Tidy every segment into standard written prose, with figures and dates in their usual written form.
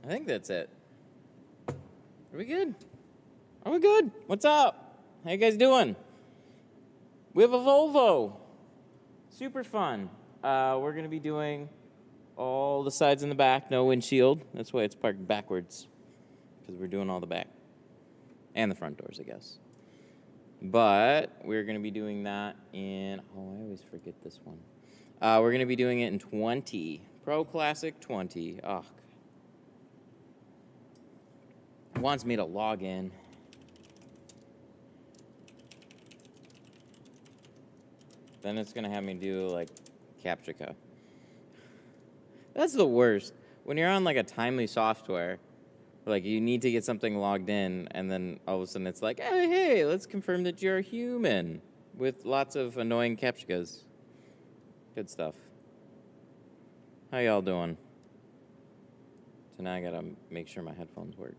I think that's it. Are we good? Are we good? What's up? How you guys doing? We have a Volvo. Super fun. We're going to be doing all the sides in the back, no windshield. That's why it's parked backwards, because we're doing all the back. And the front doors, I guess. But we're going to be doing that in, oh, I always forget this one. We're going to be doing it in 20. Pro Classic 20. Oh, it wants me to log in. Then it's going to have me do, like, Captcha. That's the worst. When you're on, like, a timely software, like, you need to get something logged in, and then all of a sudden it's like, hey, let's confirm that you're a human, with lots of annoying Captchas. Good stuff. How y'all doing? So now I got to make sure my headphones work.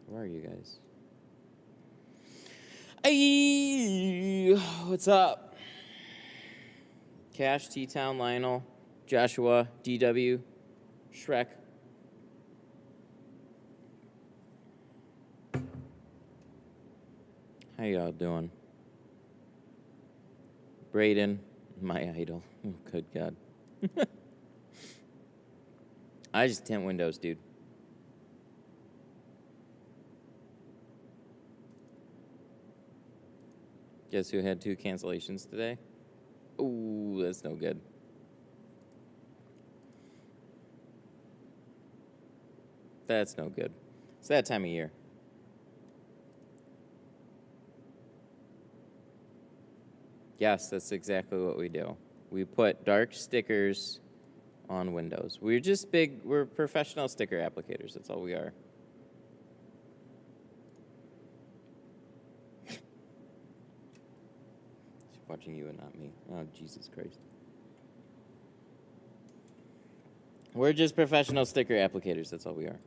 Where are you guys? Hey, what's up? Cash, T-Town, Lionel, Joshua, DW, Shrek. How y'all doing? Braden, my idol. Oh, good God. I just tint windows, dude. Guess who had 2 cancellations today? Ooh, that's no good. That's no good. It's that time of year. Yes, that's exactly what we do. We put dark stickers on windows. We're professional sticker applicators. That's all we are. Watching you and not me. Oh, Jesus Christ. We're just professional sticker applicators. That's all we are.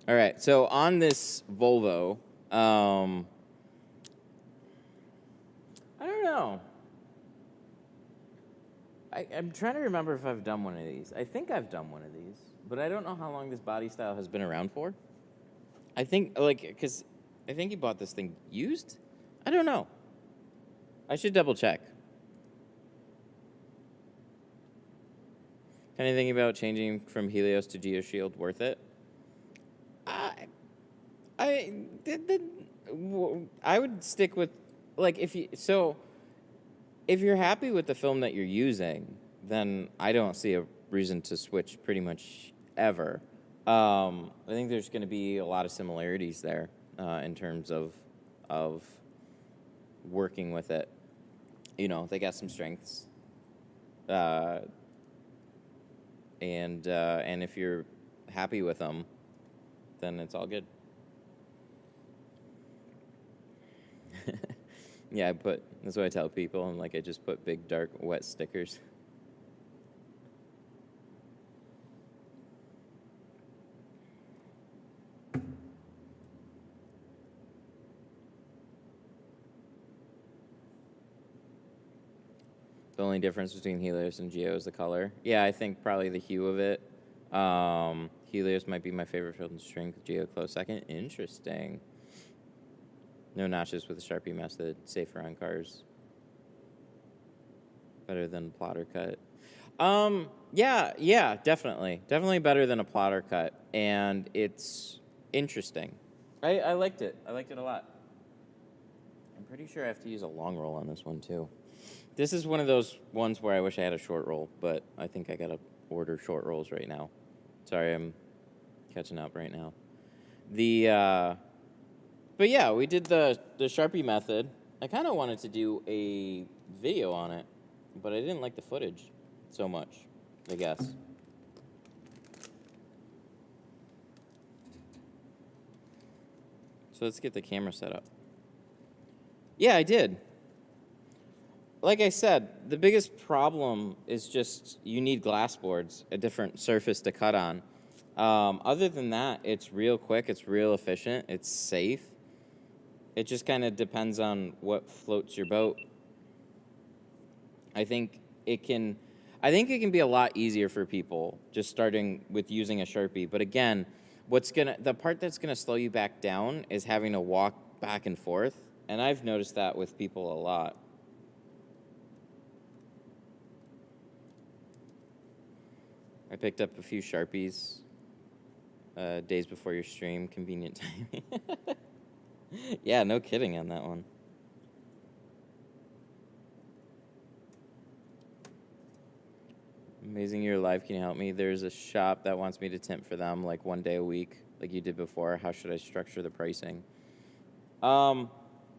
All right, so on this Volvo, I don't know. I'm trying to remember if I've done one of these. I think I've done one of these, but I don't know how long this body style has been around for. I think, because I think you bought this thing used? I don't know. I should double check. Kind of thinking about changing from Helios to GeoShield. Worth it? I would stick with, like, if you're happy with the film that you're using, then I don't see a reason to switch pretty much ever. I think there's going to be a lot of similarities there in terms of working with it. You know, they got some strengths. And if you're happy with them, then it's all good. Yeah, that's what I tell people. I'm like, I just put big, dark, wet stickers. The only difference between Helios and Geo is the color. Yeah, I think probably the hue of it. Helios might be my favorite film strength. Geo close second. Interesting. No notches with the Sharpie Method. Safer on cars. Better than plotter cut. Yeah, definitely. Definitely better than a plotter cut. And it's interesting. I liked it. I liked it a lot. I'm pretty sure I have to use a long roll on this one, too. This is one of those ones where I wish I had a short roll, but I think I got to order short rolls right now. Sorry, I'm catching up right now. But yeah, we did the Sharpie Method. I kind of wanted to do a video on it, but I didn't like the footage so much, I guess. So let's get the camera set up. Yeah, I did. Like I said, the biggest problem is just you need glass boards, a different surface to cut on. Other than that, it's real quick, it's real efficient, it's safe. It just kind of depends on what floats your boat. I think it can... I think it can be a lot easier for people just starting with using a Sharpie. But again, the part that's gonna slow you back down is having to walk back and forth. And I've noticed that with people a lot. I picked up a few Sharpies days before your stream. Convenient timing. Yeah, no kidding on that one. Amazing you're live. Can you help me? There's a shop that wants me to tint for them like 1 day a week, like you did before. How should I structure the pricing?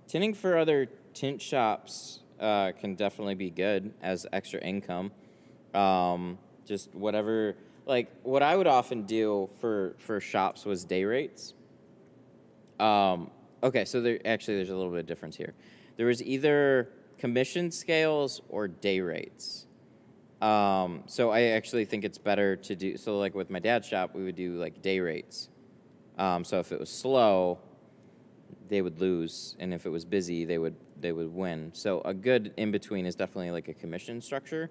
Tinting for other tint shops can definitely be good as extra income. Just whatever, like what I would often do for shops was day rates. Okay, so there's a little bit of difference here. There was either commission scales or day rates. So I actually think it's better to do, so like with my dad's shop, we would do like day rates. So if it was slow, they would lose, and if it was busy, they would win. So a good in-between is definitely like a commission structure.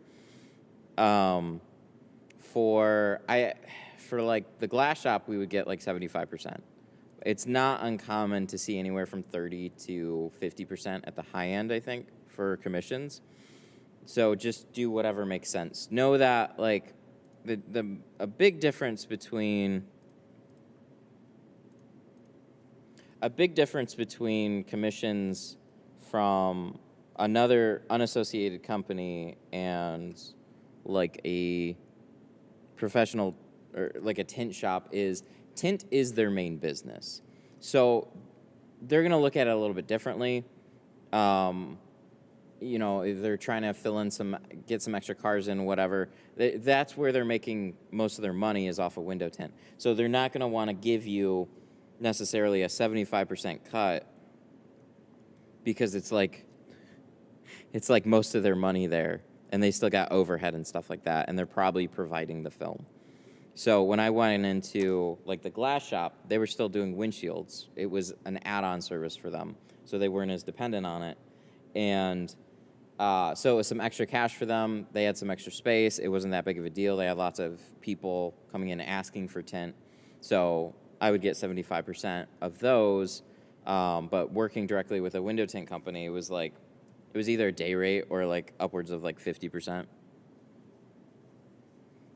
For like the glass shop, we would get like 75%. It's not uncommon to see anywhere from 30 to 50% at the high end, I think, for commissions. So just do whatever makes sense. Know that like a big difference between commissions from another unassociated company and like a professional or like a tint shop is tint is their main business. So they're going to look at it a little bit differently. You know, if they're trying to get some extra cars in, whatever. That's where they're making most of their money is off of window tint. So they're not going to want to give you necessarily a 75% cut because it's like most of their money there, and they still got overhead and stuff like that, and they're probably providing the film. So when I went into like the glass shop, they were still doing windshields. It was an add-on service for them, so they weren't as dependent on it. And so it was some extra cash for them. They had some extra space. It wasn't that big of a deal. They had lots of people coming in asking for tint. So I would get 75% of those. But working directly with a window tint company, it was either a day rate or like upwards of like 50%.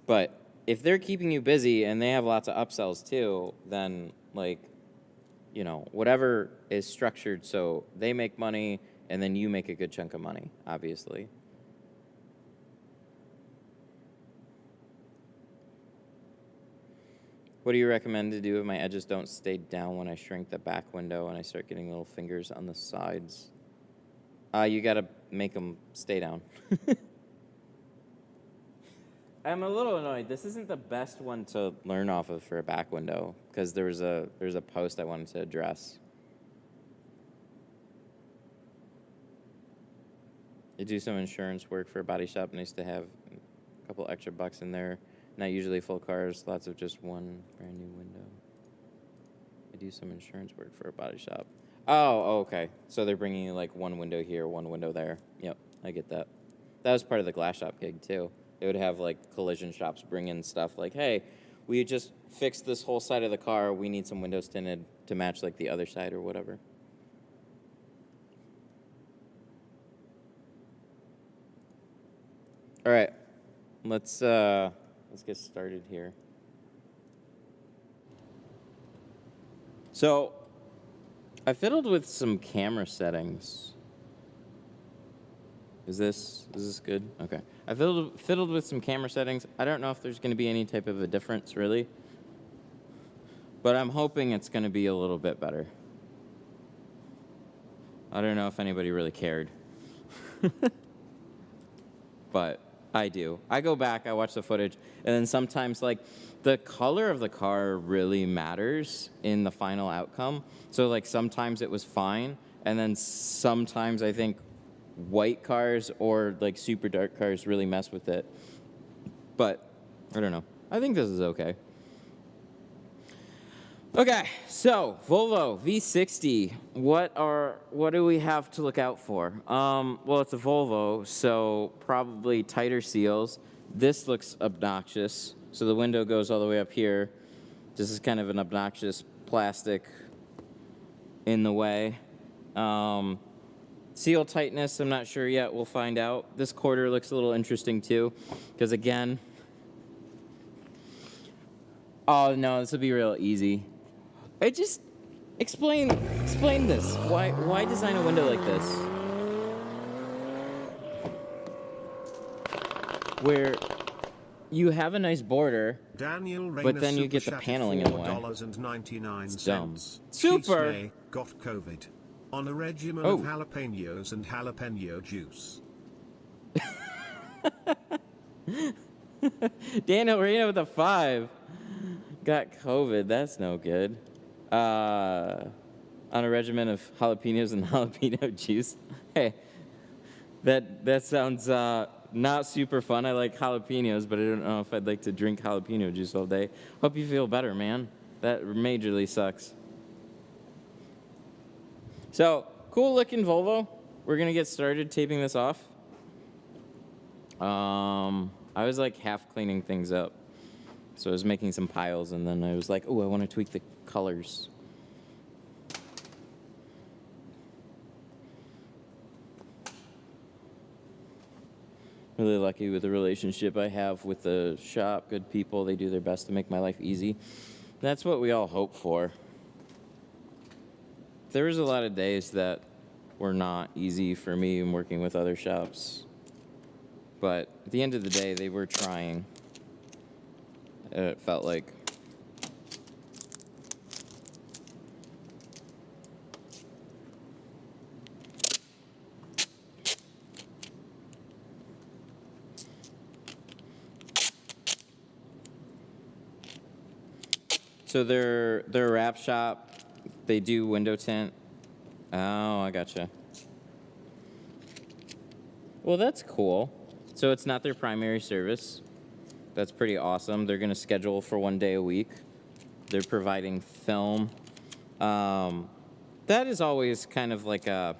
But if they're keeping you busy and they have lots of upsells too, then like, you know, whatever is structured so they make money and then you make a good chunk of money, obviously. What do you recommend to do if my edges don't stay down when I shrink the back window and I start getting little fingers on the sides? You gotta make them stay down. I'm a little annoyed. This isn't the best one to learn off of for a back window because there's a post I wanted to address. I do some insurance work for a body shop. Nice to have a couple extra bucks in there. Not usually full cars, lots of just one brand new window. I do some insurance work for a body shop. Oh, okay. So they're bringing you like one window here, one window there. Yep, I get that. That was part of the glass shop gig too. They would have like collision shops bring in stuff like, hey, we just fixed this whole side of the car. We need some windows tinted to match like the other side or whatever. All right, let's get started here. So I fiddled with some camera settings. Is this good? Okay. I fiddled with some camera settings. I don't know if there's going to be any type of a difference really, but I'm hoping it's going to be a little bit better. I don't know if anybody really cared. But I do. I go back, I watch the footage, and then sometimes, like, the color of the car really matters in the final outcome. So, like, sometimes it was fine, and then sometimes I think white cars or, like, super dark cars really mess with it. But, I don't know. I think this is okay. Okay, so Volvo V60. What do we have to look out for? Well, it's a Volvo, so probably tighter seals. This looks obnoxious. So the window goes all the way up here. This is kind of an obnoxious plastic in the way. Seal tightness, I'm not sure yet. We'll find out. This quarter looks a little interesting too, because again, oh no, this will be real easy. Explain this. Why design a window like this? Where you have a nice border, but then you get the paneling in the way. It's dumb. Super! Got COVID on a regimen of jalapenos and jalapeno juice. Daniel Reno with a 5. Got COVID. That's no good. On a regimen of jalapenos and jalapeno juice. Hey, that sounds not super fun. I like jalapenos, but I don't know if I'd like to drink jalapeno juice all day. Hope you feel better, man. That majorly sucks. So, cool looking Volvo. We're gonna get started taping this off. I was like half cleaning things up. So I was making some piles, and then I was like, oh, I want to tweak the colors. Really lucky with the relationship I have with the shop. Good people. They do their best to make my life easy. That's what we all hope for. There was a lot of days that were not easy for me in working with other shops. But at the end of the day, they were trying. It felt like. So they're a wrap shop. They do window tint. Oh, I gotcha. Well, that's cool. So it's not their primary service. That's pretty awesome. They're going to schedule for 1 day a week. They're providing film. That is always kind of like a,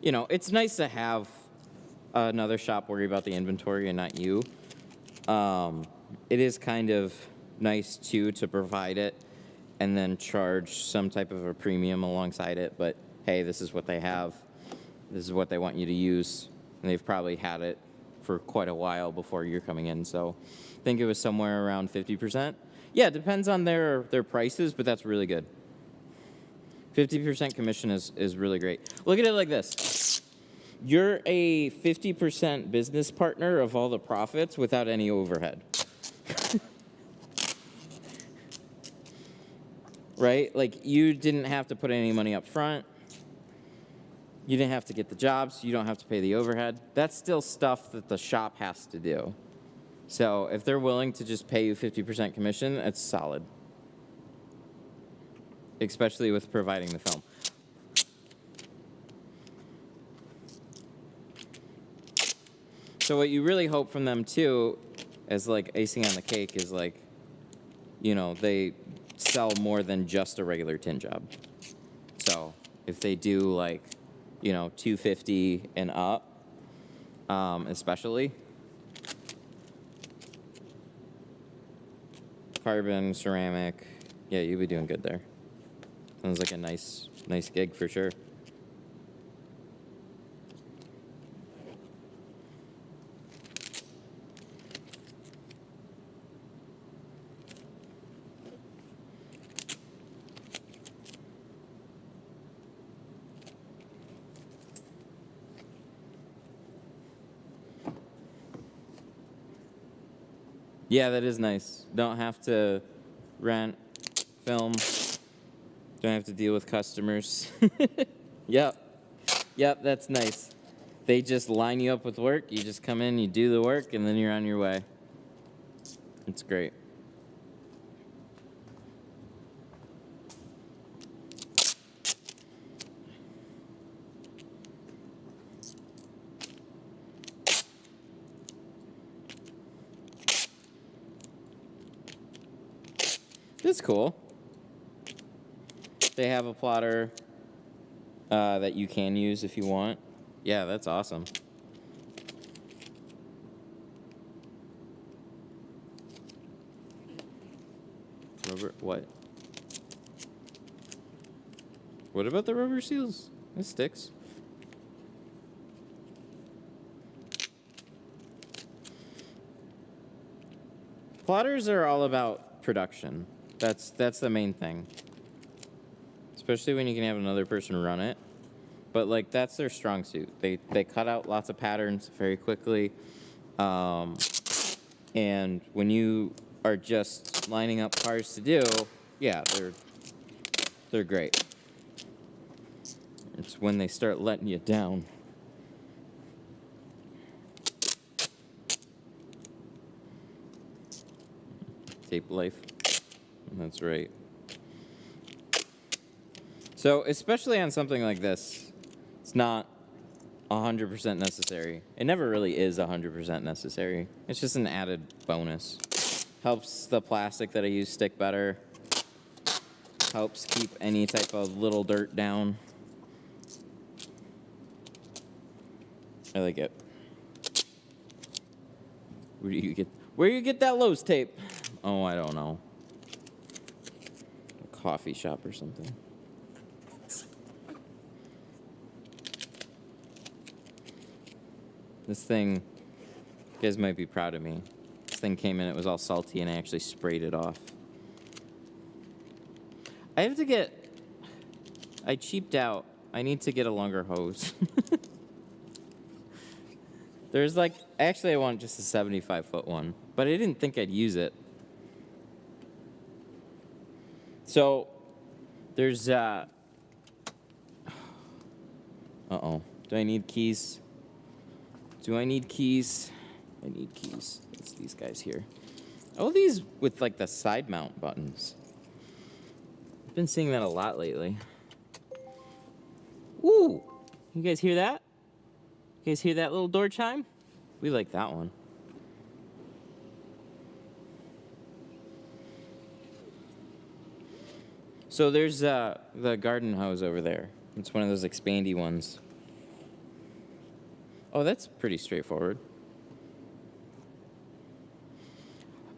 you know, it's nice to have another shop worry about the inventory and not you. It is kind of nice, too, to provide it and then charge some type of a premium alongside it. But, hey, this is what they have. This is what they want you to use. And they've probably had it for quite a while before you're coming in. So I think it was somewhere around 50%. Yeah, it depends on their prices, but that's really good. 50% commission is really great. Look at it like this. You're a 50% business partner of all the profits without any overhead. Right? Like, you didn't have to put any money up front. You didn't have to get the jobs. You don't have to pay the overhead. That's still stuff that the shop has to do. So if they're willing to just pay you 50% commission, that's solid. Especially with providing the film. So what you really hope from them, too, as like icing on the cake, is like, you know, they sell more than just a regular tint job. So if they do like, you know, 250 and up, especially carbon, ceramic, yeah, you'd be doing good there. Sounds like a nice gig for sure. Yeah, that is nice. Don't have to rent, film. Don't have to deal with customers. Yep, that's nice. They just line you up with work. You just come in, you do the work, and then you're on your way. It's great. That's cool. They have a plotter that you can use if you want. Yeah, that's awesome. Rubber, what? What about the rubber seals? It sticks. Plotters are all about production. That's the main thing. Especially when you can have another person run it. But like that's their strong suit. They cut out lots of patterns very quickly. And when you are just lining up cars to do, yeah, they're great. It's when they start letting you down. Tape life. That's right. So, especially on something like this, it's not 100% necessary. It never really is 100% necessary. It's just an added bonus. Helps the plastic that I use stick better. Helps keep any type of little dirt down. I like it. Where do you get that Lowe's tape? Oh, I don't know. A coffee shop or something. This thing, you guys might be proud of me. This thing came in, it was all salty, and I actually sprayed it off. I cheaped out. I need to get a longer hose. There's like, actually I want just a 75-foot one, but I didn't think I'd use it. So, there's, uh-oh. Do I need keys? Do I need keys? I need keys. It's these guys here. Oh, these with like the side mount buttons. I've been seeing that a lot lately. Ooh, you guys hear that? You guys hear that little door chime? We like that one. So there's the garden hose over there. It's one of those expandy ones. Oh, that's pretty straightforward.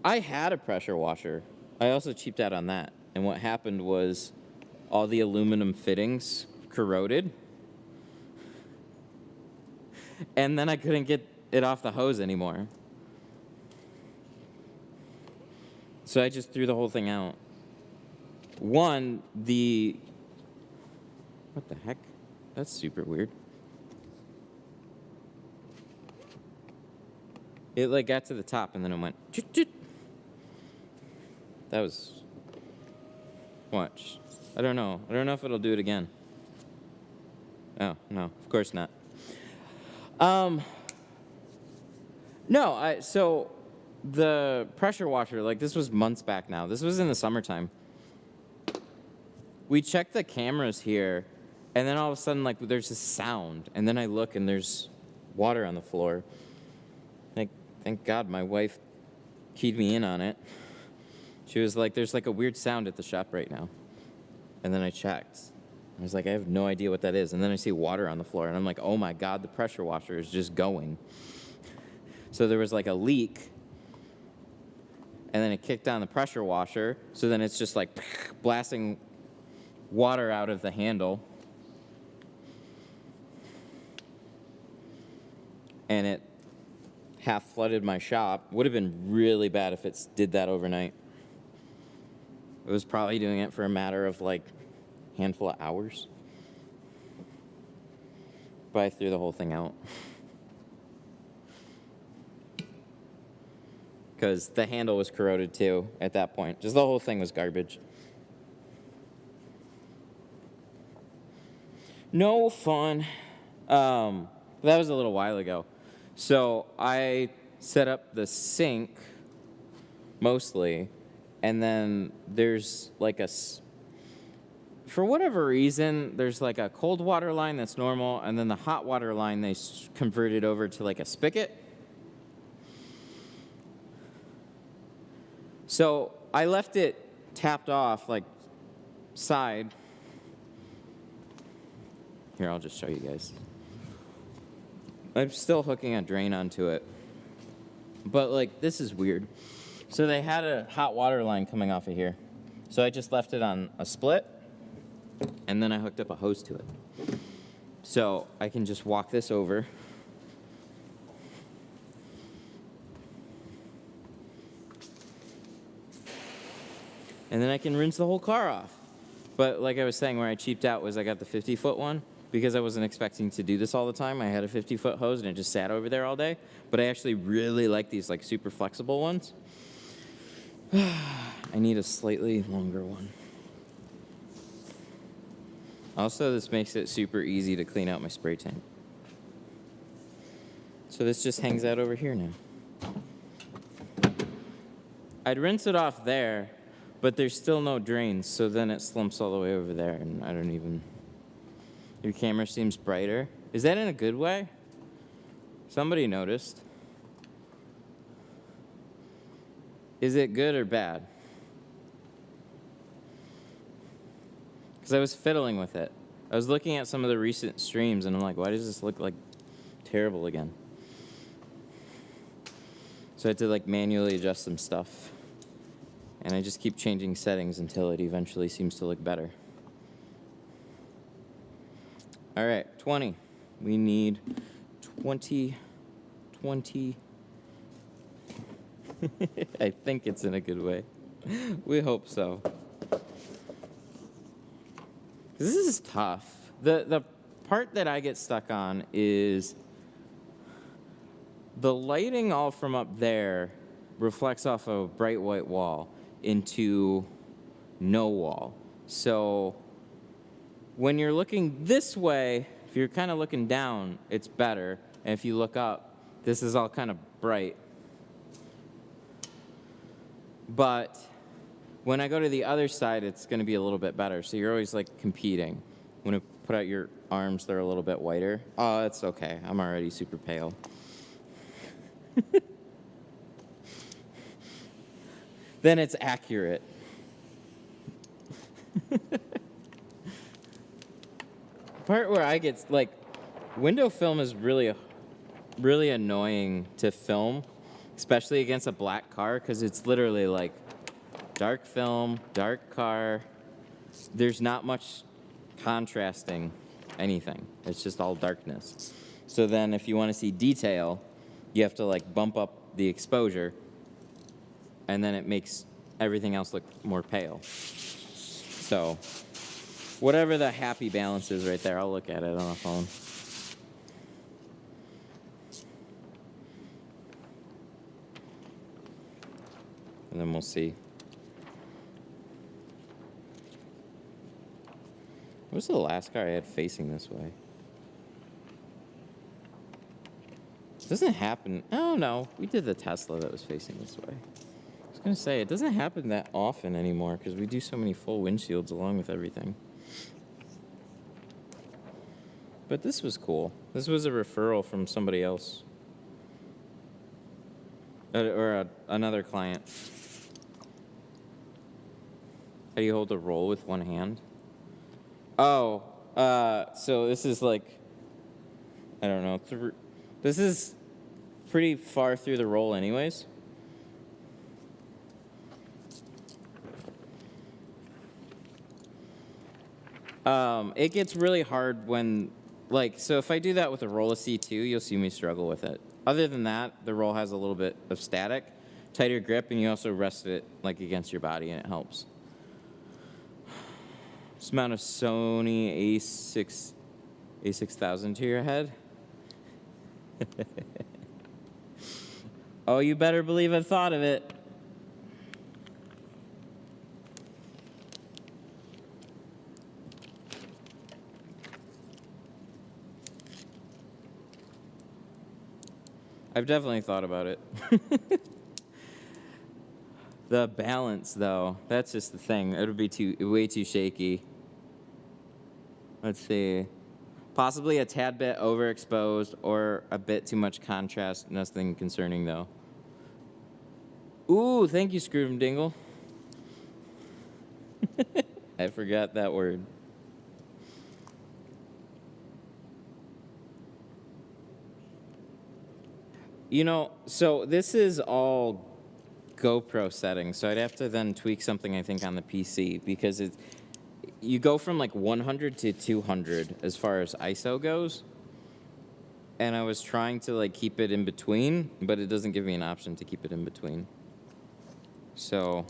I had a pressure washer. I also cheaped out on that. And what happened was all the aluminum fittings corroded. And then I couldn't get it off the hose anymore. So I just threw the whole thing out. What the heck? That's super weird. It like got to the top and then it went chut, chut. That was, watch. I don't know if it'll do it again. Oh, no, of course not. So the pressure washer, like this was months back now. This was in the summertime. We checked the cameras here, and then all of a sudden, like, there's this sound, and then I look, and there's water on the floor. Like, thank God my wife keyed me in on it. She was like, there's like a weird sound at the shop right now. And then I checked. I was like, I have no idea what that is. And then I see water on the floor, and I'm like, oh my God, the pressure washer is just going. So there was like a leak, and then it kicked on the pressure washer, so then it's just like blasting water out of the handle. And it half flooded my shop. Would have been really bad if it did that overnight. It was probably doing it for a matter of like a handful of hours. But I threw the whole thing out. Because the handle was corroded too at that point. Just the whole thing was garbage. No fun. That was a little while ago. So I set up the sink mostly, and then there's like for whatever reason, there's like a cold water line that's normal, and then the hot water line they converted over to like a spigot. So I left it tapped off, like side. Here, I'll just show you guys. I'm still hooking a drain onto it. But like, this is weird. So they had a hot water line coming off of here. So I just left it on a split, and then I hooked up a hose to it. So I can just walk this over. And then I can rinse the whole car off. But like I was saying, where I cheaped out was I got the 50-foot one because I wasn't expecting to do this all the time. I had a 50-foot hose and it just sat over there all day. But I actually really like these like super flexible ones. I need a slightly longer one. Also, this makes it super easy to clean out my spray tank. So this just hangs out over here now. I'd rinse it off there, but there's still no drains, so then it slumps all the way over there, and I don't even... Your camera seems brighter. Is that in a good way? Somebody noticed. Is it good or bad? Because I was fiddling with it. I was looking at some of the recent streams, and I'm like, why does this look like terrible again? So I had to like manually adjust some stuff. And I just keep changing settings until it eventually seems to look better. All right, 20. We need 20. I think it's in a good way. We hope so. This is tough. The part that I get stuck on is the lighting all from up there reflects off a bright white wall into no wall. So when you're looking this way, if you're kind of looking down, it's better. And if you look up, this is all kind of bright. But when I go to the other side, it's going to be a little bit better. So you're always like competing. When you put out your arms, they're a little bit whiter. Oh, it's okay. I'm already super pale. Then it's accurate. The part where I get, like, window film is really annoying to film, especially against a black car, because it's literally like dark film, dark car. There's not much contrasting anything. It's just all darkness. So then if you want to see detail, you have to like bump up the exposure, and then it makes everything else look more pale. So whatever the happy balance is right there, I'll look at it on the phone. And then we'll see. What was the last car I had facing this way? Doesn't happen. Oh no, we did the Tesla that was facing this way. I was gonna say, it doesn't happen that often anymore because we do so many full windshields along with everything. But this was cool. This was a referral from somebody else. Another client. How do you hold a roll with one hand? Oh, so this is like, I don't know, this is pretty far through the roll anyways. It gets really hard when, like, so if I do that with a roll of C2, you'll see me struggle with it. Other than that, the roll has a little bit of static, tighter grip, and you also rest it, like, against your body, and it helps. Just mount a Sony A6000 to your head. Oh, you better believe I thought of it. I've definitely thought about it. The balance, though, that's just the thing. It would be way too shaky. Let's see. Possibly a tad bit overexposed or a bit too much contrast. Nothing concerning, though. Ooh, thank you, Screw'em Dingle. I forgot that word. You know, so this is all GoPro settings, so I'd have to then tweak something, I think, on the PC, because you go from like 100 to 200 as far as ISO goes, and I was trying to like keep it in between, but it doesn't give me an option to keep it in between. So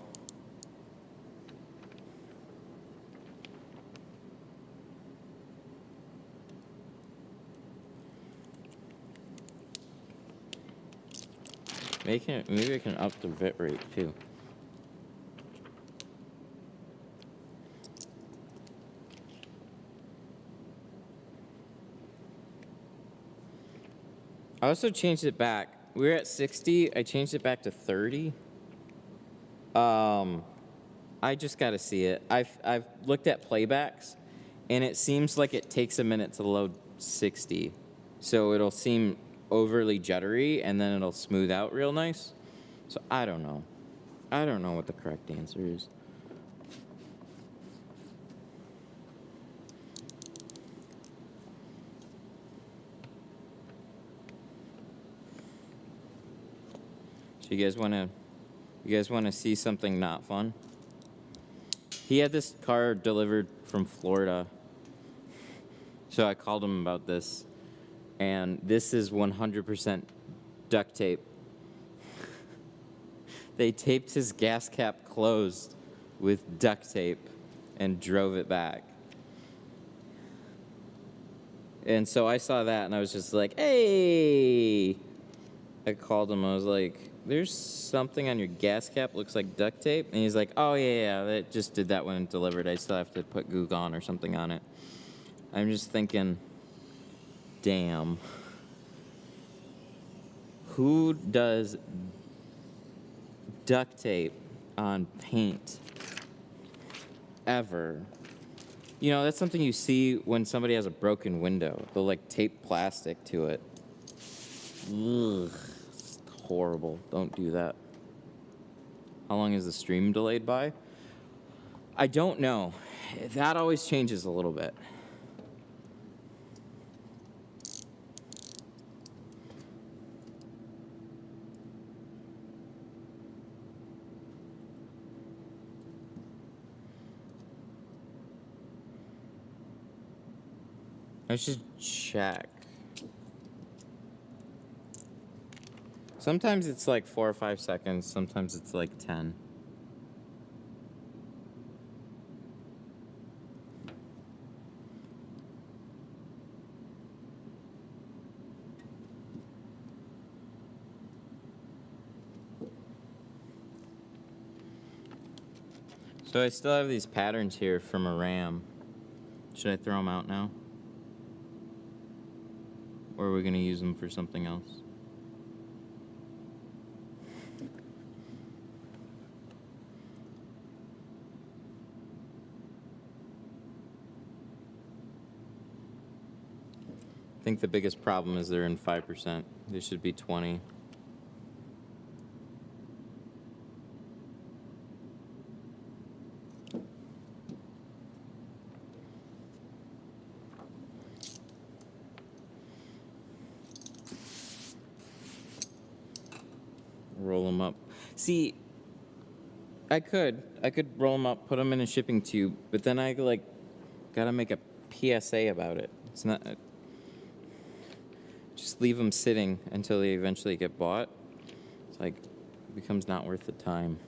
maybe I can up the bit rate too. I also changed it back. We were at 60. I changed it back to 30. I just got to see it. I've looked at playbacks, and it seems like it takes a minute to load 60. So it'll seem overly juddery, and then it'll smooth out real nice. So I don't know. I don't know what the correct answer is. So you guys want to see something not fun? He had this car delivered from Florida. So I called him about this. And this is 100% duct tape. They taped his gas cap closed with duct tape and drove it back. And so I saw that and I was just like, hey! I called him, I was like, there's something on your gas cap, looks like duct tape. And he's like, oh yeah, that just did that when it delivered. I still have to put Goo Gone or something on it. I'm just thinking, damn. Who does duct tape on paint ever? You know, that's something you see when somebody has a broken window. They'll like tape plastic to it. Ugh, it's horrible. Don't do that. How long is the stream delayed by? I don't know. That always changes a little bit. I should check. Sometimes it's like 4 or 5 seconds, sometimes it's like 10. So I still have these patterns here from a RAM. Should I throw them out now? Or are we going to use them for something else? I think the biggest problem is they're in 5%. They should be 20. Roll them up. See, I could roll them up, put them in a shipping tube, but then I like gotta make a PSA about it. It's not. Just leave them sitting until they eventually get bought. It's like it becomes not worth the time.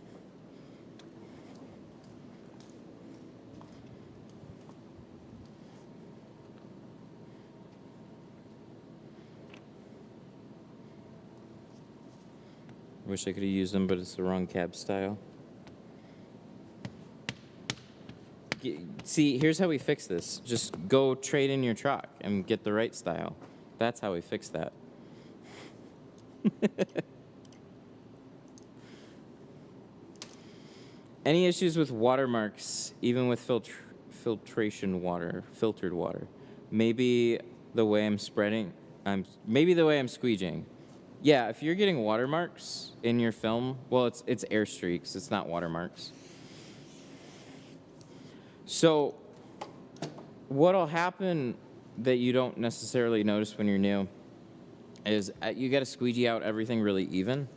Wish I could have used them, but it's the wrong cab style. See, here's how we fix this. Just go trade in your truck and get the right style. That's how we fix that. Any issues with watermarks, even with filtration water, filtered water? Maybe the way I'm spreading, maybe the way I'm squeegeeing. Yeah, if you're getting watermarks in your film, well, it's air streaks. It's not watermarks. So what'll happen that you don't necessarily notice when you're new is you got to squeegee out everything really even.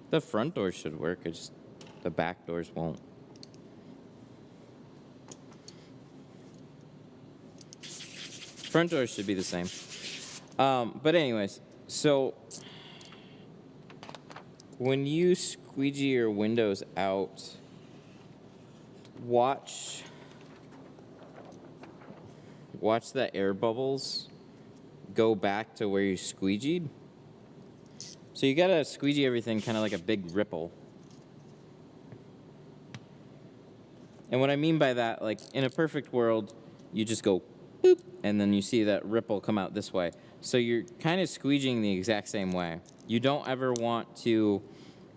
The front doors should work. It's just the back doors won't. Front doors should be the same. But anyways, so when you squeegee your windows out, watch the air bubbles go back to where you squeegeed. So you gotta squeegee everything kind of like a big ripple. And what I mean by that, like in a perfect world, you just go boop, and then you see that ripple come out this way. So you're kind of squeegeeing the exact same way. You don't ever want to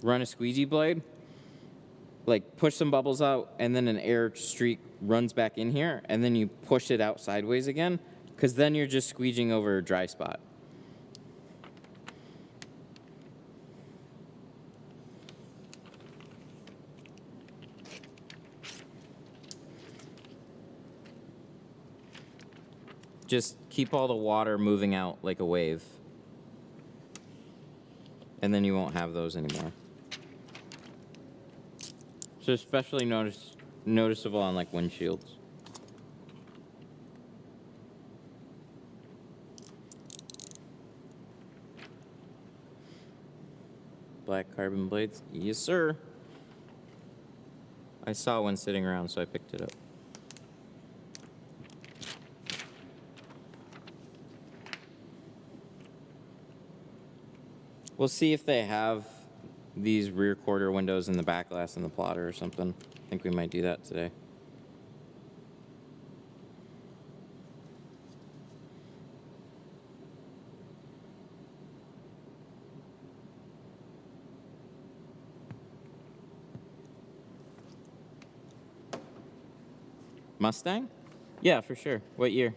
run a squeegee blade, like push some bubbles out, and then an air streak runs back in here, and then you push it out sideways again, because then you're just squeegeeing over a dry spot. Just keep all the water moving out like a wave. And then you won't have those anymore. So especially noticeable on like windshields. Black carbon blades? Yes, sir. I saw one sitting around, so I picked it up. We'll see if they have these rear quarter windows in the back glass in the plotter or something. I think we might do that today. Mustang? Yeah, for sure. What year?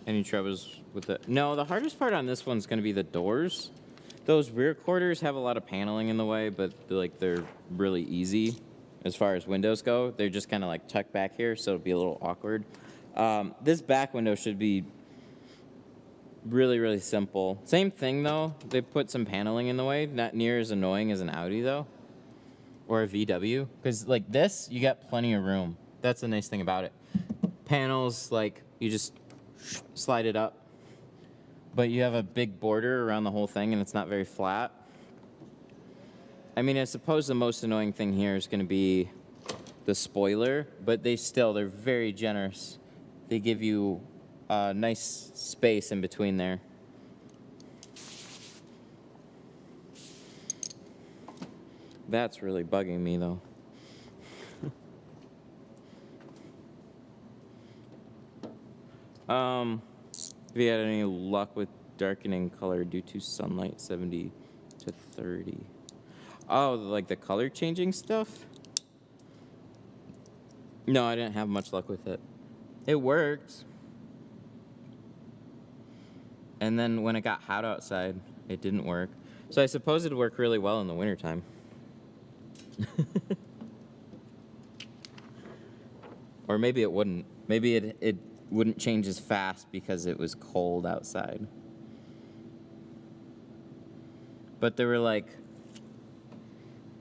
Any troubles with it? No, the hardest part on this one's going to be the doors. Those rear quarters have a lot of paneling in the way, but they're really easy as far as windows go. They're just kind of like tucked back here, so it'll be a little awkward. This back window should be really, really simple. Same thing though. They put some paneling in the way. Not near as annoying as an Audi though, or a VW. Because like this, you got plenty of room. That's the nice thing about it. Panels, like you just slide it up, but you have a big border around the whole thing and it's not very flat. I mean, I suppose the most annoying thing here is going to be the spoiler, but they're very generous. They give you a nice space in between there. That's really bugging me though. Have you had any luck with darkening color due to sunlight 70 to 30? Oh, like the color changing stuff? No, I didn't have much luck with it. It worked. And then when it got hot outside, it didn't work. So I suppose it'd work really well in the wintertime. Or maybe it wouldn't. Maybe it wouldn't change as fast because it was cold outside. But there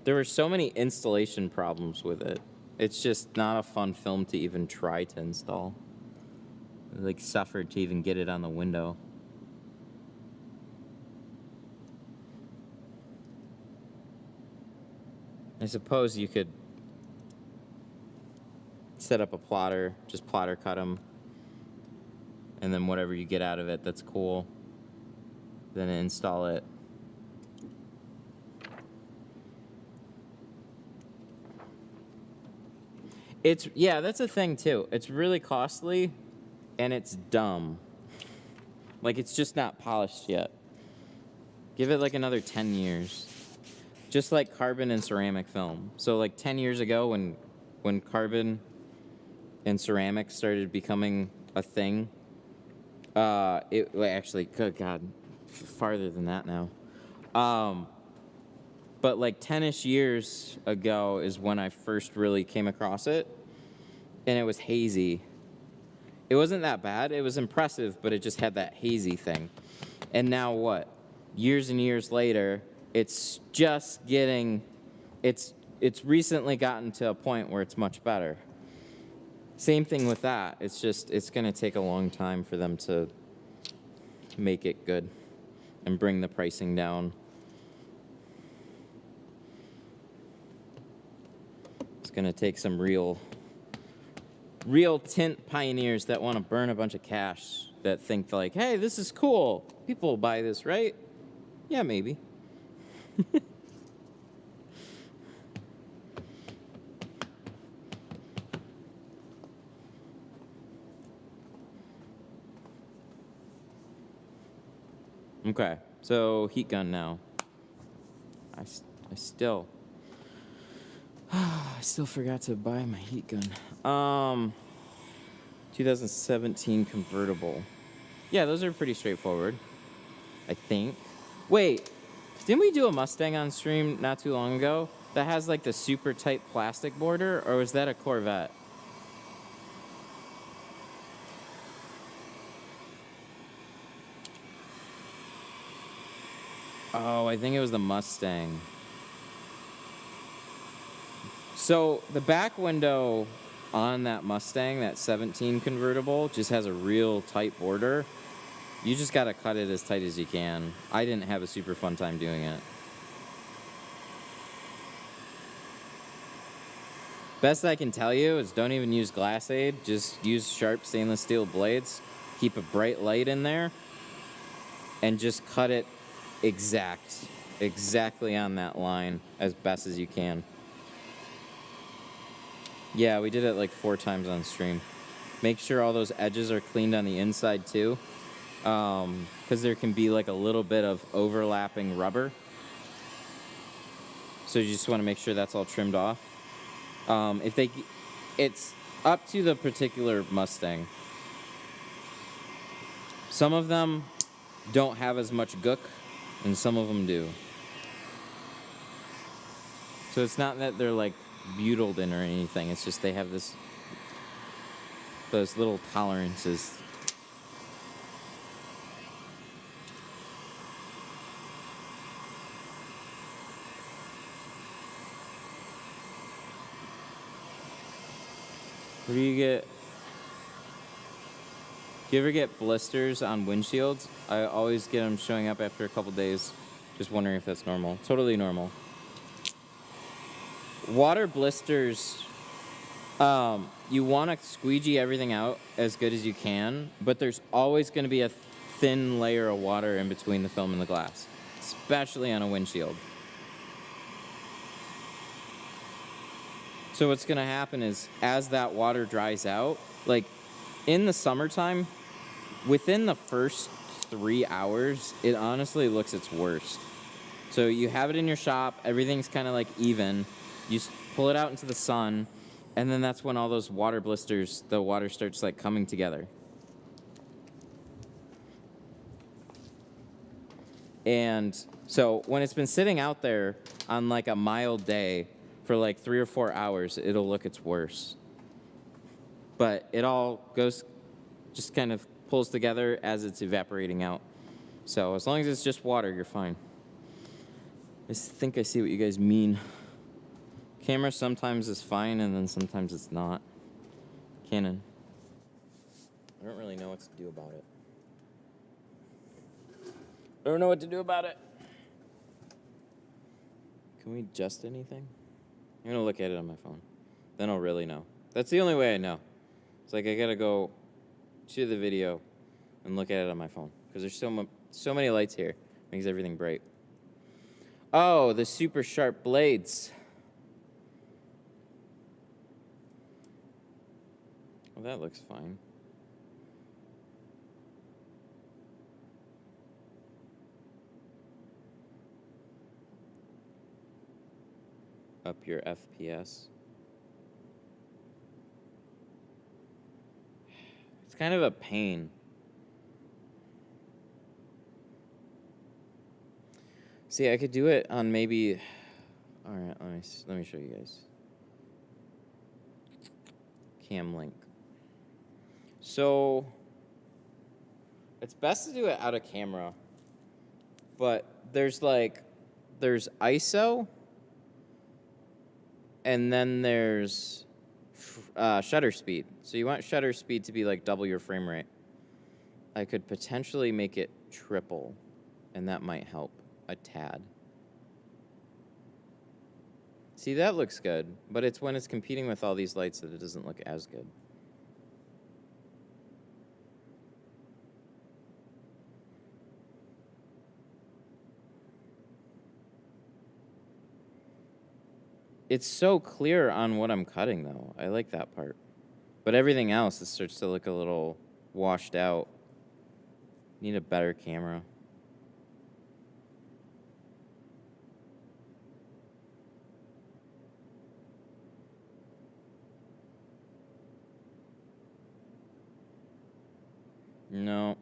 were so many installation problems with it. It's just not a fun film to even try to install. I like suffered to even get it on the window. I suppose you could set up a plotter, just plotter cut them, and then whatever you get out of it that's cool, then install it. Yeah, that's a thing too. It's really costly and it's dumb. Like, it's just not polished yet. Give it like another 10 years. Just like carbon and ceramic film. So like 10 years ago when carbon and ceramic started becoming a thing, actually, good God, farther than that now. But like 10-ish years ago is when I first really came across it, and it was hazy. It wasn't that bad. It was impressive, but it just had that hazy thing. And now what? Years and years later, it's just getting, it's recently gotten to a point where it's much better. Same thing with that. It's just, it's going to take a long time for them to make it good and bring the pricing down. It's going to take some real tint pioneers that want to burn a bunch of cash, that think like, hey, this is cool. People will buy this, right? Yeah, maybe. Okay, so heat gun now. I still forgot to buy my heat gun. 2017 convertible. Yeah, those are pretty straightforward, I think. Wait, didn't we do a Mustang on stream not too long ago that has like the super tight plastic border, or was that a Corvette? Oh, I think it was the Mustang. So the back window on that Mustang, that 17 convertible, just has a real tight border. You just gotta cut it as tight as you can. I didn't have a super fun time doing it. Best I can tell you is don't even use glass aid. Just use sharp stainless steel blades. Keep a bright light in there. And just cut it exactly on that line as best as you can. Yeah, we did it like 4 times on stream. Make sure all those edges are cleaned on the inside too, because there can be like a little bit of overlapping rubber. So you just want to make sure that's all trimmed off. It's up to the particular Mustang. Some of them don't have as much gook, and some of them do. So it's not that they're like butylled in or anything. It's just they have those little tolerances. What do you get? Do you ever get blisters on windshields? I always get them showing up after a couple days. Just wondering if that's normal. Totally normal. Water blisters, you want to squeegee everything out as good as you can, but there's always going to be a thin layer of water in between the film and the glass, especially on a windshield. So what's going to happen is as that water dries out, like in the summertime, within the first 3 hours, it honestly looks its worst. So you have it in your shop, everything's kind of like even. You pull it out into the sun, and then that's when all those water blisters, the water starts like coming together. And so when it's been sitting out there on like a mild day for like 3 or 4 hours, it'll look its worst. But it all goes, just kind of pulls together as it's evaporating out. So as long as it's just water, you're fine. I think I see what you guys mean. Camera sometimes is fine, and then sometimes it's not. Canon. I don't really know what to do about it. I don't know what to do about it. Can we adjust anything? I'm going to look at it on my phone. Then I'll really know. That's the only way I know. It's like I got to go to the video and look at it on my phone. Because there's so many lights here. It makes everything bright. Oh, the super sharp blades. Well, that looks fine. Up your FPS. It's kind of a pain. See, I could do it on maybe All right, let me show you guys. Cam link. So it's best to do it out of camera, but there's ISO, and then there's shutter speed. So you want shutter speed to be like double your frame rate. I could potentially make it triple, and that might help a tad. See, that looks good, but it's when it's competing with all these lights that it doesn't look as good. It's so clear on what I'm cutting, though. I like that part. But everything else, it starts to look a little washed out. Need a better camera. No.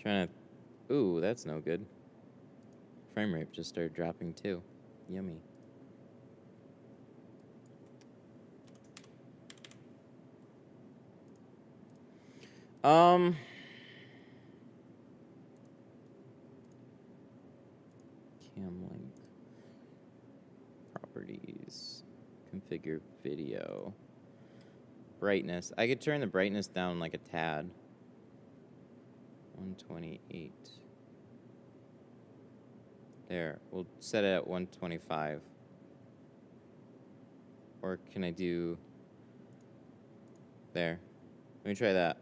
Trying to... Ooh, that's no good. Frame rate just started dropping too. Yummy. Cam link. Properties. Configure video. Brightness. I could turn the brightness down like a tad. 128. There. We'll set it at 125. Or can I do... There. Let me try that.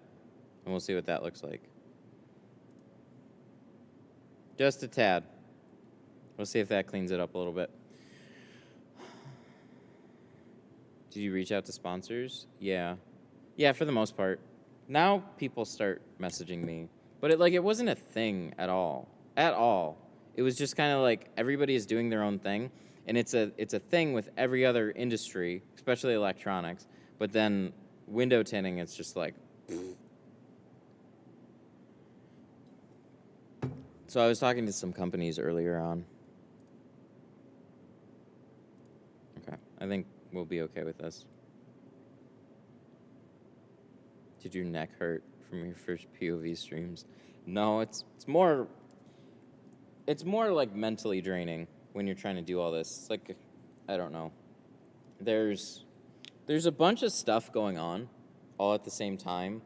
And we'll see what that looks like. Just a tad. We'll see if that cleans it up a little bit. Did you reach out to sponsors? Yeah. Yeah, for the most part. Now people start messaging me. But it wasn't a thing at all. At all. It was just kind of like everybody is doing their own thing. And it's a thing with every other industry, especially electronics. But then window tinting, it's just like... So I was talking to some companies earlier on. Okay, I think we'll be okay with this. Did your neck hurt from your first POV streams? No, it's more like mentally draining when you're trying to do all this. It's like, I don't know. There's a bunch of stuff going on all at the same time,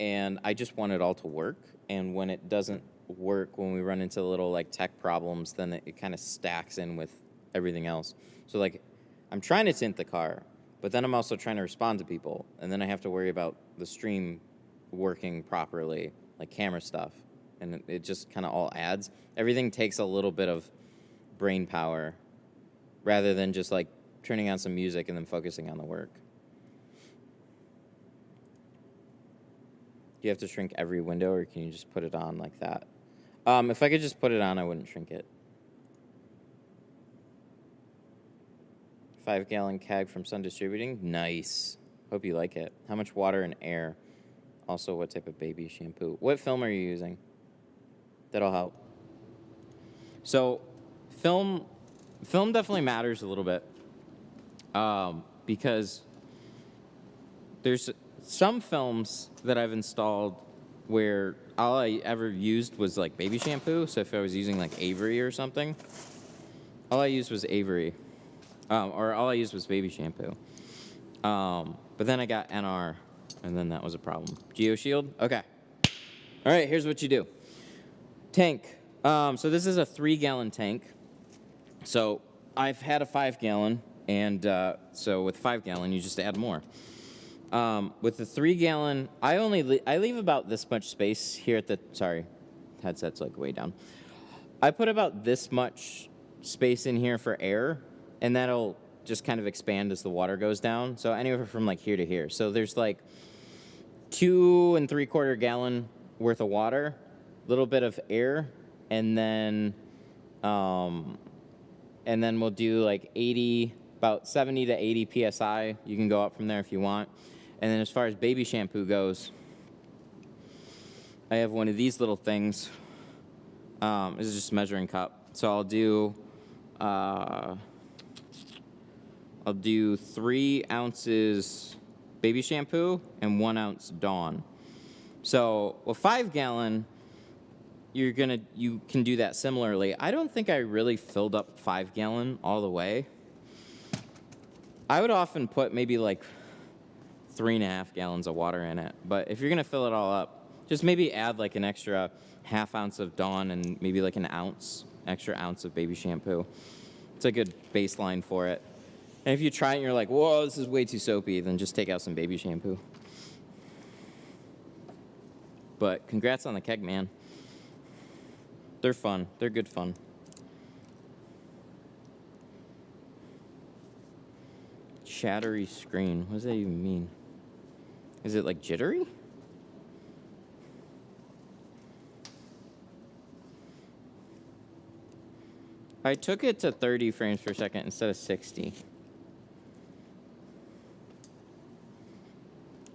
and I just want it all to work. And when it doesn't work, when we run into little like tech problems, then it kind of stacks in with everything else. So like, I'm trying to tint the car, but then I'm also trying to respond to people, and then I have to worry about the stream working properly, like camera stuff, and it just kind of all adds. Everything takes a little bit of brain power rather than just like turning on some music and then focusing on the work. Do you have to shrink every window, or can you just put it on like that? If I could just put it on, I wouldn't shrink it. 5-gallon keg from Sun Distributing. Nice. Hope you like it. How much water and air? Also, what type of baby shampoo? What film are you using? That'll help. So, film definitely matters a little bit. Because there's some films that I've installed where all I ever used was like baby shampoo. So if I was using like Avery or something, all I used was Avery. Or all I used was baby shampoo. But then I got NR, and then that was a problem. GeoShield? Okay. All right, here's what you do. Tank. So this is a 3-gallon tank. So I've had a 5-gallon, and so with 5-gallon, you just add more. With the 3-gallon, I leave about this much space here at the, sorry, headset's like way down. I put about this much space in here for air, and that'll just kind of expand as the water goes down. So anywhere from like here to here. So there's like 2 3/4 gallon worth of water, a little bit of air, and then we'll do like about 70 to 80 PSI. You can go up from there if you want. And then as far as baby shampoo goes, I have one of these little things. This is just a measuring cup. So I'll do 3 ounces baby shampoo and 1 ounce Dawn. So a 5 gallon, you can do that similarly. I don't think I really filled up 5 gallon all the way. I would often put maybe like 3.5 gallons of water in it. But if you're gonna fill it all up, just maybe add like an extra ½ ounce of Dawn and maybe like an extra ounce of baby shampoo. It's a good baseline for it. And if you try it and you're like, whoa, this is way too soapy, then just take out some baby shampoo. But congrats on the keg, man. They're fun. They're good fun. Chattery screen. What does that even mean? Is it like jittery? I took it to 30 frames per second instead of 60.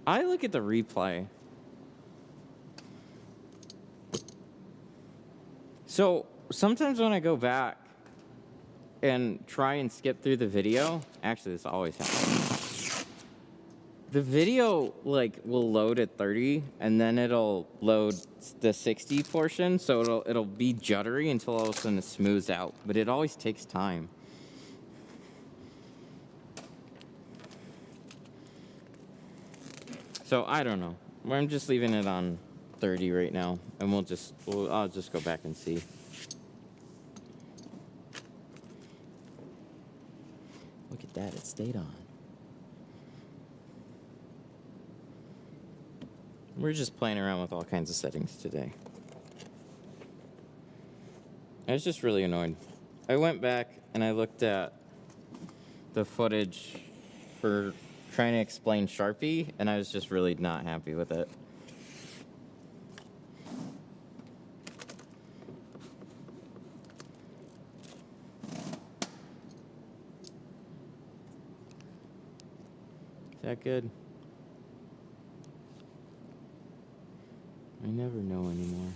I look at the replay. So sometimes when I go back and try and skip through the video, actually this always happens. The video like will load at 30 and then it'll load the 60 portion, so it'll be juddery until all of a sudden it smooths out, but it always takes time. So I don't know. I'm just leaving it on 30 right now, and I'll just go back and see. Look at that, it stayed on. We're just playing around with all kinds of settings today. I was just really annoyed. I went back and I looked at the footage for trying to explain Sharpie, and I was just really not happy with it. Is that good? I never know anymore.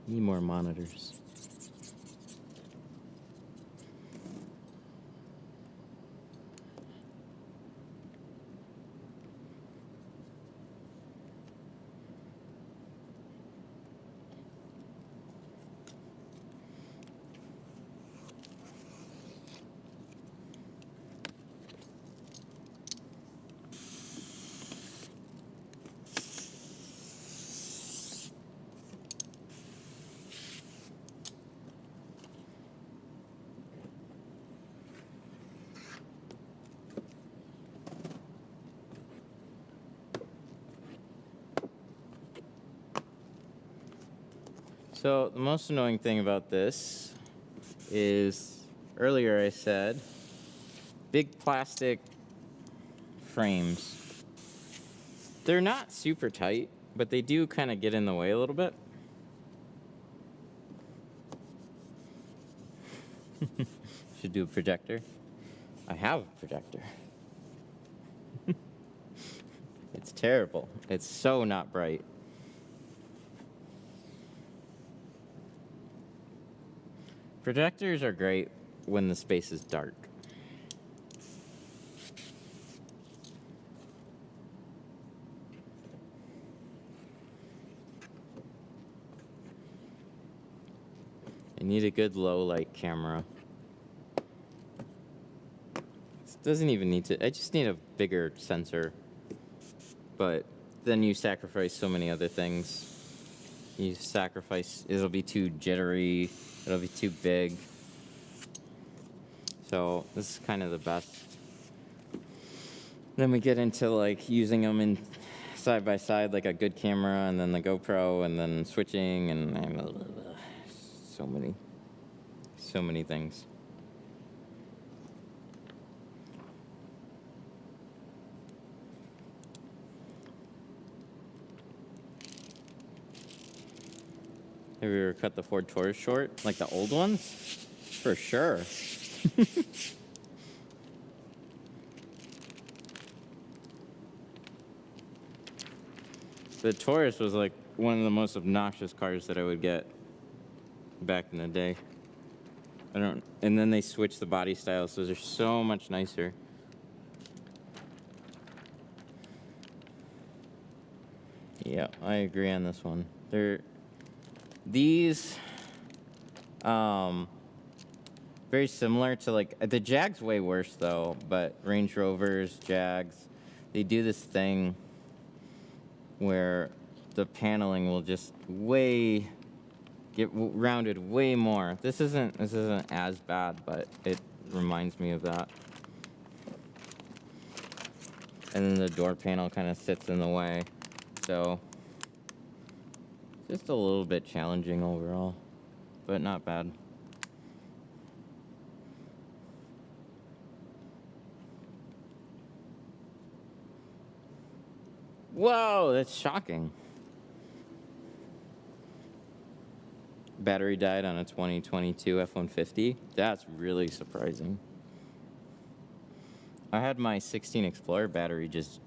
Need more monitors. So the most annoying thing about this is, earlier I said, big plastic frames. They're not super tight, but they do kind of get in the way a little bit. Should do a projector. I have a projector. It's terrible. It's so not bright. Projectors are great when the space is dark. I need a good low light camera. It doesn't even need to, I just need a bigger sensor. But then you sacrifice so many other things. You sacrifice, it'll be too jittery, it'll be too big. So this is kind of the best. Then we get into like using them in side by side, like a good camera, and then the GoPro, and then switching, and so many things. Have you ever cut the Ford Taurus short? Like the old ones? For sure. The Taurus was like one of the most obnoxious cars that I would get back in the day. And then they switched the body styles, so they're so much nicer. Yeah, I agree on this one. These, very similar to like, the Jag's way worse though, but Range Rovers, Jags, they do this thing where the paneling will just get rounded way more. This isn't as bad, but it reminds me of that. And then the door panel kind of sits in the way, so just a little bit challenging overall, but not bad. Whoa, that's shocking. Battery died on a 2022 F-150. That's really surprising. I had my 16 Explorer battery just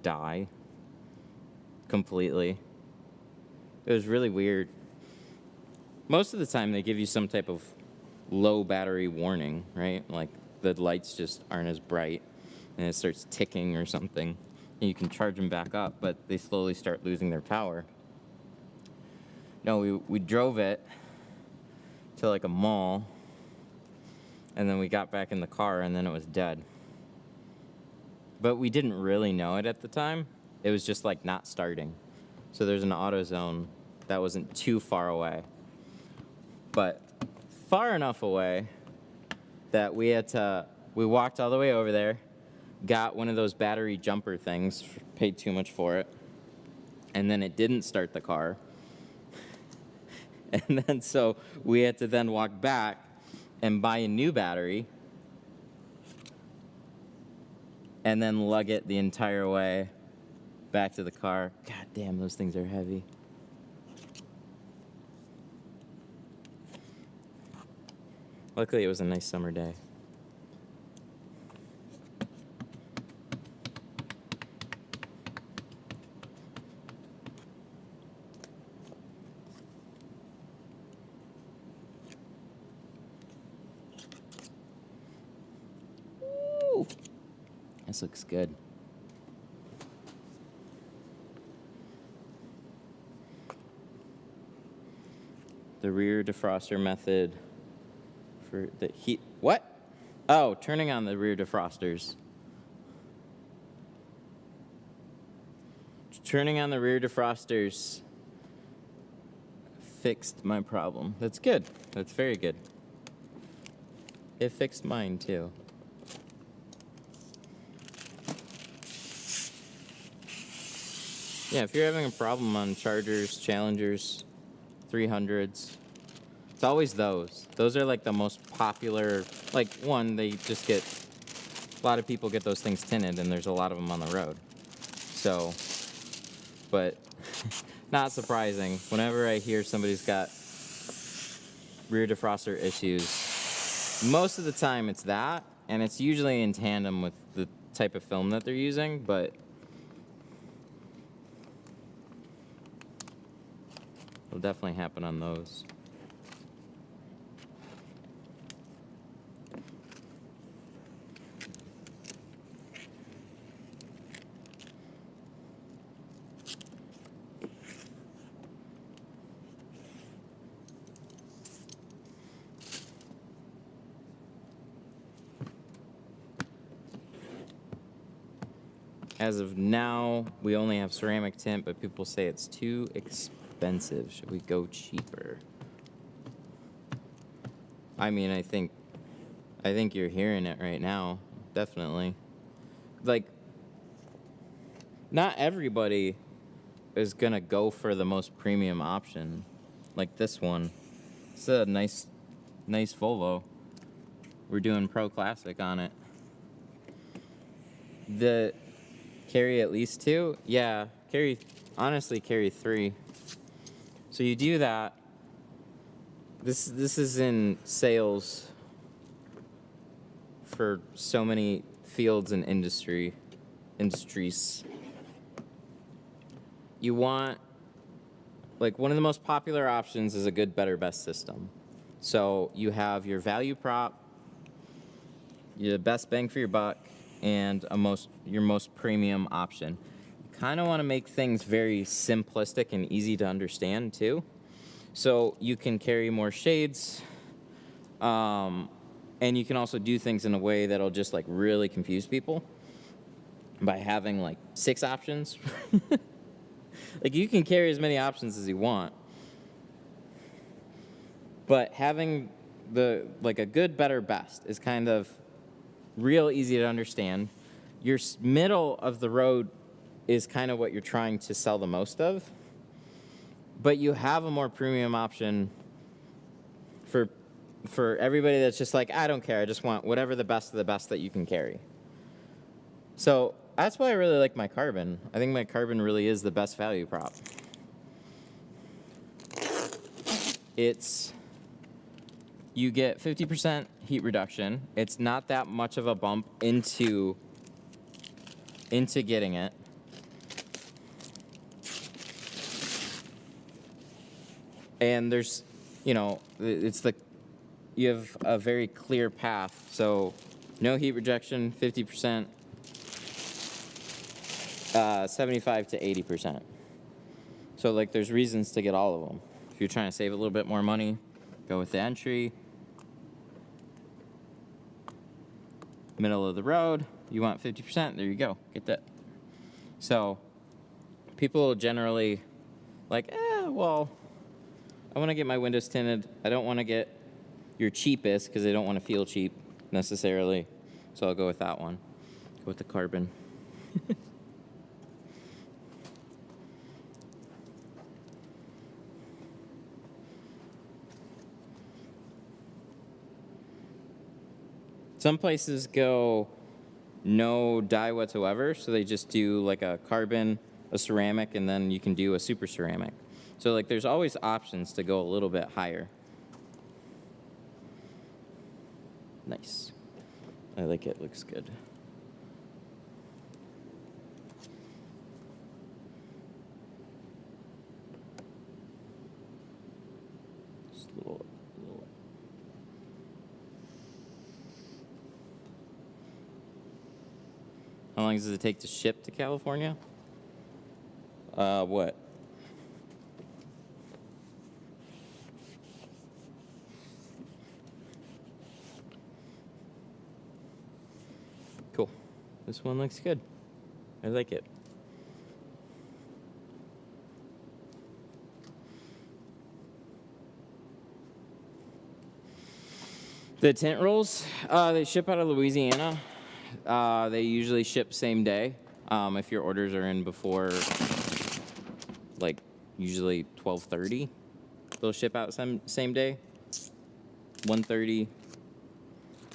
die completely. It was really weird. Most of the time they give you some type of low battery warning, right? Like the lights just aren't as bright and it starts ticking or something. And you can charge them back up, but they slowly start losing their power. No, we drove it to like a mall, and then we got back in the car, and then it was dead. But we didn't really know it at the time. It was just like not starting. So there's an AutoZone that wasn't too far away, but far enough away that we walked all the way over there, got one of those battery jumper things, paid too much for it, and then it didn't start the car. And then so we had to then walk back and buy a new battery and then lug it the entire way back to the car. God damn, those things are heavy. Luckily, it was a nice summer day. Ooh, this looks good. The rear defroster method for the heat. What? Oh, turning on the rear defrosters. Turning on the rear defrosters fixed my problem. That's good. That's very good. It fixed mine too. Yeah, if you're having a problem on Chargers, Challengers, 300s, it's always those. Those are like the most popular, like one, they just get, a lot of people get those things tinted and there's a lot of them on the road. So, but not surprising. Whenever I hear somebody's got rear defroster issues, most of the time it's that, and it's usually in tandem with the type of film that they're using, but it'll definitely happen on those. As of now, we only have ceramic tint, but people say it's too expensive. Should we go cheaper? I mean, I think you're hearing it right now. Definitely. Like, not everybody is gonna go for the most premium option. Like this one. It's a nice Volvo. We're doing Pro Classic on it. The carry at least 2? Yeah, honestly carry 3. So you do that. This is in sales for so many fields and industries. you want, like, one of the most popular options is a good, better, best system. So you have your value prop, your best bang for your buck, and your most premium option. You kind of want to make things very simplistic and easy to understand too. So you can carry more shades, and you can also do things in a way that'll just like really confuse people by having like 6 options. Like, you can carry as many options as you want, but having a good, better, best is kind of real easy to understand. Your middle of the road is kind of what you're trying to sell the most of, but you have a more premium option for everybody that's just like, I don't care, I just want whatever the best of the best that you can carry. So that's why I really like my carbon. I think my carbon really is the best value prop. You get 50% heat reduction. It's not that much of a bump into getting it. And there's, you have a very clear path. So no heat rejection, 50%, 75 to 80%. So like, there's reasons to get all of them. If you're trying to save a little bit more money, go with the entry. Middle of the road, you want 50%, there you go, get that. So people generally like, well, I want to get my windows tinted. I don't want to get your cheapest because I don't want to feel cheap necessarily. So I'll go with that one. Go with the carbon. Some places go no dye whatsoever, so they just do like a carbon, a ceramic, and then you can do a super ceramic. So like, there's always options to go a little bit higher. Nice. I like it, looks good. Just a little. How long does it take to ship to California? What? Cool. This one looks good. I like it. The tint rolls, they ship out of Louisiana. They usually ship same day. If your orders are in before, like, usually 12:30, they'll ship out same day. 1:30.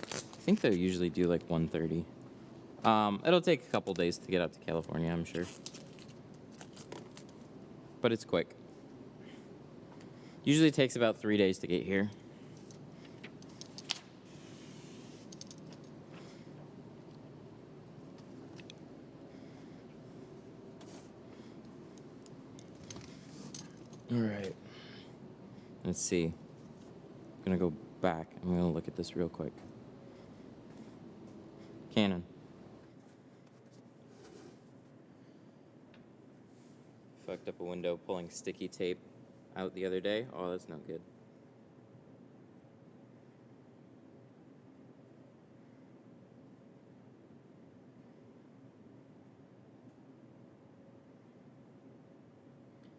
I think they usually do like 1:30. It'll take a couple days to get out to California, I'm sure. But it's quick. Usually takes about 3 days to get here. All right. Let's see. I'm gonna go back. I'm gonna look at this real quick. Canon. Fucked up a window pulling sticky tape out the other day. Oh, that's not good.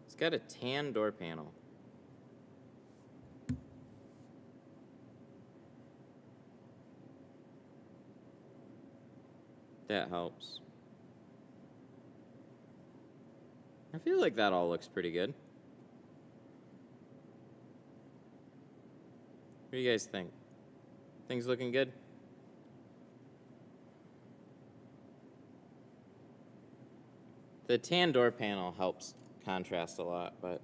It's got a tan door panel. That helps. I feel like that all looks pretty good. What do you guys think? Things looking good? The tan door panel helps contrast a lot, but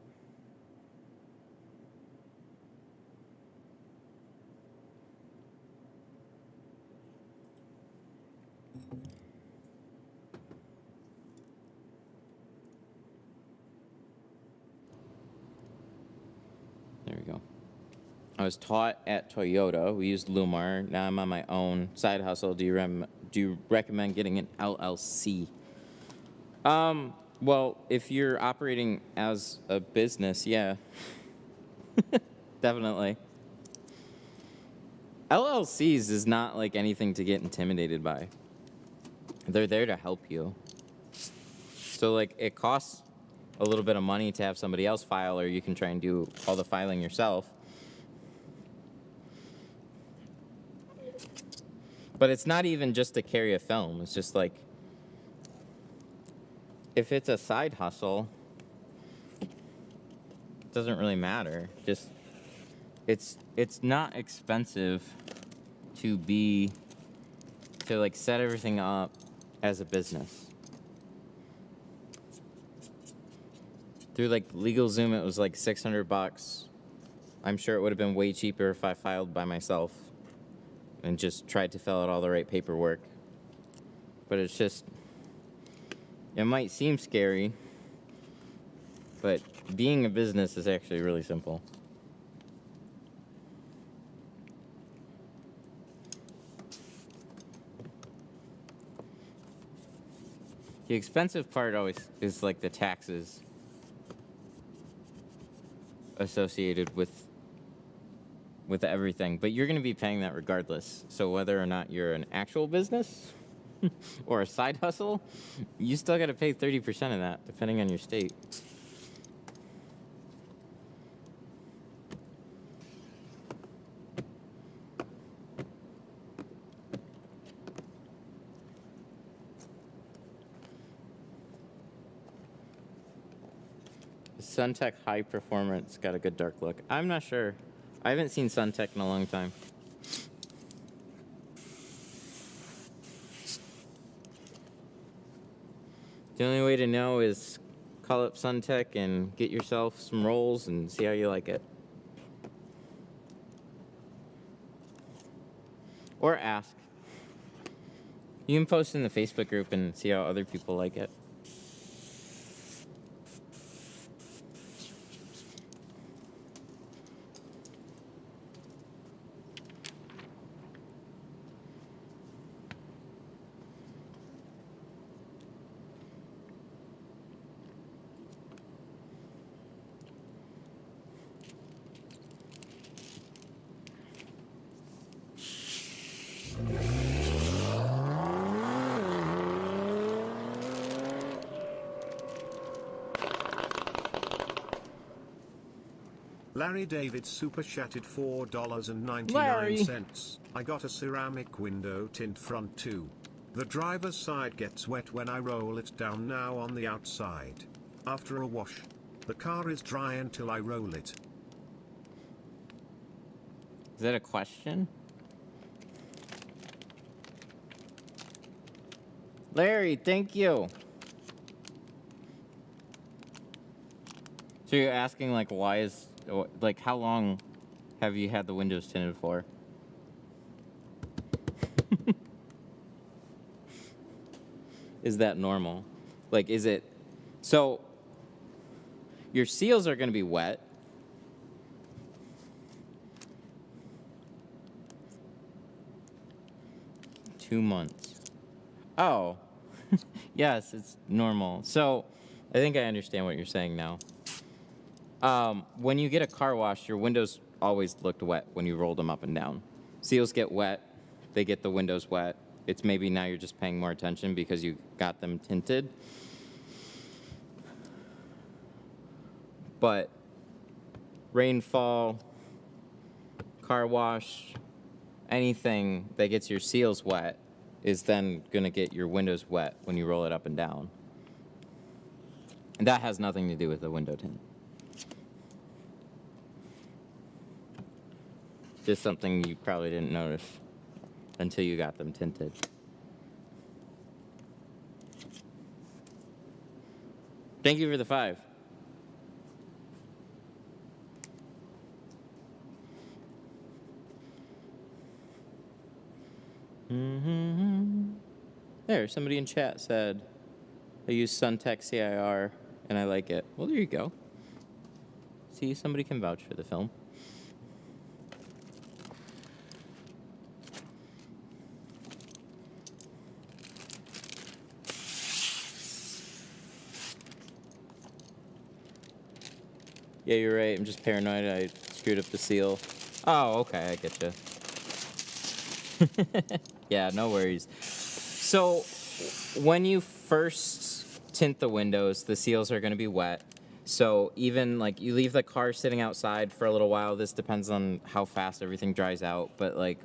I was taught at Toyota. We used Lumar. Now I'm on my own side hustle. Do you recommend getting an LLC? Well, if you're operating as a business, yeah. Definitely. LLCs is not like anything to get intimidated by. They're there to help you. So like it costs a little bit of money to have somebody else file, or you can try and do all the filing yourself. But it's not even just to carry a film. It's just like, if it's a side hustle, it doesn't really matter. Just, it's not expensive to like set everything up as a business. Through like LegalZoom, it was like $600. I'm sure it would have been way cheaper if I filed by myself and just tried to fill out all the right paperwork. But it's just, it might seem scary, but being a business is actually really simple. The expensive part always is like the taxes associated with everything, but you're going to be paying that regardless. So whether or not you're an actual business or a side hustle, you still got to pay 30% of that, depending on your state. Suntech High Performance got a good dark look. I'm not sure. I haven't seen Suntech in a long time. The only way to know is call up Suntech and get yourself some rolls and see how you like it. Or ask. You can post in the Facebook group and see how other people like it. Larry David super chatted $4.99. Larry. I got a ceramic window tint front too. The driver's side gets wet when I roll it down now on the outside. After a wash, the car is dry until I roll it. Is that a question? Larry, thank you. So you're asking like like how long have you had the windows tinted for? Is that normal? Like, is it, so your seals are going to be wet. Two months. Oh, yes, it's normal. So I think I understand what you're saying now. When you get a car wash, your windows always looked wet when you rolled them up and down. Seals get wet, they get the windows wet. It's maybe now you're just paying more attention because you got them tinted. But rainfall, car wash, anything that gets your seals wet is then going to get your windows wet when you roll it up and down. And that has nothing to do with the window tint. Just something you probably didn't notice until you got them tinted. Thank you for the 5. There, somebody in chat said, I use Suntech CIR and I like it. Well, there you go. See, somebody can vouch for the film. Yeah, you're right. I'm just paranoid. I screwed up the seal. Oh, okay. I get you. Yeah, no worries. So, when you first tint the windows, the seals are going to be wet. So, even like you leave the car sitting outside for a little while. This depends on how fast everything dries out. But, like,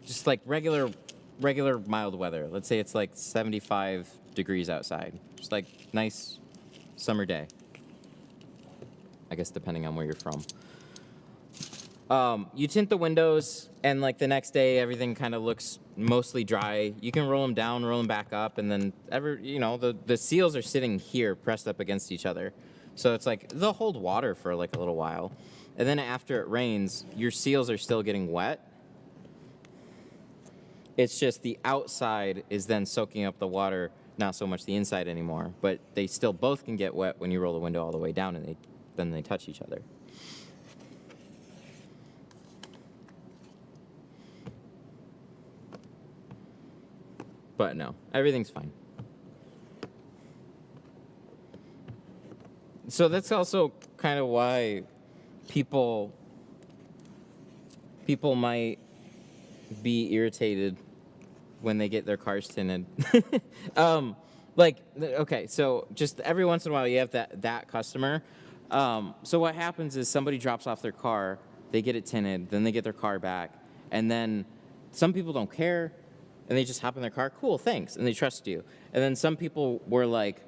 just like regular mild weather. Let's say it's like 75 degrees outside. Just like nice summer day. I guess depending on where you're from. You tint the windows, and like the next day, everything kind of looks mostly dry. You can roll them down, roll them back up, and then the seals are sitting here pressed up against each other. So it's like they'll hold water for like a little while. And then after it rains, your seals are still getting wet. It's just the outside is then soaking up the water, not so much the inside anymore. But they still both can get wet when you roll the window all the way down, and then they touch each other. But no, everything's fine. So that's also kind of why people might be irritated when they get their cars tinted. Okay, so just every once in a while you have that customer. So what happens is somebody drops off their car, they get it tinted, then they get their car back, and then some people don't care, and they just hop in their car, cool, thanks, and they trust you. And then some people were like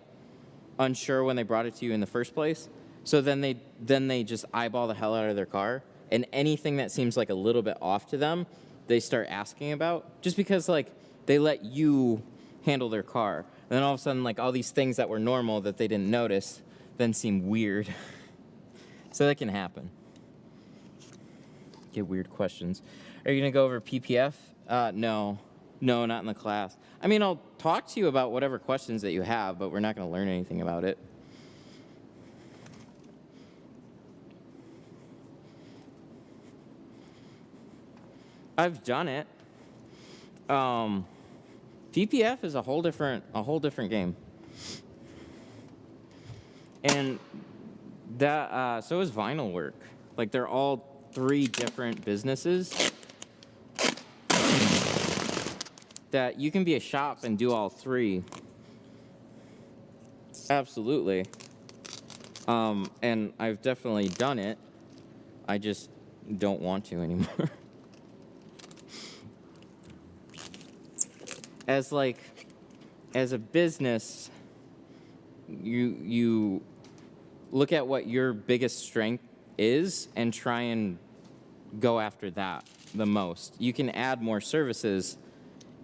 unsure when they brought it to you in the first place, so then they just eyeball the hell out of their car, and anything that seems like a little bit off to them, they start asking about, just because like they let you handle their car. And then all of a sudden, like all these things that were normal that they didn't notice then seem weird. So that can happen. Get weird questions. Are you gonna go over PPF? No, not in the class. I mean, I'll talk to you about whatever questions that you have, but we're not gonna learn anything about it. I've done it. PPF is a whole different game. And that so is vinyl work. Like they're all 3 different businesses that you can be a shop and do all 3. Absolutely. And I've definitely done it. I just don't want to anymore. As a business, you look at what your biggest strength is and try and go after that the most. You can add more services,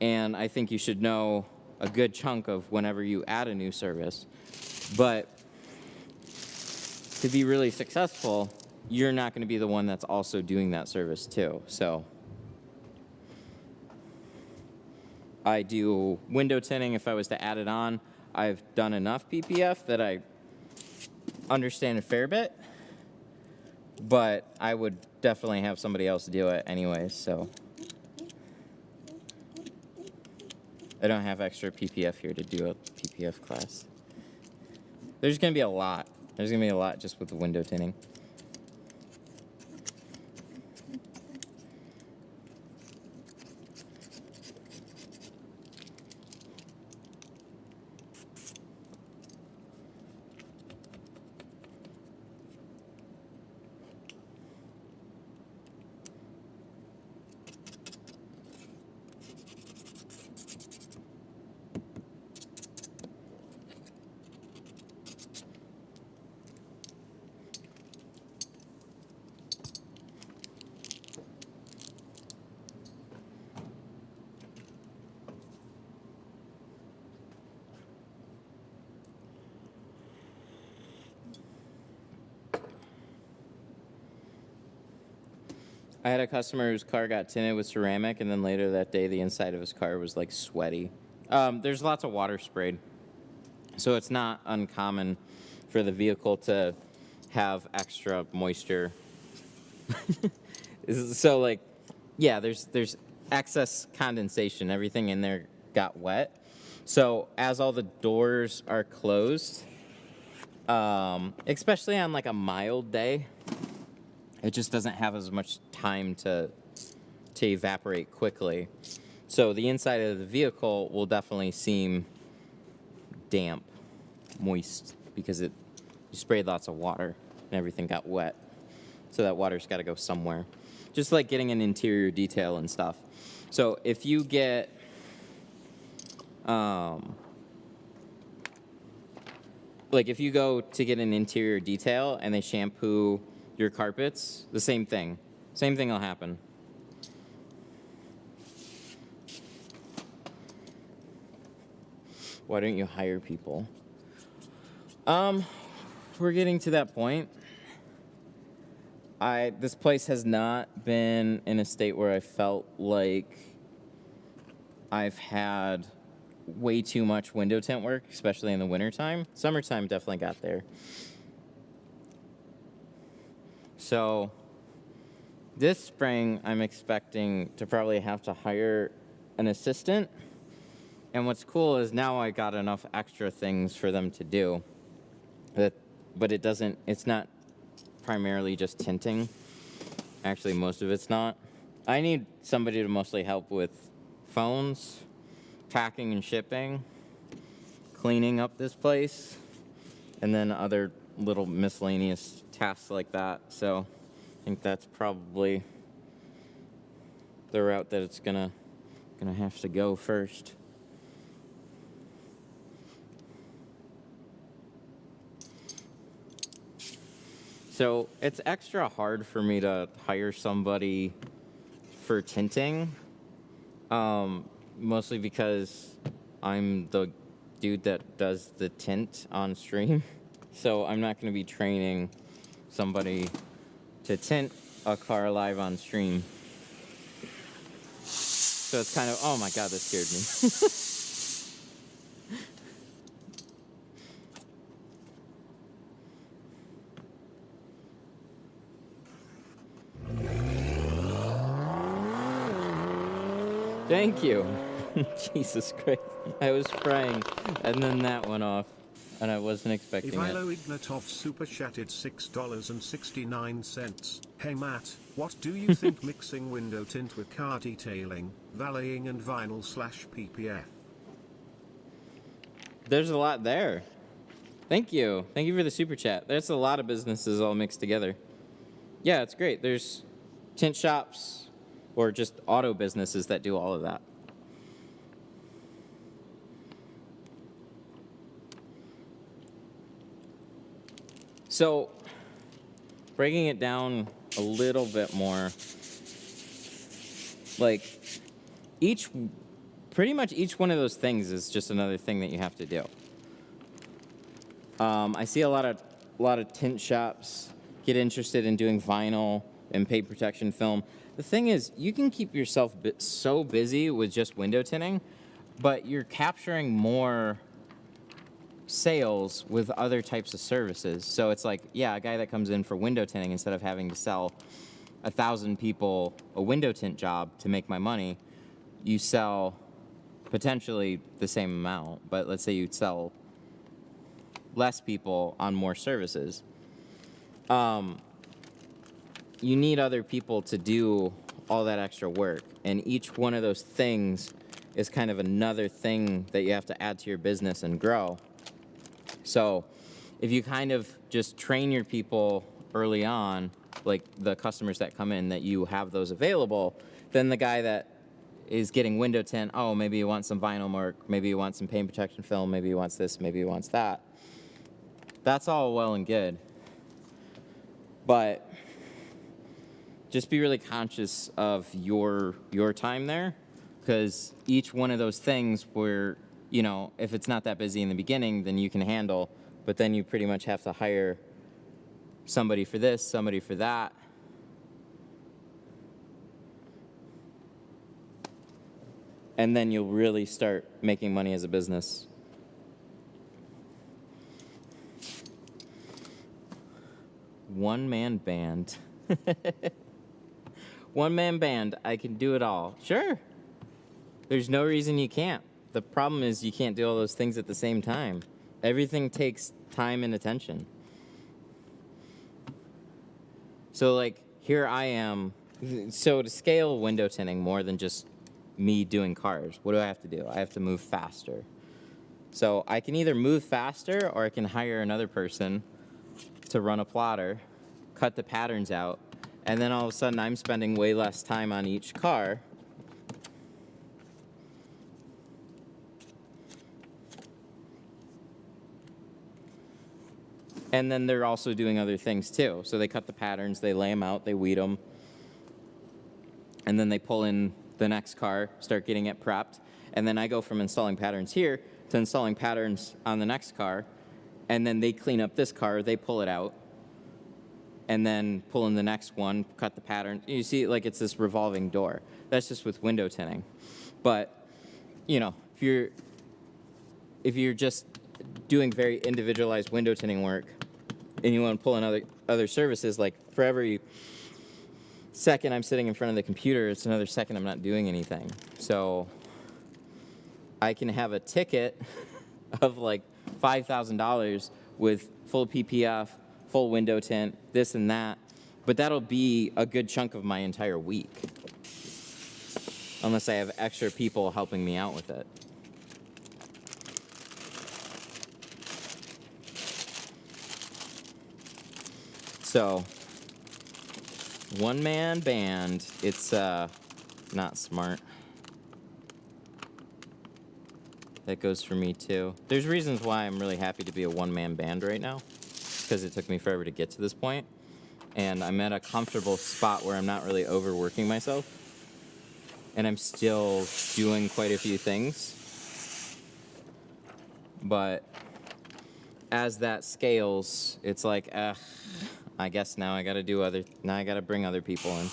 and I think you should know a good chunk of whenever you add a new service. But to be really successful, you're not going to be the one that's also doing that service too. So I do window tinting. If I was to add it on, I've done enough PPF that I understand a fair bit, but I would definitely have somebody else do it anyways, so I don't have extra PPF here to do a PPF class. There's going to be a lot. There's going to be a lot just with the window tinting. I had a customer whose car got tinted with ceramic, and then later that day, the inside of his car was like sweaty. There's lots of water sprayed, so it's not uncommon for the vehicle to have extra moisture. So like, yeah, there's excess condensation. Everything in there got wet. So as all the doors are closed, especially on like a mild day. It just doesn't have as much time to evaporate quickly. So the inside of the vehicle will definitely seem damp, moist, because you sprayed lots of water and everything got wet. So that water's got to go somewhere. Just like getting an interior detail and stuff. So if you get, like if you go to get an interior detail and they shampoo your carpets, the same thing. Same thing will happen. Why don't you hire people? We're getting to that point. This place has not been in a state where I felt like I've had way too much window tint work, especially in the wintertime. Summertime definitely got there. So this spring, I'm expecting to probably have to hire an assistant. And what's cool is now I got enough extra things for them to do. But it's not primarily just tinting. Actually, most of it's not. I need somebody to mostly help with phones, packing and shipping, cleaning up this place, and then other little miscellaneous tasks like that. So I think that's probably the route that it's gonna have to go first. So it's extra hard for me to hire somebody for tinting, mostly because I'm the dude that does the tint on stream. So I'm not going to be training somebody to tint a car live on stream. So it's kind of, oh my God, that scared me. Thank you. Jesus Christ. I was spraying, and then that went off, and I wasn't expecting Ivilo it. Ignatov super chatted $6.69. Hey Matt, what do you think mixing window tint with car detailing, valeting and vinyl/PPF? There's a lot there. Thank you. Thank you for the super chat. There's a lot of businesses all mixed together. Yeah, it's great. There's tint shops or just auto businesses that do all of that. So, breaking it down a little bit more, like pretty much each one of those things is just another thing that you have to do. I see a lot of tint shops get interested in doing vinyl and paint protection film. The thing is, you can keep yourself so busy with just window tinting, but you're capturing more sales with other types of services. So it's like, yeah, a guy that comes in for window tinting, instead of having to sell 1,000 people a window tint job to make my money, you sell potentially the same amount, but let's say you'd sell less people on more services. You need other people to do all that extra work, and each one of those things is kind of another thing that you have to add to your business and grow. So if you kind of just train your people early on, like the customers that come in, that you have those available, then the guy that is getting window tint, oh, maybe he wants some vinyl work, maybe he wants some paint protection film, maybe he wants this, maybe he wants that. That's all well and good. But just be really conscious of your time there, because each one of those things where, you know, if it's not that busy in the beginning, then you can handle, but then you pretty much have to hire somebody for this, somebody for that. And then you'll really start making money as a business. One-man band. One-man band, I can do it all. Sure. There's no reason you can't. The problem is you can't do all those things at the same time. Everything takes time and attention. So like here I am. So to scale window tinting more than just me doing cars, what do I have to do? I have to move faster. So I can either move faster or I can hire another person to run a plotter, cut the patterns out, and then all of a sudden I'm spending way less time on each car. And then they're also doing other things too. So they cut the patterns, they lay them out, they weed them, and then they pull in the next car, start getting it prepped, and then I go from installing patterns here to installing patterns on the next car, and then they clean up this car, they pull it out, and then pull in the next one, cut the pattern. You see, like it's this revolving door. That's just with window tinting. But, you know, if you're just doing very individualized window tinting work, and you want to pull in other services, like for every second I'm sitting in front of the computer, it's another second I'm not doing anything. So I can have a ticket of like $5,000 with full PPF, full window tint, this and that, but that'll be a good chunk of my entire week, unless I have extra people helping me out with it. So, one-man band, it's not smart. That goes for me too. There's reasons why I'm really happy to be a one-man band right now, because it took me forever to get to this point, and I'm at a comfortable spot where I'm not really overworking myself, and I'm still doing quite a few things. But as that scales, it's like, I guess now I gotta bring other people in.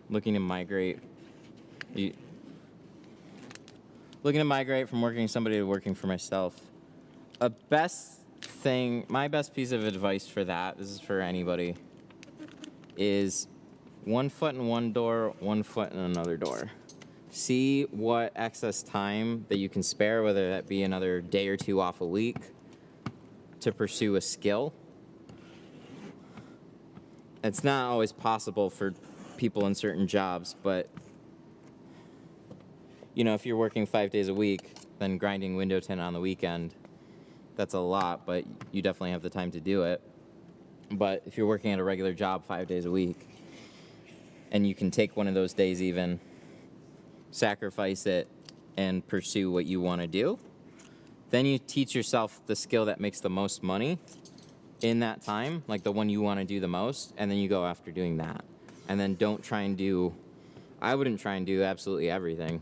Looking to migrate from working for somebody to working for myself. My best piece of advice for that, this is for anybody, is 1 foot in one door, 1 foot in another door. See what excess time that you can spare, whether that be another day or two off a week, to pursue a skill. It's not always possible for people in certain jobs, but you know, if you're working 5 days a week, then grinding window tint on the weekend, that's a lot, but you definitely have the time to do it. But if you're working at a regular job 5 days a week, and you can take one of those days even, sacrifice it, and pursue what you want to do, then you teach yourself the skill that makes the most money in that time, like the one you want to do the most, and then you go after doing that. And then I wouldn't try and do absolutely everything.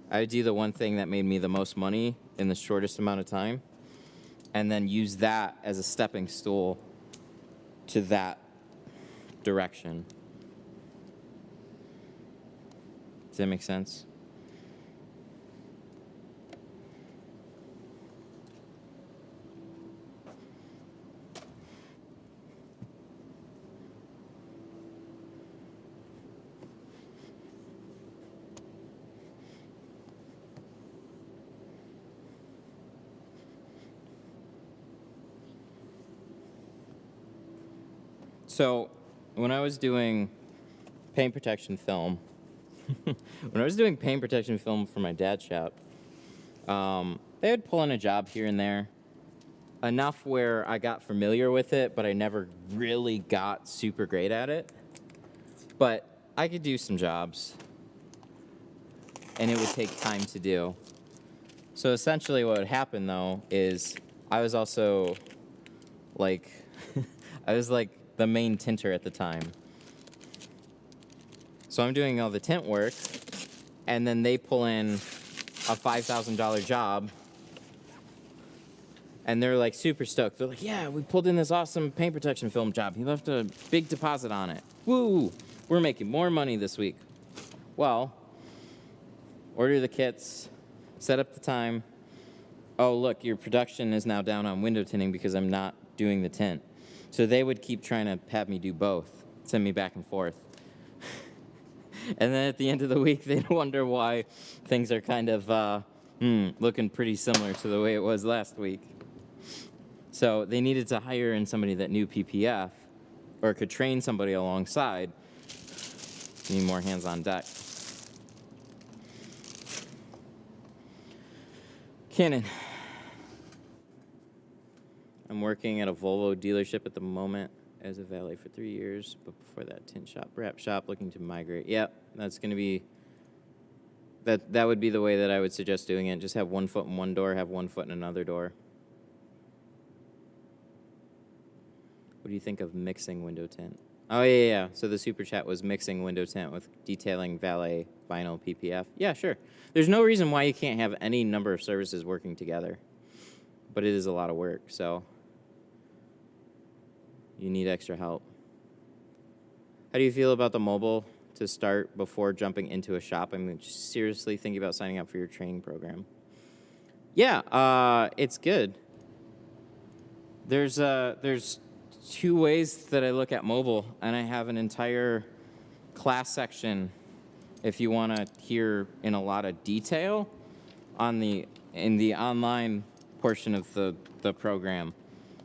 I would do the one thing that made me the most money in the shortest amount of time, and then use that as a stepping stool to that direction. Does that make sense? So, when I was doing paint protection film, for my dad's shop, they would pull in a job here and there, enough where I got familiar with it, but I never really got super great at it. But I could do some jobs, and it would take time to do. So essentially what would happen, though, is I was also, like, the main tinter at the time. So I'm doing all the tint work, and then they pull in a $5,000 job, and they're like super stoked. They're like, yeah, we pulled in this awesome paint protection film job. He left a big deposit on it. Woo! We're making more money this week. Well, order the kits, set up the time. Oh, look, your production is now down on window tinting because I'm not doing the tint. So they would keep trying to have me do both send me back and forth. And then at the end of the week, they'd wonder why things are kind of looking pretty similar to the way it was last week. So they needed to hire in somebody that knew PPF or could train somebody alongside. Need more hands on deck. Canon. I'm working at a Volvo dealership at the moment as a valet for 3 years, but before that, tint shop, wrap shop, looking to migrate. Yep, that's going to be, that would be the way that I would suggest doing it. Just have 1 foot in one door, have 1 foot in another door. What do you think of mixing window tint? Oh, yeah. So the super chat was mixing window tint with detailing, valet, vinyl, PPF. Yeah, sure. There's no reason why you can't have any number of services working together. But it is a lot of work, so you need extra help. How do you feel about the mobile to start before jumping into a shop? I'm just seriously thinking about signing up for your training program. Yeah, it's good. There's 2 ways that I look at mobile, and I have an entire class section if you want to hear in a lot of detail in the online portion of the program.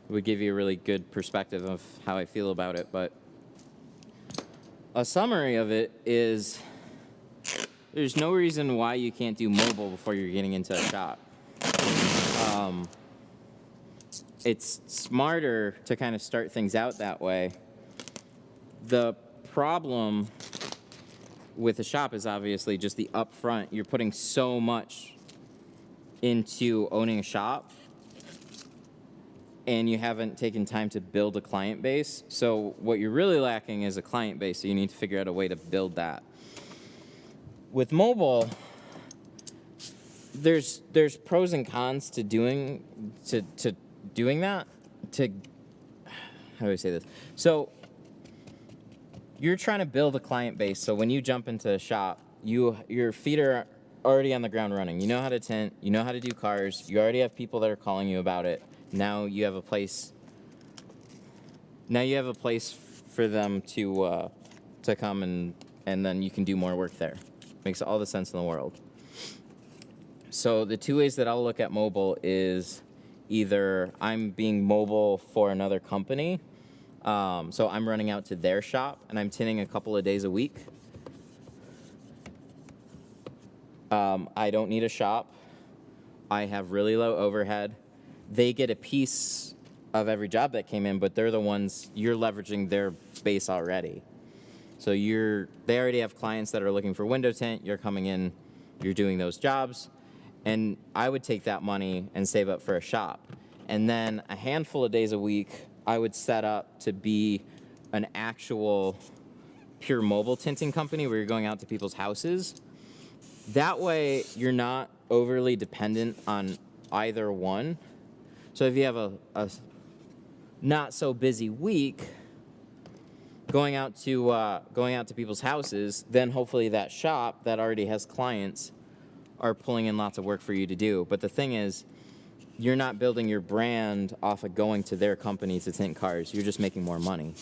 It would give you a really good perspective of how I feel about it, but a summary of it is there's no reason why you can't do mobile before you're getting into a shop. It's smarter to kind of start things out that way. The problem with a shop is obviously just the upfront. You're putting so much into owning a shop, and you haven't taken time to build a client base. So what you're really lacking is a client base, so you need to figure out a way to build that. With mobile, there's pros and cons to doing that. How do I say this? So you're trying to build a client base, so when you jump into a shop, your feet are already on the ground running. You know how to tint, you know how to do cars, you already have people that are calling you about it. Now you have a place for them to come and then you can do more work there. Makes all the sense in the world. So the 2 ways that I'll look at mobile is either I'm being mobile for another company, so I'm running out to their shop and I'm tinting a couple of days a week. I don't need a shop. I have really low overhead. They get a piece of every job that came in, but they're the ones, you're leveraging their base already. So they already have clients that are looking for window tint. You're coming in, you're doing those jobs. And I would take that money and save up for a shop. And then a handful of days a week, I would set up to be an actual pure mobile tinting company where you're going out to people's houses. That way, you're not overly dependent on either one. So if you have a not so busy week, going out to people's houses, then hopefully that shop that already has clients are pulling in lots of work for you to do. But the thing is, you're not building your brand off of going to their company to tint cars. You're just making more money.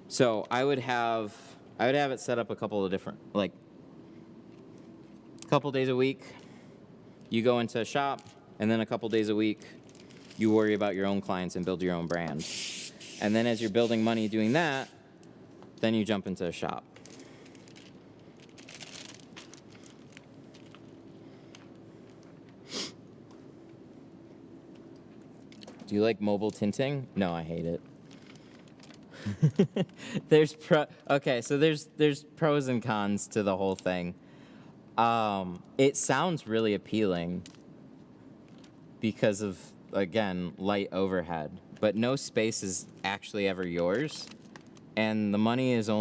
So I would have it set up a couple of different, like, a couple days a week, you go into a shop, and then a couple days a week, you worry about your own clients and build your own brand. And then as you're building money doing that, then you jump into a shop. Do you like mobile tinting? No, I hate it. There's pros and cons to the whole thing. It sounds really appealing because of, again, light overhead, but no space is actually ever yours, and the money is will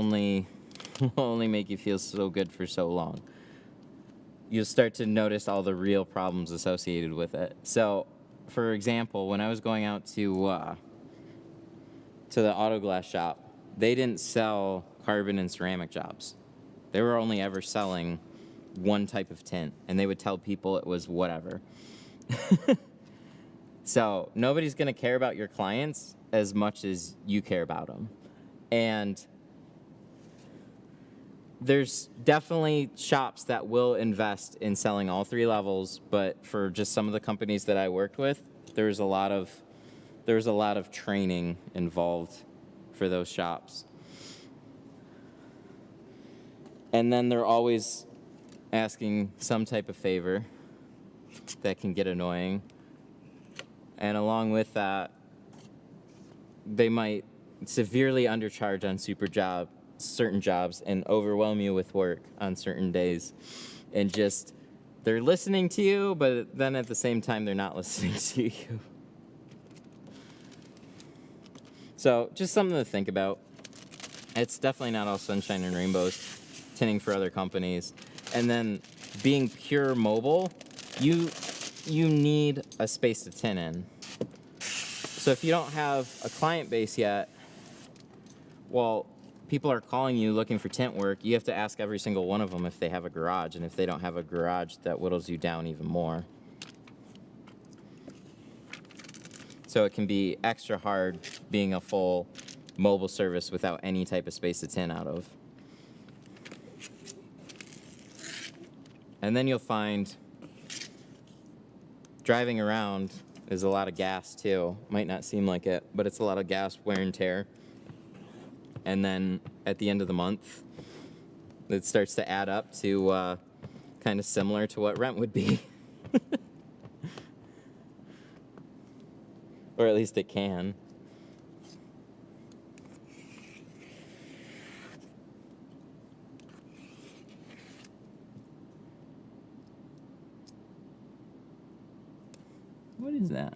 only make you feel so good for so long. You'll start to notice all the real problems associated with it. So, for example, when I was going out to the auto glass shop, they didn't sell carbon and ceramic jobs. They were only ever selling one type of tint, and they would tell people it was whatever. So nobody's going to care about your clients as much as you care about them. And there's definitely shops that will invest in selling all 3 levels, but for just some of the companies that I worked with, there was a lot of training involved for those shops. And then they're always asking some type of favor that can get annoying. And along with that, they might severely undercharge on certain jobs and overwhelm you with work on certain days. And just, they're listening to you, but then at the same time, they're not listening to you. So just something to think about. It's definitely not all sunshine and rainbows, tinting for other companies. And then being pure mobile, you need a space to tint in. So if you don't have a client base yet, well, people are calling you looking for tint work. You have to ask every single one of them if they have a garage. And if they don't have a garage, that whittles you down even more. So it can be extra hard being a full mobile service without any type of space to tint out of. And then you'll find driving around is a lot of gas too. Might not seem like it, but it's a lot of gas, wear and tear. And then at the end of the month, it starts to add up to kind of similar to what rent would be. Or at least it can. What is that?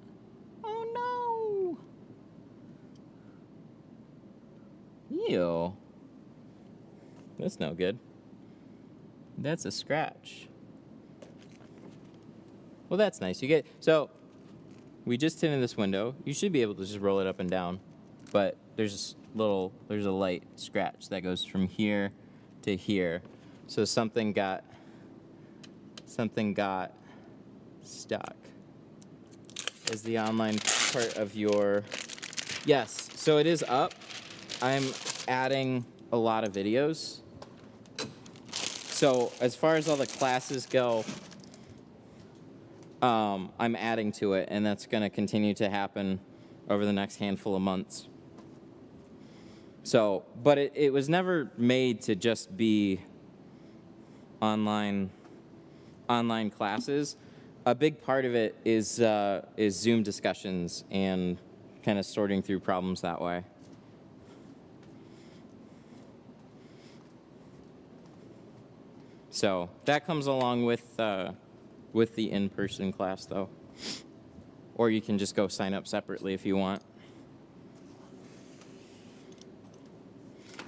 Oh no! Ew. That's no good. That's a scratch. Well, that's nice. So we just tinted this window. You should be able to just roll it up and down, but there's a light scratch that goes from here to here. So something got stuck. Is the online part of your... Yes, so it is up. I'm adding a lot of videos. So as far as all the classes go, I'm adding to it, and that's going to continue to happen over the next handful of months. So, but it was never made to just be online classes. A big part of it is Zoom discussions and kind of sorting through problems that way. So that comes along with the in-person class, though. Or you can just go sign up separately if you want.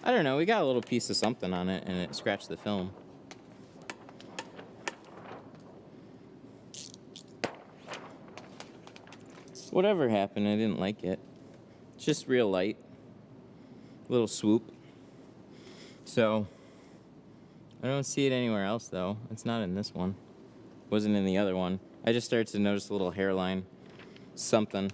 I don't know, we got a little piece of something on it and it scratched the film. Whatever happened, I didn't like it. It's just real light. Little swoop. So, I don't see it anywhere else, though. It's not in this one. Wasn't in the other one. I just started to notice a little hairline. Something.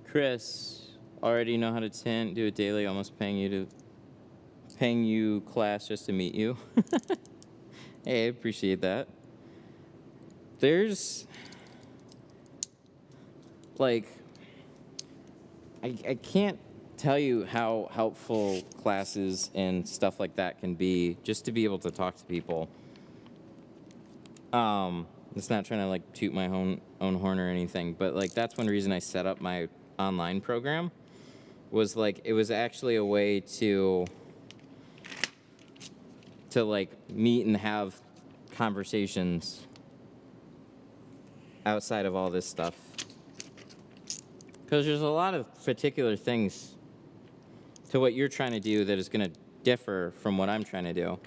Chris, already know how to tint, do it daily, almost paying you class just to meet you. Hey, I appreciate that. There's, like, I can't tell you how helpful classes and stuff like that can be just to be able to talk to people. It's not trying to, like, toot my own horn or anything, but, like, that's one reason I set up my online program was, like, it was actually a way to like meet and have conversations outside of all this stuff, because there's a lot of particular things to what you're trying to do that is going to differ from what I'm trying to do.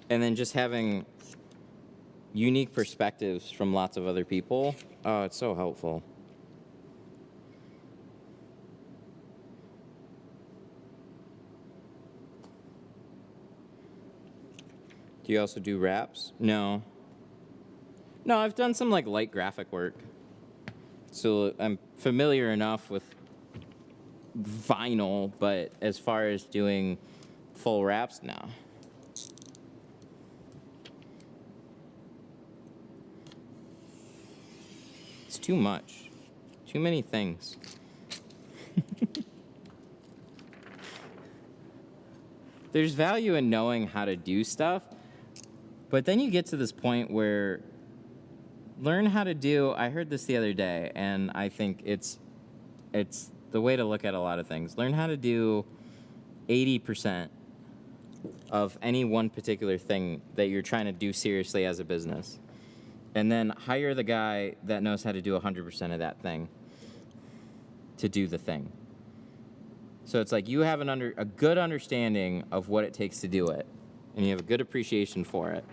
And then just having unique perspectives from lots of other people. Oh, it's so helpful. Do you also do wraps? No. No, I've done some like light graphic work. So I'm familiar enough with vinyl, but as far as doing full wraps, no. It's too much. Too many things. There's value in knowing how to do stuff, but then you get to this point where learn how to do, I heard this the other day, and I think it's the way to look at a lot of things. Learn how to do 80% of any one particular thing that you're trying to do seriously as a business. And then hire the guy that knows how to do 100% of that thing to do the thing. So it's like you have a good understanding of what it takes to do it, and you have a good appreciation for it.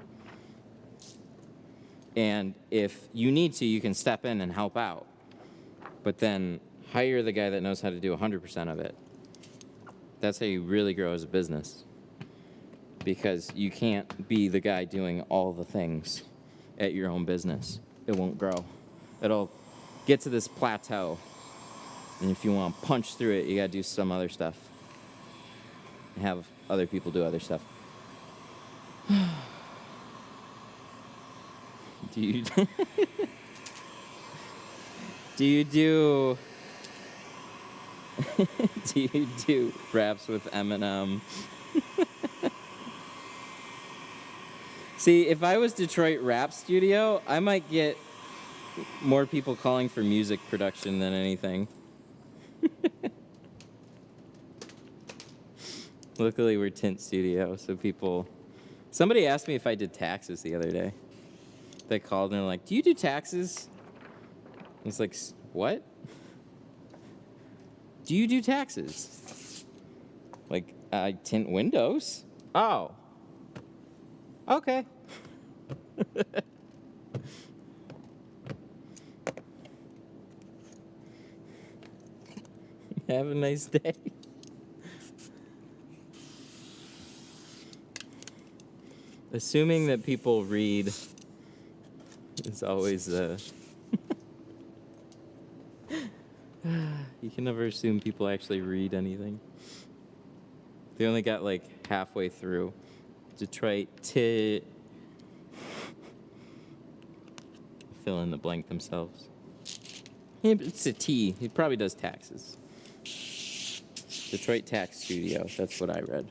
And if you need to, you can step in and help out. But then hire the guy that knows how to do 100% of it. That's how you really grow as a business. Because you can't be the guy doing all the things at your own business. It won't grow. It'll get to this plateau. And if you want to punch through it, you got to do some other stuff. And have other people do other stuff. Do you do you do do you do raps with Eminem? See, if I was Detroit Rap Studio, I might get more people calling for music production than anything. Luckily, we're Tint Studio, so people... Somebody asked me if I did taxes the other day. They called and they're like, do you do taxes? I was like, what? Do you do taxes? Like, I tint windows? Oh. Okay. Have a nice day. Assuming that people read is always you can never assume people actually read anything. They only got like halfway through. Detroit Tit. Fill in the blank themselves. Yeah, but it's a T. He probably does taxes. Detroit Tax Studio. That's what I read.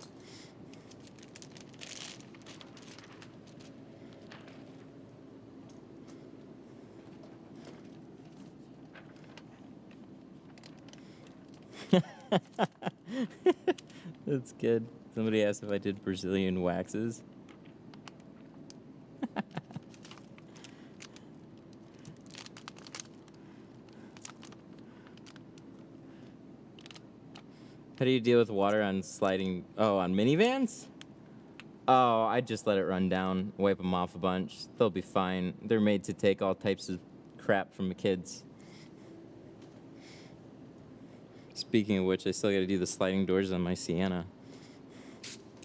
That's good. Somebody asked if I did Brazilian waxes. How do you deal with water on sliding... Oh, on minivans? Oh, I just let it run down, wipe them off a bunch. They'll be fine. They're made to take all types of crap from the kids. Speaking of which, I still gotta do the sliding doors on my Sienna.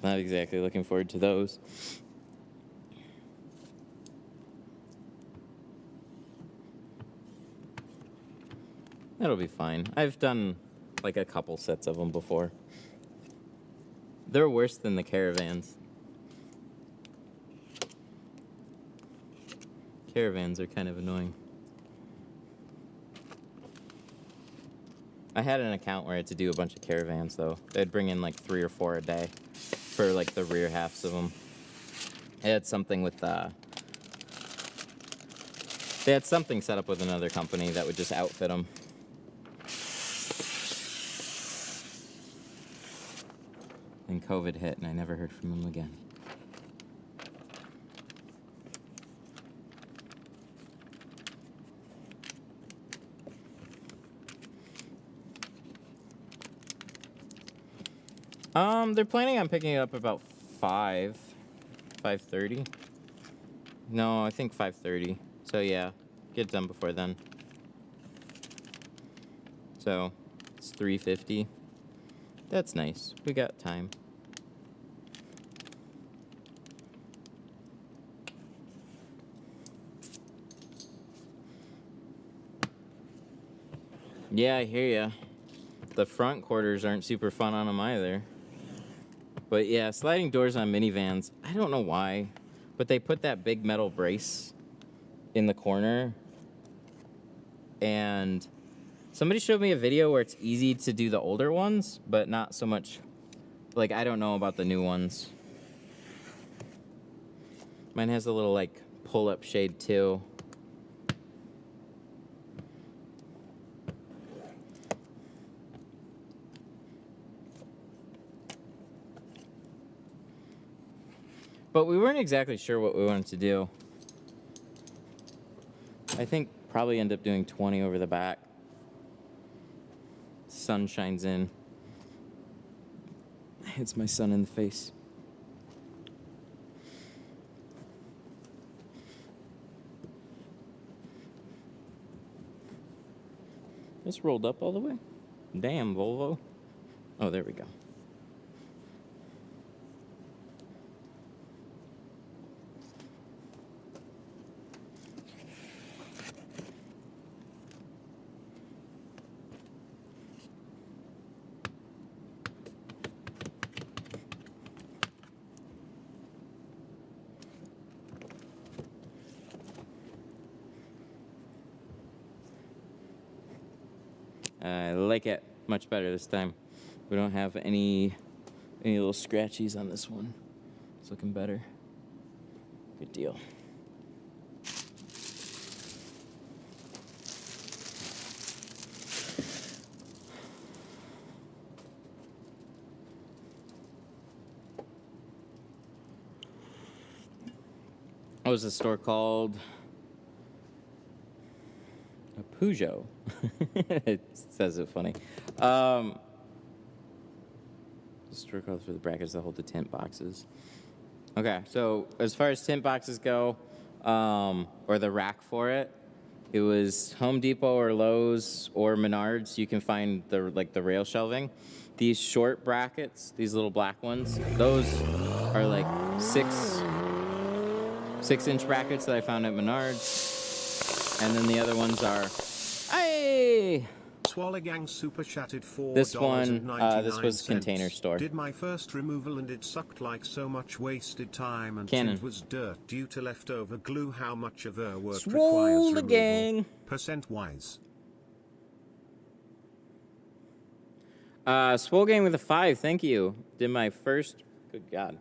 Not exactly looking forward to those. That'll be fine. I've done like a couple sets of them before. They're worse than the Caravans. Caravans are kind of annoying. I had an account where I had to do a bunch of Caravans though. They'd bring in like 3 or 4 a day for like the rear halves of them. They had something with they had something set up with another company that would just outfit them. And COVID hit, and I never heard from them again. They're planning on picking it up about 5 5:30. No, I think 5:30. So yeah, get it done before then. So it's 3:50. That's nice. We got time. Yeah, I hear ya. The front quarters aren't super fun on them either. But yeah, sliding doors on minivans, I don't know why, but they put that big metal brace in the corner. And somebody showed me a video where it's easy to do the older ones, but not so much. Like, I don't know about the new ones. Mine has a little, like, pull-up shade, too. But we weren't exactly sure what we wanted to do. I think probably end up doing 20 over the back. Sun shines in. Hits my son in the face. This rolled up all the way? Damn, Volvo. Oh, there we go. I like it much better this time. We don't have any little scratchies on this one. It's looking better. Good deal. What was the store called? A Peugeot. It says it funny. The store called for the brackets that hold the tint boxes. Okay, so as far as tint boxes go, or the rack for it, it was Home Depot or Lowe's or Menards. You can find the rail shelving. These short brackets, these little black ones, those are like 6-inch brackets that I found at Menards. And then the other ones are, hey! Swallogang super chatted $4. This one, this was Container Store. Did my first removal and it sucked like so much wasted time and Canon. tint was dirt due to leftover glue. How much of their work Swole requires the removal? gang. Percent-wise. Swole gang with a 5, thank you. Did my first, good God.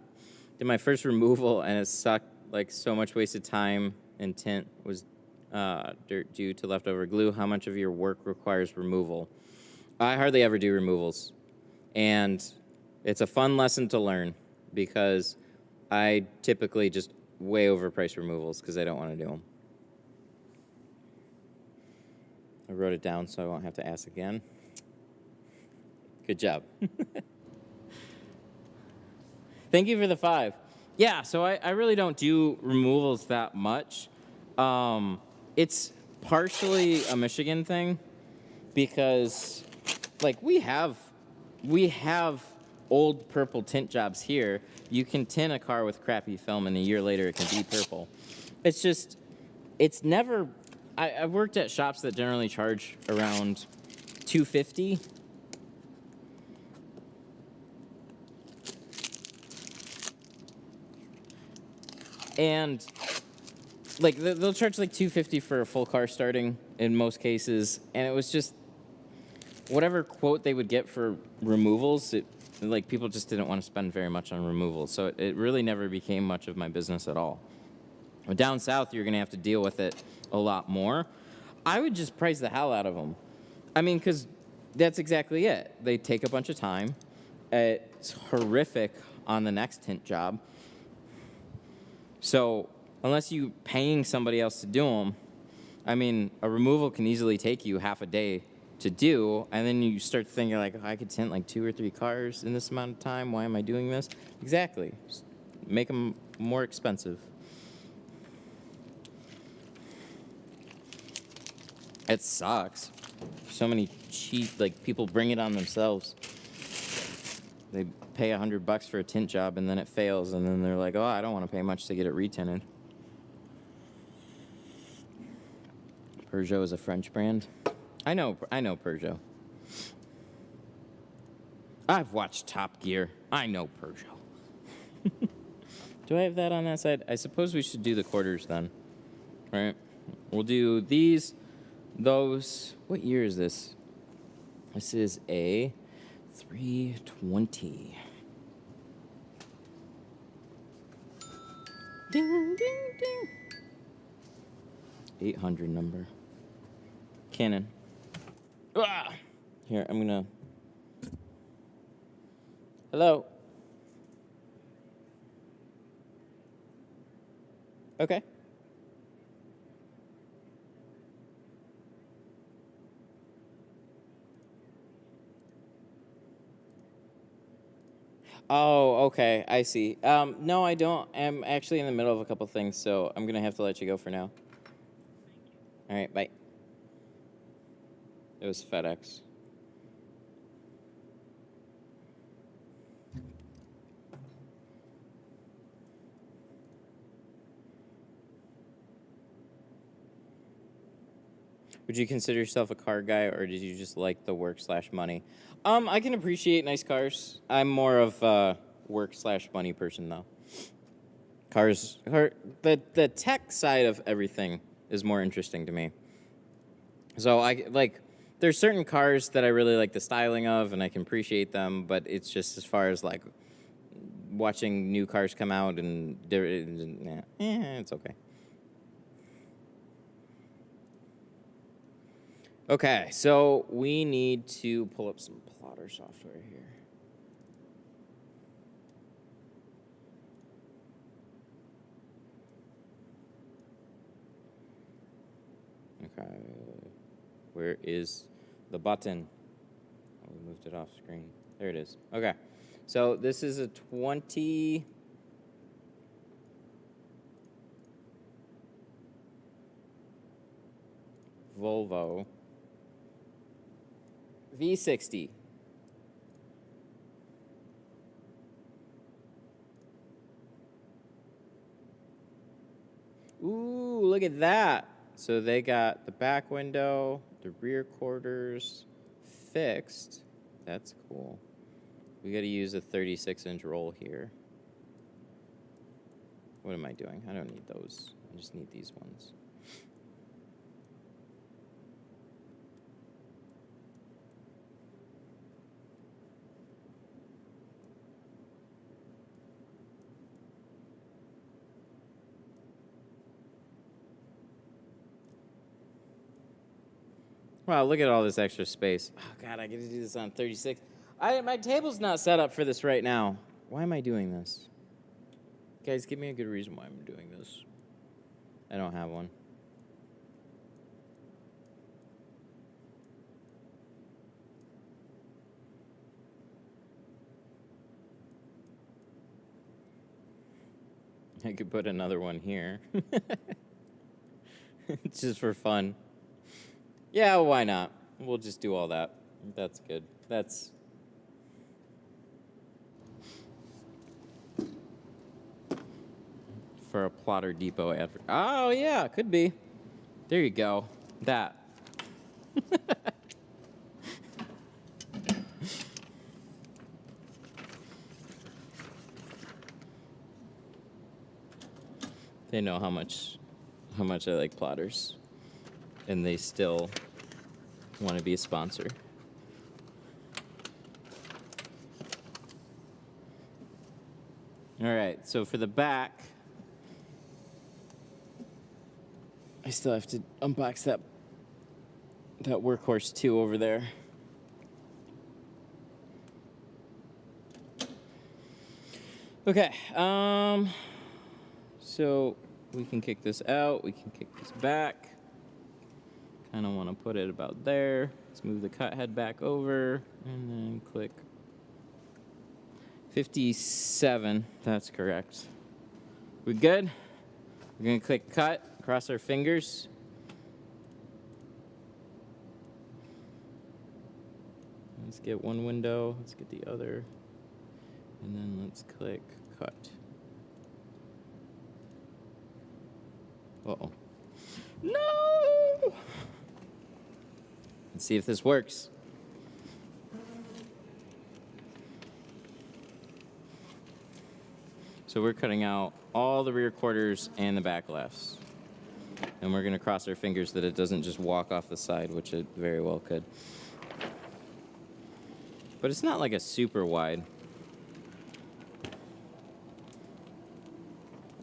Did my first removal and it sucked like so much wasted time and tint was dirt due to leftover glue. How much of your work requires removal? I hardly ever do removals. And it's a fun lesson to learn because I typically just way overprice removals because I don't want to do them. I wrote it down so I won't have to ask again. Good job. Thank you for the 5. Yeah, so I really don't do removals that much. It's partially a Michigan thing because, like, we have old purple tint jobs here. You can tint a car with crappy film, and a year later it can be purple. It's just, it's never. I've worked at shops that generally charge around $250. And like they'll charge like $250 for a full car starting in most cases, and it was just whatever quote they would get for removals. Like people just didn't want to spend very much on removals, so it really never became much of my business at all. But down south, you're gonna have to deal with it a lot more. I would just price the hell out of them. I mean, because that's exactly it. They take a bunch of time. It's horrific on the next tint job. So unless you paying somebody else to do them, I mean, a removal can easily take you half a day to do, and then you start thinking like, oh, I could tint like 2 or 3 cars in this amount of time. Why am I doing this? Exactly. Just make them more expensive. It sucks. So many cheap, like, people bring it on themselves. They pay $100 for a tint job, and then it fails, and then they're like, oh, I don't want to pay much to get it retinted. Peugeot is a French brand. I know Peugeot. I've watched Top Gear. I know Peugeot. Do I have that on that side? I suppose we should do the quarters then. All right. We'll do these, those. What year is this? This is a 320. Ding, ding, ding. 800 number. Canon. Ah! Here, I'm gonna... Hello? Okay. Oh, okay. I see. No, I don't. I'm actually in the middle of a couple things, so I'm gonna have to let you go for now. All right, bye. It was FedEx. Would you consider yourself a car guy, or did you just like the work/money? I can appreciate nice cars. I'm more of a work/money person, though. The tech side of everything is more interesting to me. So there's certain cars that I really like the styling of, and I can appreciate them, but it's just as far as like watching new cars come out, and it's okay. Okay, so we need to pull up some plotter software here. Okay, where is the button? Oh, we moved it off screen. There it is. Okay, so this is a 20... Volvo V60. Ooh, look at that. So they got the back window, the rear quarters fixed. That's cool. We got to use a 36-inch roll here. What am I doing? I don't need those. I just need these ones. Wow, look at all this extra space. Oh, God, I get to do this on 36. My table's not set up for this right now. Why am I doing this? Guys, give me a good reason why I'm doing this. I don't have one. I could put another one here. Just for fun. Yeah, why not? We'll just do all that. That's good. That's... for a Plotter Depot advert. Oh, yeah, could be. There you go. That. They know how much I like plotters, and they still want to be a sponsor. All right, so for the back, I still have to unbox that Workhorse 2 over there. Okay, so we can kick this out, we can kick this back. Kind of want to put it about there. Let's move the cut head back over, and then click 57, that's correct. We good? We're gonna click cut, cross our fingers. Let's get one window, let's get the other, and then let's click cut. Uh-oh. No! Let's see if this works. So we're cutting out all the rear quarters and the back lefts. And we're gonna cross our fingers that it doesn't just walk off the side, which it very well could. But it's not like a super wide.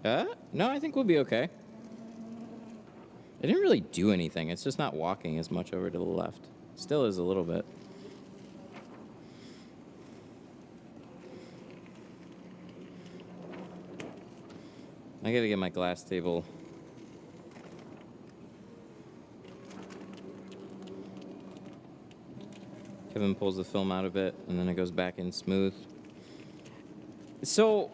No, I think we'll be okay. It didn't really do anything. It's just not walking as much over to the left. Still is a little bit. I gotta get my glass table. Kevin pulls the film out of it, and then it goes back in smooth. So,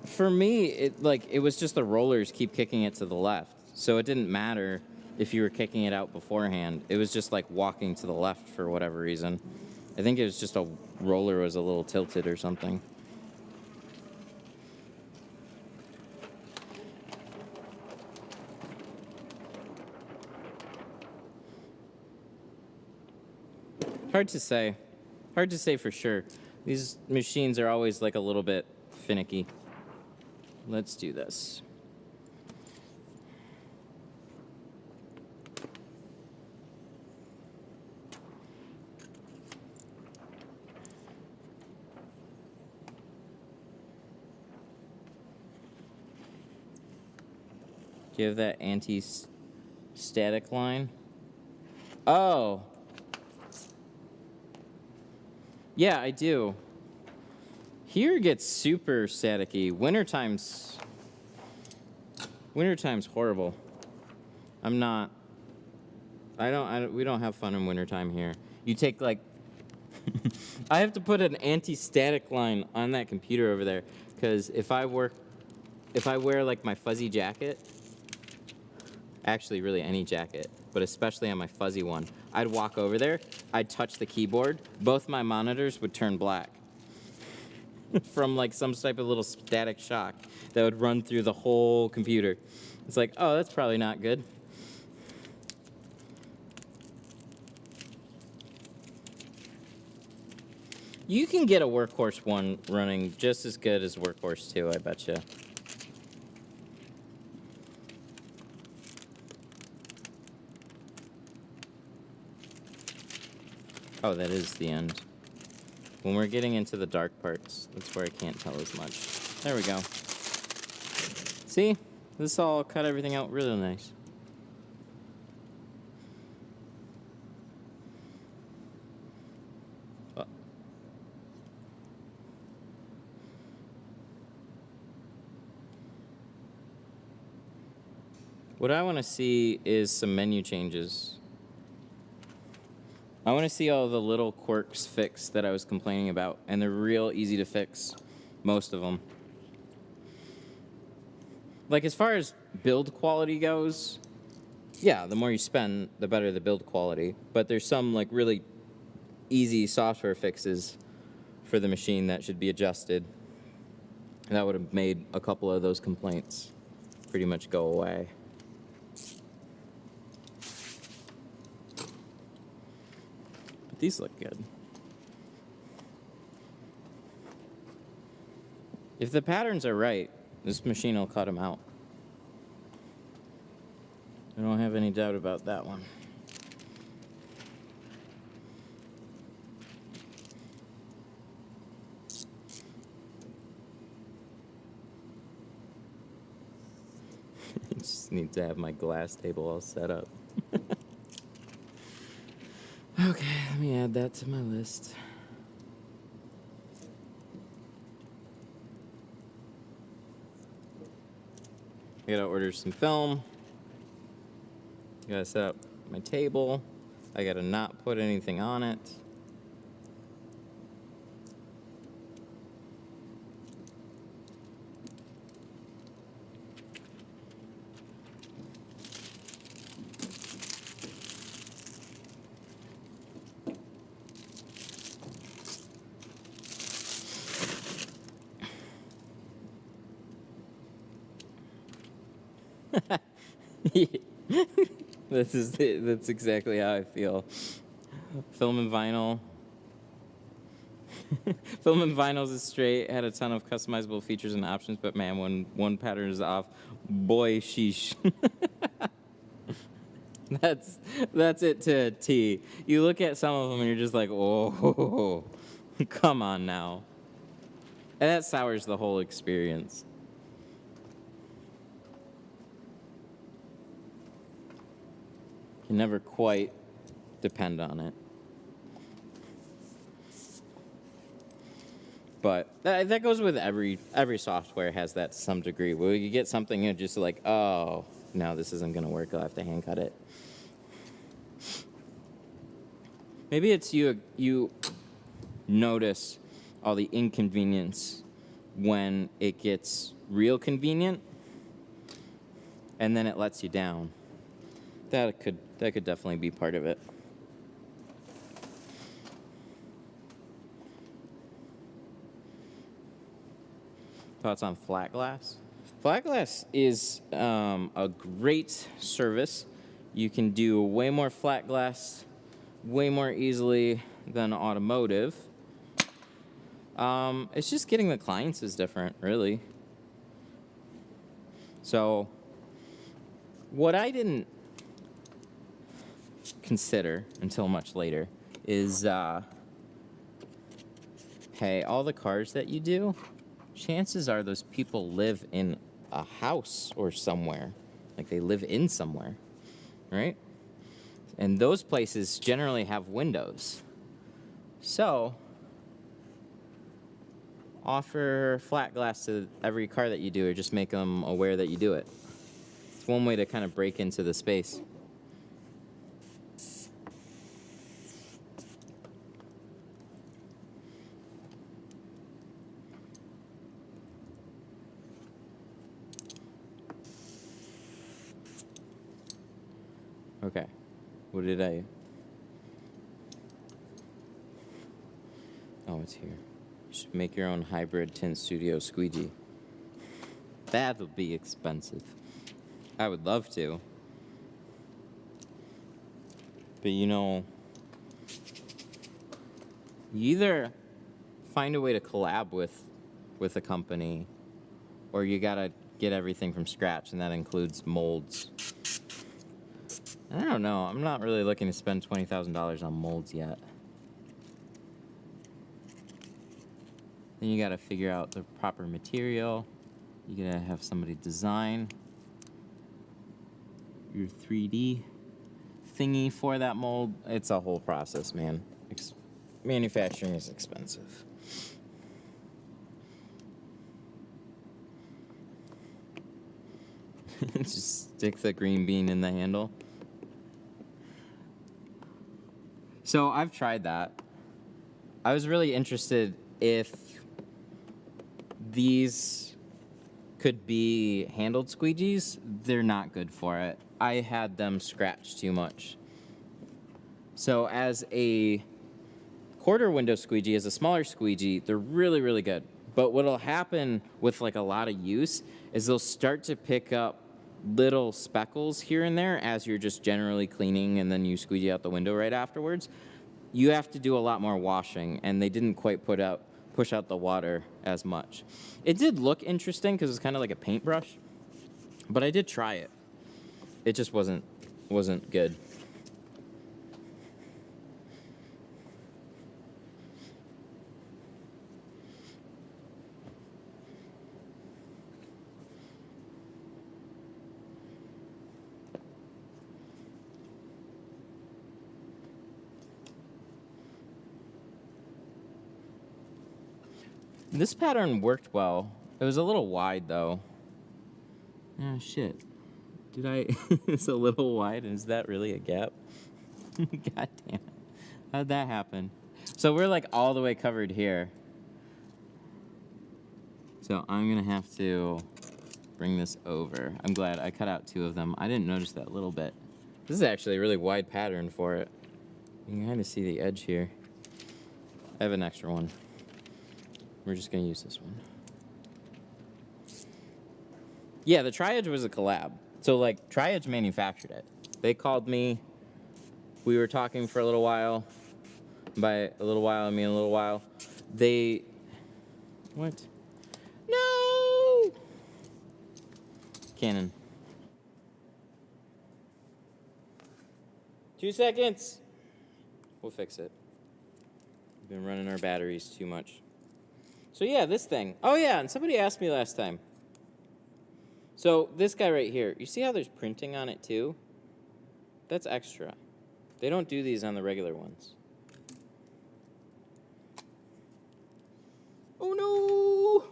for me, it was just the rollers keep kicking it to the left. So it didn't matter if you were kicking it out beforehand. It was just like walking to the left for whatever reason. I think it was just a roller was a little tilted or something. Hard to say. Hard to say for sure. These machines are always like a little bit finicky. Let's do this. Do you have that anti-static line? Oh. Yeah, I do. Here it gets super staticky. Wintertime's horrible. We don't have fun in wintertime here. You take like, I have to put an anti-static line on that computer over there, because if I wear like my fuzzy jacket, actually really any jacket, but especially on my fuzzy one, I'd walk over there, I'd touch the keyboard, both my monitors would turn black from like some type of little static shock that would run through the whole computer. It's like, oh, that's probably not good. You can get a Workhorse 1 running just as good as Workhorse 2, I betcha. Oh, that is the end. When we're getting into the dark parts, that's where I can't tell as much. There we go. See? This all cut everything out really nice. What I want to see is some menu changes. I want to see all the little quirks fixed that I was complaining about, and they're real easy to fix, most of them. Like, as far as build quality goes, yeah, the more you spend, the better the build quality. But there's some, like, really easy software fixes for the machine that should be adjusted. And that would have made a couple of those complaints pretty much go away. These look good. If the patterns are right, this machine will cut them out. I don't have any doubt about that one. I just need to have my glass table all set up. Okay, let me add that to my list. I gotta order some film. I gotta set up my table. I gotta not put anything on it. That's exactly how I feel. Film and vinyl. Film and vinyls is straight, had a ton of customizable features and options, but man, when one pattern is off, boy, sheesh. That's it to a T. You look at some of them and you're just like, oh, come on now. And that sours the whole experience. You never quite depend on it. But that goes with every software has that to some degree. Where you get something and just like, oh, no, this isn't going to work. I'll have to hand cut it. Maybe it's you notice all the inconvenience when it gets real convenient, and then it lets you down. That could definitely be part of it. Thoughts on flat glass? Flat glass is a great service. You can do way more flat glass way more easily than automotive. It's just getting the clients is different, really. So what I didn't consider until much later is, hey, all the cars that you do, chances are those people live in a house or somewhere. Like they live in somewhere, right? And those places generally have windows. So offer flat glass to every car that you do, or just make them aware that you do it. It's one way to kind of break into the space. Okay, what did I... Oh, it's here. You should make your own hybrid Tint Studio Squeegee. That'll be expensive. I would love to. But you know, you either find a way to collab with a company, or you gotta get everything from scratch, and that includes molds. I don't know. I'm not really looking to spend $20,000 on molds yet. Then you gotta figure out the proper material. You gotta have somebody design your 3D thingy for that mold. It's a whole process, man. Manufacturing is expensive. Just stick the green bean in the handle. So I've tried that. I was really interested if these could be handled squeegees. They're not good for it. I had them scratch too much. So as a quarter window squeegee, as a smaller squeegee, they're really, really good. But what'll happen with like a lot of use is they'll start to pick up little speckles here and there as you're just generally cleaning, and then you squeegee out the window right afterwards. You have to do a lot more washing, and they didn't quite push out the water as much. It did look interesting because it's kind of like a paintbrush, but I did try it. It just wasn't good. This pattern worked well. It was a little wide, though. Oh, shit. Did I... It's a little wide, and is that really a gap? God damn it. How'd that happen? So we're, like, all the way covered here. So I'm going to have to bring this over. I'm glad I cut out 2 of them. I didn't notice that little bit. This is actually a really wide pattern for it. You can kind of see the edge here. I have an extra one. We're just going to use this one. Yeah, the tri-edge was a collab. So, like, Tri-Edge manufactured it. They called me. We were talking for a little while. By a little while, I mean a little while. They... What? No! Canon. 2 seconds. We'll fix it. We've been running our batteries too much. So yeah, this thing. Oh yeah, and somebody asked me last time. So this guy right here, you see how there's printing on it too? That's extra. They don't do these on the regular ones. Oh no!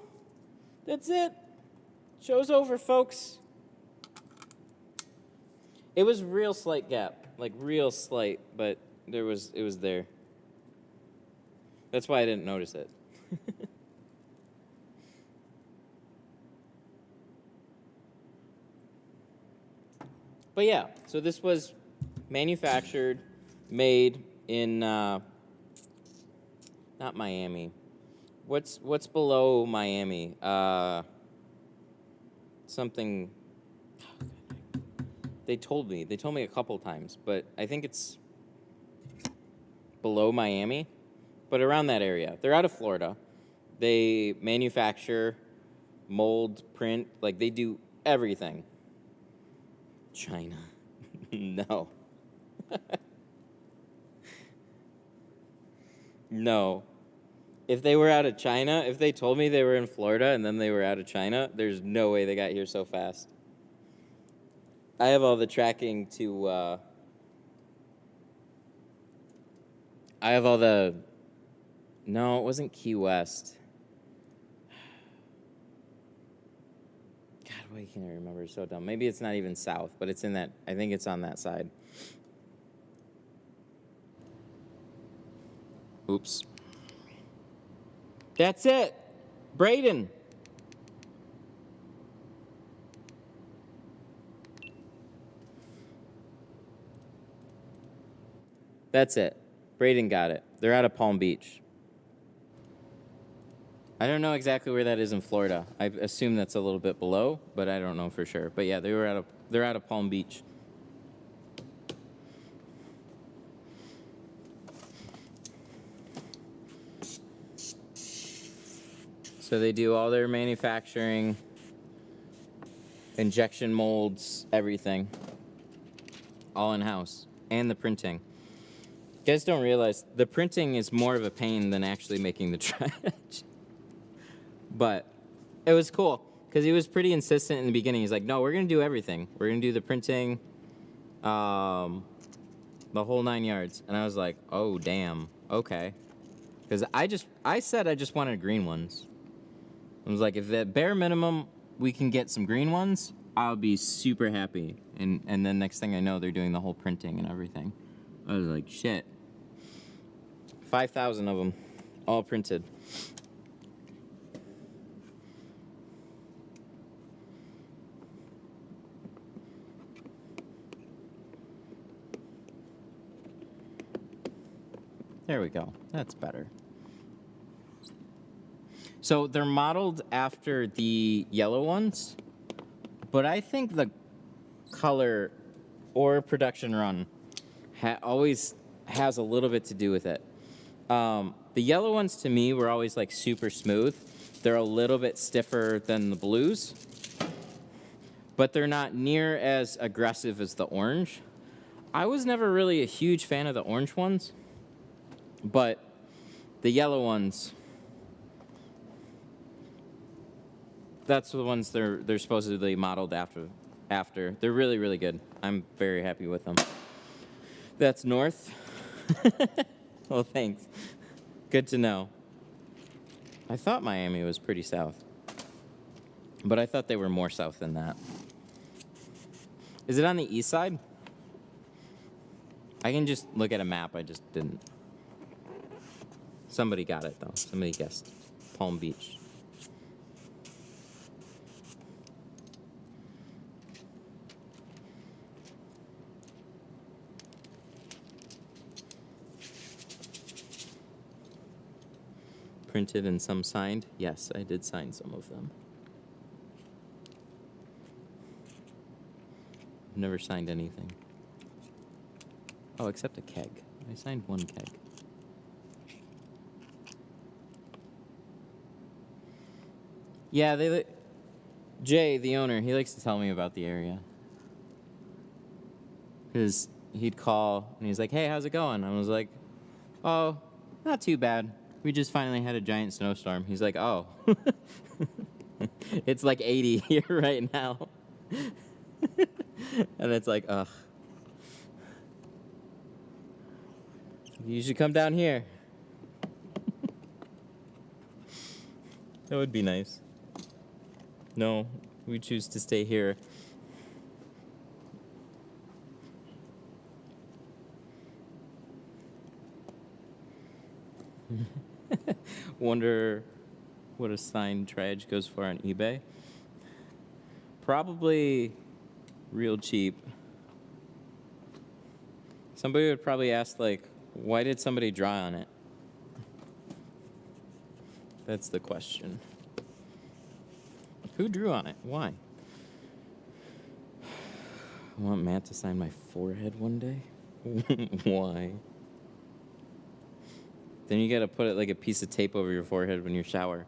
That's it. Show's over, folks. It was real slight gap, like real slight, but it was there. That's why I didn't notice it. But yeah, so this was manufactured, made in not Miami. What's below Miami? Something. They told me a couple times, but I think it's below Miami, but around that area. They're out of Florida. They manufacture, mold, print, like they do everything. China. No. No. If they were out of China, if they told me they were in Florida and then they were out of China, there's no way they got here so fast. I have all the tracking to, I have all the, no, it wasn't Key West. God, why can't I remember? It's so dumb. Maybe it's not even south, but it's in that, I think it's on that side. Oops. That's it. Braden. That's it. Braden got it. They're out of Palm Beach. I don't know exactly where that is in Florida. I assume that's a little bit below, but I don't know for sure. But yeah, they're out of Palm Beach. So they do all their manufacturing, injection molds, everything. All in-house. And the printing. You guys don't realize, the printing is more of a pain than actually making the Tri-Edge. But it was cool, because he was pretty insistent in the beginning. He's like, no, we're going to do everything. We're going to do the printing, the whole 9 yards. And I was like, oh, damn, okay. Because I said I just wanted green ones. I was like, if at bare minimum we can get some green ones, I'll be super happy. And then next thing I know, they're doing the whole printing and everything. I was like, shit. 5,000 of them, all printed. There we go. That's better. So they're modeled after the yellow ones, but I think the color or production run always has a little bit to do with it. The yellow ones to me were always like super smooth. They're a little bit stiffer than the blues, but they're not near as aggressive as the orange. I was never really a huge fan of the orange ones, but the yellow ones, that's the ones they're supposedly modeled after. They're really, really good. I'm very happy with them. That's north. Well, thanks. Good to know. I thought Miami was pretty south, but I thought they were more south than that. Is it on the east side? I can just look at a map. I just didn't. Somebody got it, though. Somebody guessed. Palm Beach. Printed and some signed? Yes, I did sign some of them. never signed anything. Oh, except a keg. I signed one keg. Yeah, Jay, the owner, he likes to tell me about the area. Because he'd call, and he's like, hey, how's it going? I was like, oh, not too bad. We just finally had a giant snowstorm. He's like, oh. It's like 80 here right now. And it's like, ugh. You should come down here. That would be nice. No, we choose to stay here. Wonder what a signed triage goes for on eBay. Probably real cheap. Somebody would probably ask, like, why did somebody draw on it? That's the question. Who drew on it? Why? I want Matt to sign my forehead one day? Why? Then you gotta put it like a piece of tape over your forehead when you shower.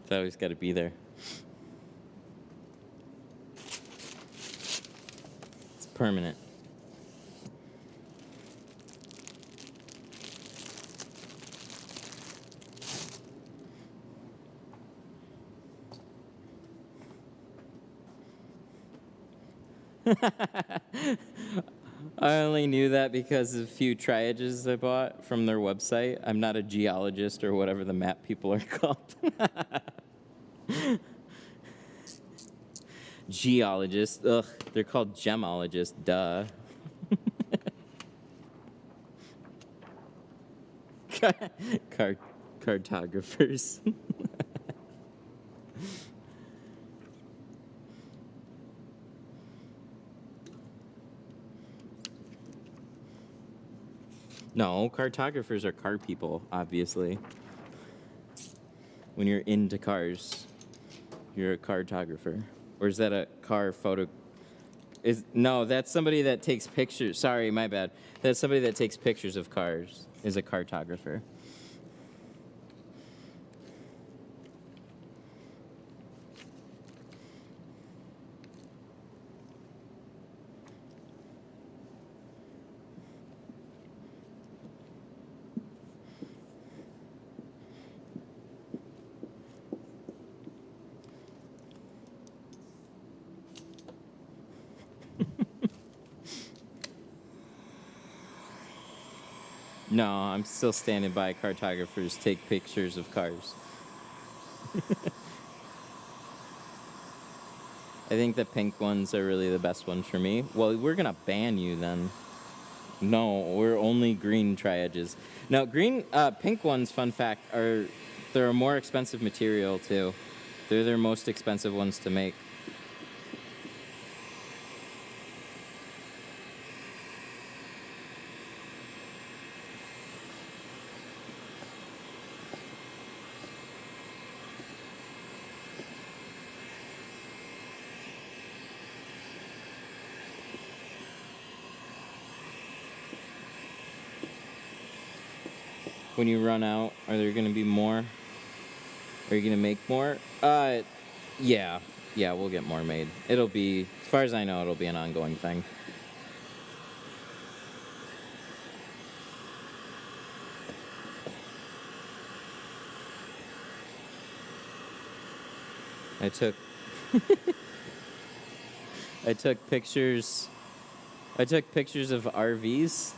It's always gotta be there. It's permanent. I only knew that because of a few triages I bought from their website. I'm not a geologist or whatever the map people are called. Geologists. Ugh, they're called gemologists. Duh. Cartographers. No, cartographers are car people, obviously. When you're into cars, you're a cartographer. Or is that a car photo? No, that's somebody that takes pictures. Sorry, my bad. That's somebody that takes pictures of cars, is a cartographer. No, I'm still standing by cartographers take pictures of cars. I think the pink ones are really the best ones for me. Well, we're going to ban you then. No, we're only green triages. Now, pink ones, fun fact, they're a more expensive material too. They're their most expensive ones to make. When you run out, are there going to be more? Are you going to make more? Yeah, we'll get more made. It'll be, as far as I know, it'll be an ongoing thing. I took pictures of RVs.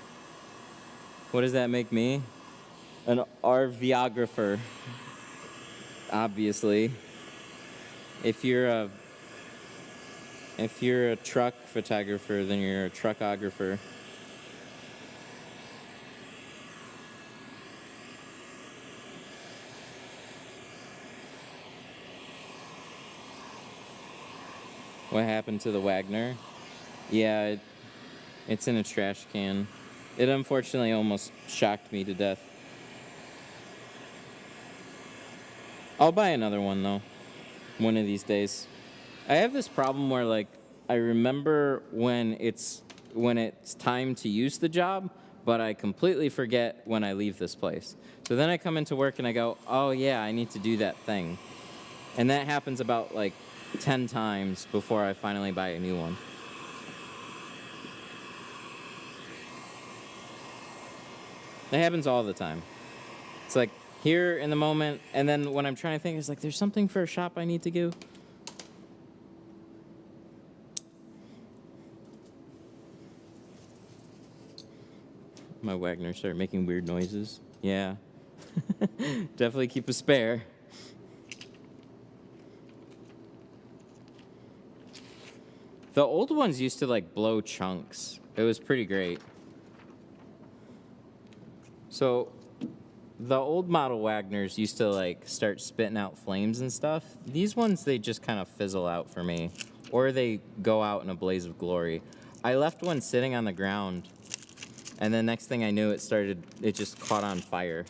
What does that make me? An RVographer. Obviously. If you're a truck photographer, then you're a truckographer. What happened to the Wagner? Yeah, it's in a trash can. It unfortunately almost shocked me to death. I'll buy another one though, one of these days. I have this problem where like I remember when it's time to use the job, but I completely forget when I leave this place. So then I come into work and I go, oh yeah, I need to do that thing. And that happens about like 10 times before I finally buy a new one. That happens all the time. It's like here in the moment, and then when I'm trying to think, it's like there's something for a shop I need to do. My Wagner started making weird noises. Yeah. Definitely keep a spare. The old ones used to like blow chunks. It was pretty great. So the old model Wagners used to like start spitting out flames and stuff. These ones, they just kind of fizzle out for me, or they go out in a blaze of glory. I left one sitting on the ground, and then next thing I knew, it just caught on fire.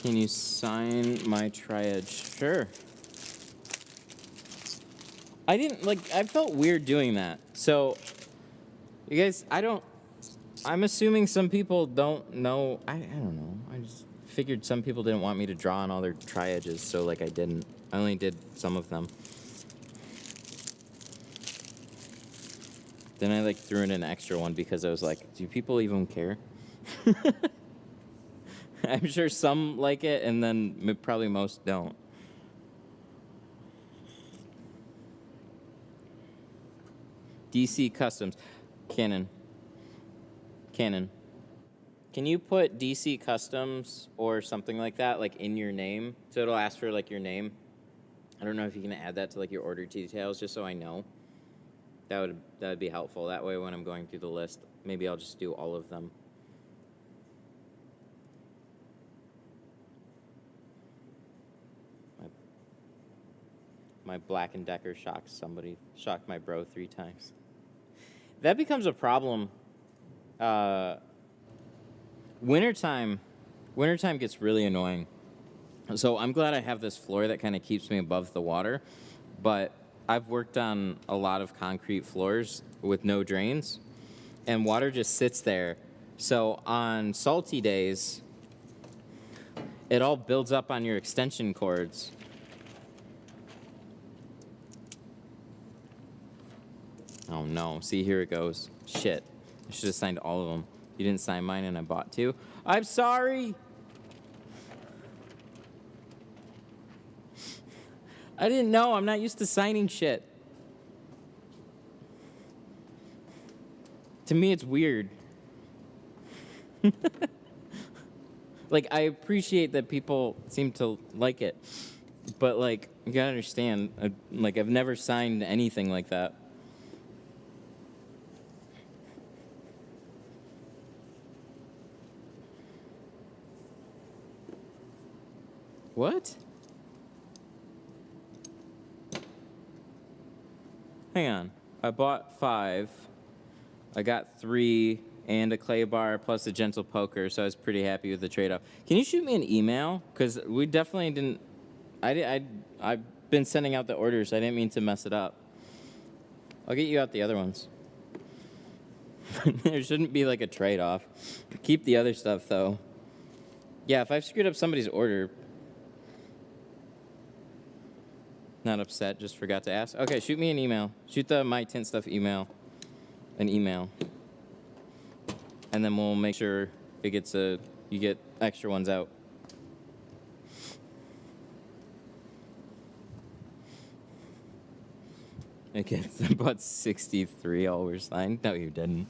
Can you sign my triage? Sure. I felt weird doing that. So, you guys, I'm assuming some people don't know. I don't know. I just figured some people didn't want me to draw on all their triages, so like I didn't. I only did some of them. Then I like threw in an extra one because I was like, do people even care? I'm sure some like it, and then probably most don't. DC Customs. Canon. Can you put DC Customs or something like that, like in your name? So it'll ask for like your name. I don't know if you can add that to like your order details, just so I know. That would be helpful. That way when I'm going through the list, maybe I'll just do all of them. My Black & Decker shocked my bro 3 times. That becomes a problem. Wintertime gets really annoying. So I'm glad I have this floor that kind of keeps me above the water, but I've worked on a lot of concrete floors with no drains, and water just sits there. So on salty days, it all builds up on your extension cords. Oh no, see, here it goes. Shit, I should have signed all of them. You didn't sign mine and I bought 2. I'm sorry! I didn't know, I'm not used to signing shit. To me, it's weird. Like, I appreciate that people seem to like it, but like, you gotta understand, I've never signed anything like that. What? Hang on. I bought 5. I got 3 and a clay bar plus a gentle poker, so I was pretty happy with the trade-off. Can you shoot me an email? Because we definitely didn't... I've been sending out the orders. I didn't mean to mess it up. I'll get you out the other ones. There shouldn't be like a trade-off. Keep the other stuff, though. Yeah, if I've screwed up somebody's order... Not upset, just forgot to ask. Okay, shoot me an email. Shoot the My Tint Stuff email. An email. And then we'll make sure it gets you get extra ones out. Okay, I bought 63 all were signed. No, you didn't.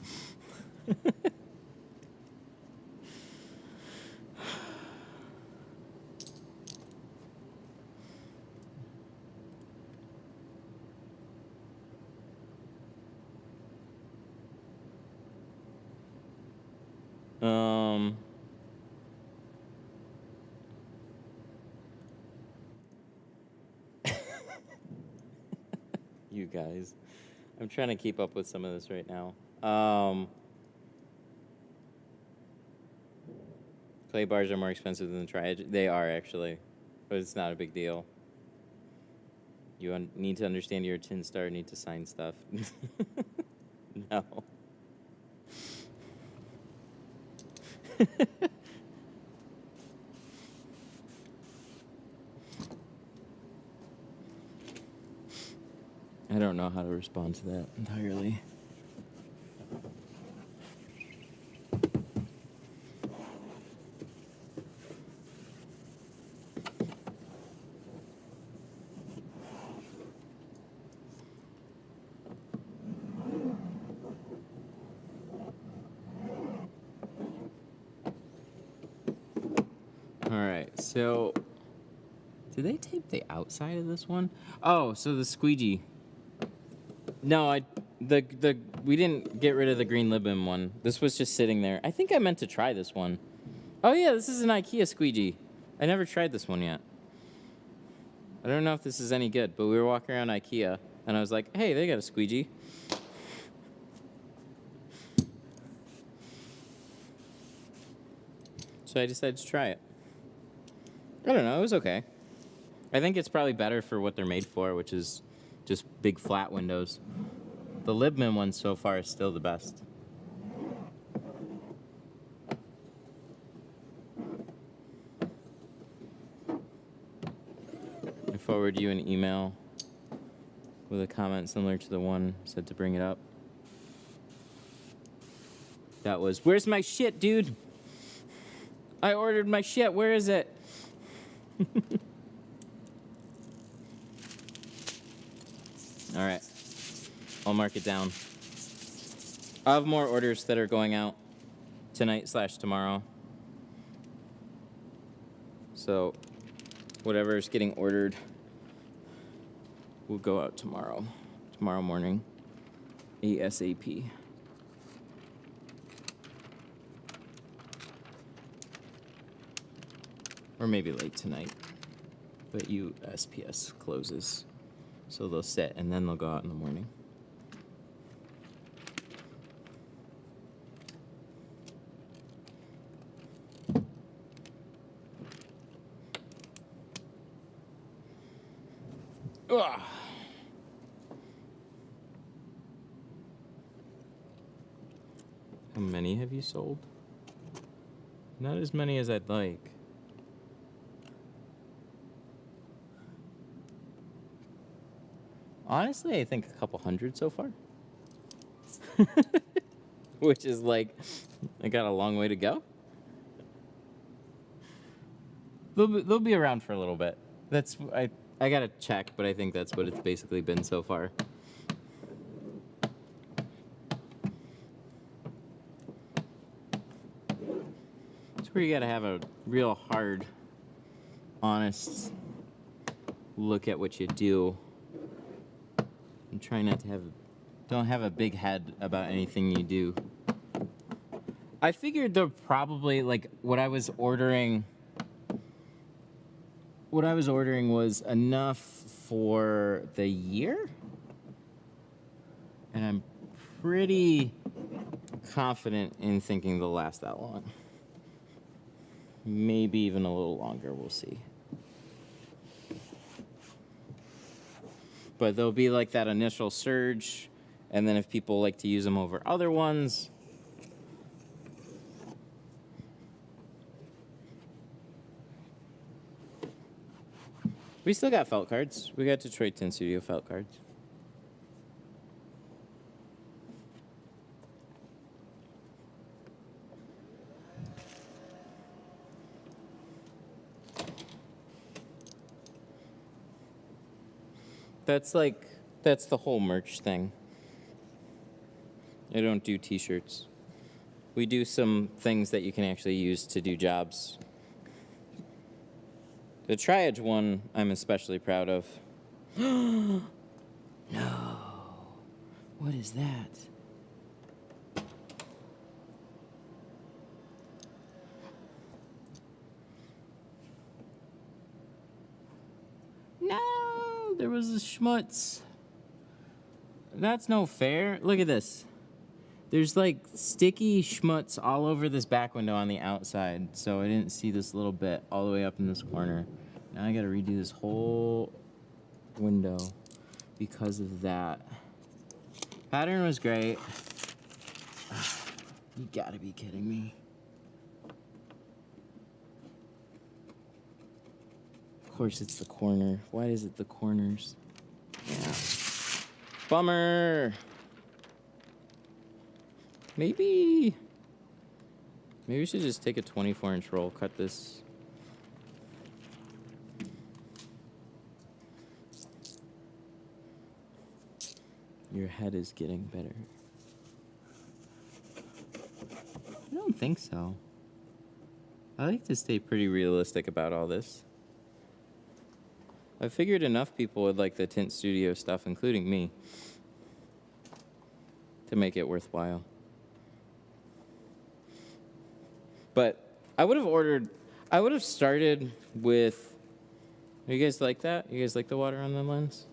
You guys. I'm trying to keep up with some of this right now. Clay bars are more expensive than tri-edge. They are, actually. But it's not a big deal. You need to understand you're a tin star, need to sign stuff. No. I don't know how to respond to that entirely. Alright, so did they tape the outside of this one? Oh, so the squeegee. No, we didn't get rid of the green ribbon one. This was just sitting there. I think I meant to try this one. Oh yeah, this is an Ikea Squeegee. I never tried this one yet. I don't know if this is any good, but we were walking around Ikea, and I was like, hey, they got a squeegee. So I decided to try it. I don't know, it was okay. I think it's probably better for what they're made for, which is just big flat windows. The Libman one so far is still the best. I forwarded you an email with a comment similar to the one said to bring it up. That was, where's my shit, dude? I ordered my shit, where is it? All right, I'll mark it down. I have more orders that are going out tonight/tomorrow. So whatever is getting ordered will go out tomorrow morning, ASAP. Or maybe late tonight, but USPS closes. So they'll sit and then they'll go out in the morning. Ugh. How many have you sold? Not as many as I'd like. Honestly, I think a couple hundred so far. Which is like, I got a long way to go. They'll be around for a little bit. I gotta check, but I think that's what it's basically been so far. It's where you gotta have a real hard, honest look at what you do. And try not to don't have a big head about anything you do. I figured they're probably, like, what I was ordering was enough for the year. And I'm pretty confident in thinking they'll last that long. Maybe even a little longer, we'll see. But there'll be like that initial surge, and then if people like to use them over other ones. We still got felt cards. We got Detroit Tint Studio felt cards. That's the whole merch thing. I don't do t-shirts. We do some things that you can actually use to do jobs. The tri-edge one I'm especially proud of. No. What is that? No, there was a schmutz. That's no fair. Look at this. There's like sticky schmutz all over this back window on the outside, so I didn't see this little bit all the way up in this corner. Now I gotta redo this whole window because of that. Pattern was great. You gotta be kidding me. Of course it's the corner. Why is it the corners? Yeah. Bummer. Maybe we should just take a 24-inch roll, cut this. Your head is getting better. I don't think so. I like to stay pretty realistic about all this. I figured enough people would like the Tint Studio stuff, including me, to make it worthwhile. But I would have started with, you guys like that? You guys like the water on the lens?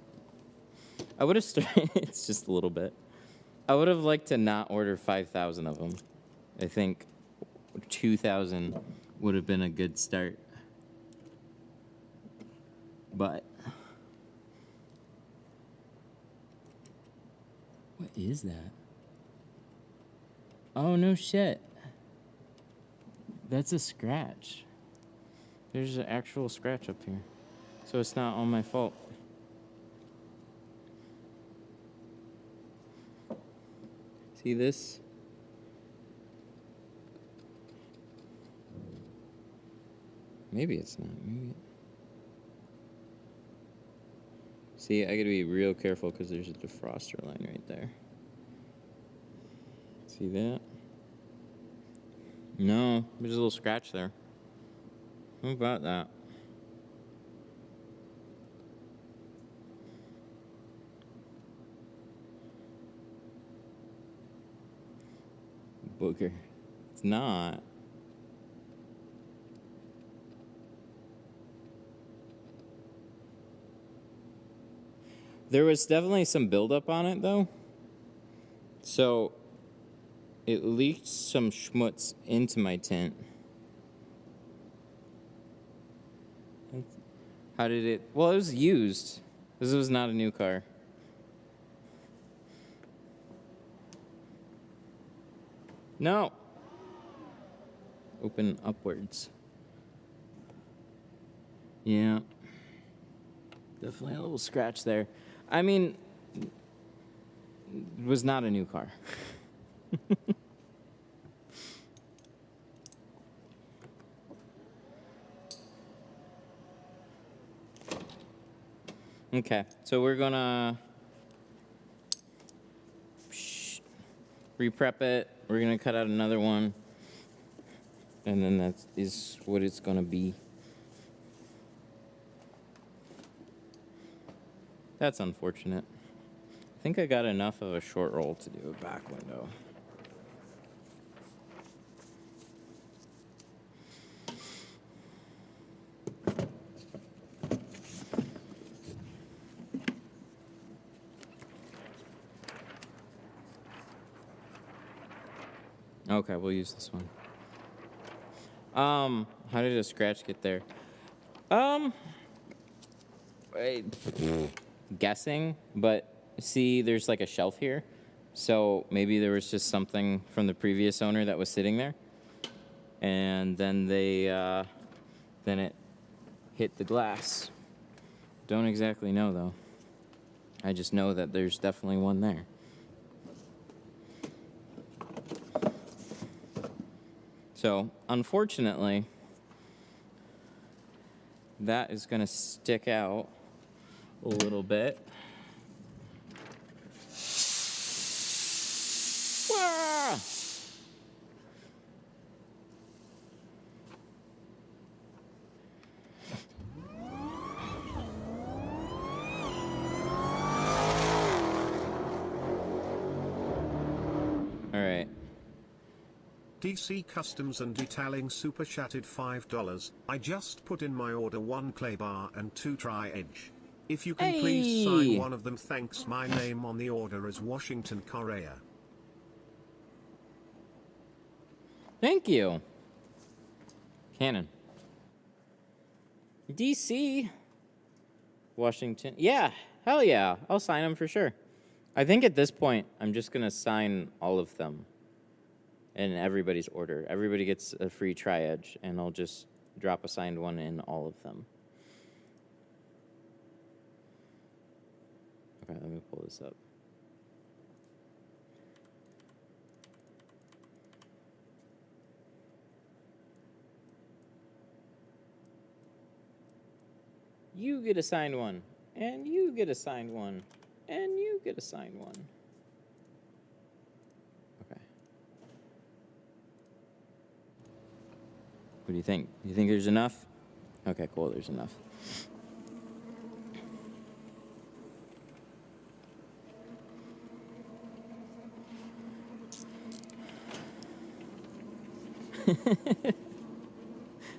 I would have started, it's just a little bit. I would have liked to not order 5,000 of them. I think 2,000 would have been a good start. But what is that? Oh, no shit. That's a scratch. There's an actual scratch up here. So it's not all my fault. See this? Maybe it's not. Maybe. See, I gotta be real careful because there's a defroster line right there. See that? No, there's a little scratch there. How about that? Booger. It's not. There was definitely some buildup on it, though. So it leaked some schmutz into my tint. How did it? Well, it was used. This was not a new car. No. Open upwards. Yeah. Definitely a little scratch there. I mean, it was not a new car. Okay, so we're gonna re-prep it. We're gonna cut out another one, and then that is what it's gonna be. That's unfortunate. I think I got enough of a short roll to do a back window. Okay, we'll use this one. How did a scratch get there? Guessing, but see, there's like a shelf here. So maybe there was just something from the previous owner that was sitting there. And then then it hit the glass. Don't exactly know though. I just know that there's definitely one there. So, unfortunately, that is going to stick out a little bit. Wah! All right. DC Customs and Detailing super chatted $5. I just put in my order 1 clay bar and 2 tri-edge. If you can please sign Hey! one of them, thanks. My name on the order is Washington, Korea. Thank you. Cannon. DC. Washington. Yeah, hell yeah. I'll sign them for sure. I think at this point, I'm just going to sign all of them in everybody's order. Everybody gets a free tri-edge, and I'll just drop a signed one in all of them. Okay, let me pull this up. You get a signed one, and you get a signed one, and you get a signed one. Okay. What do you think? You think there's enough? Okay, cool, there's enough.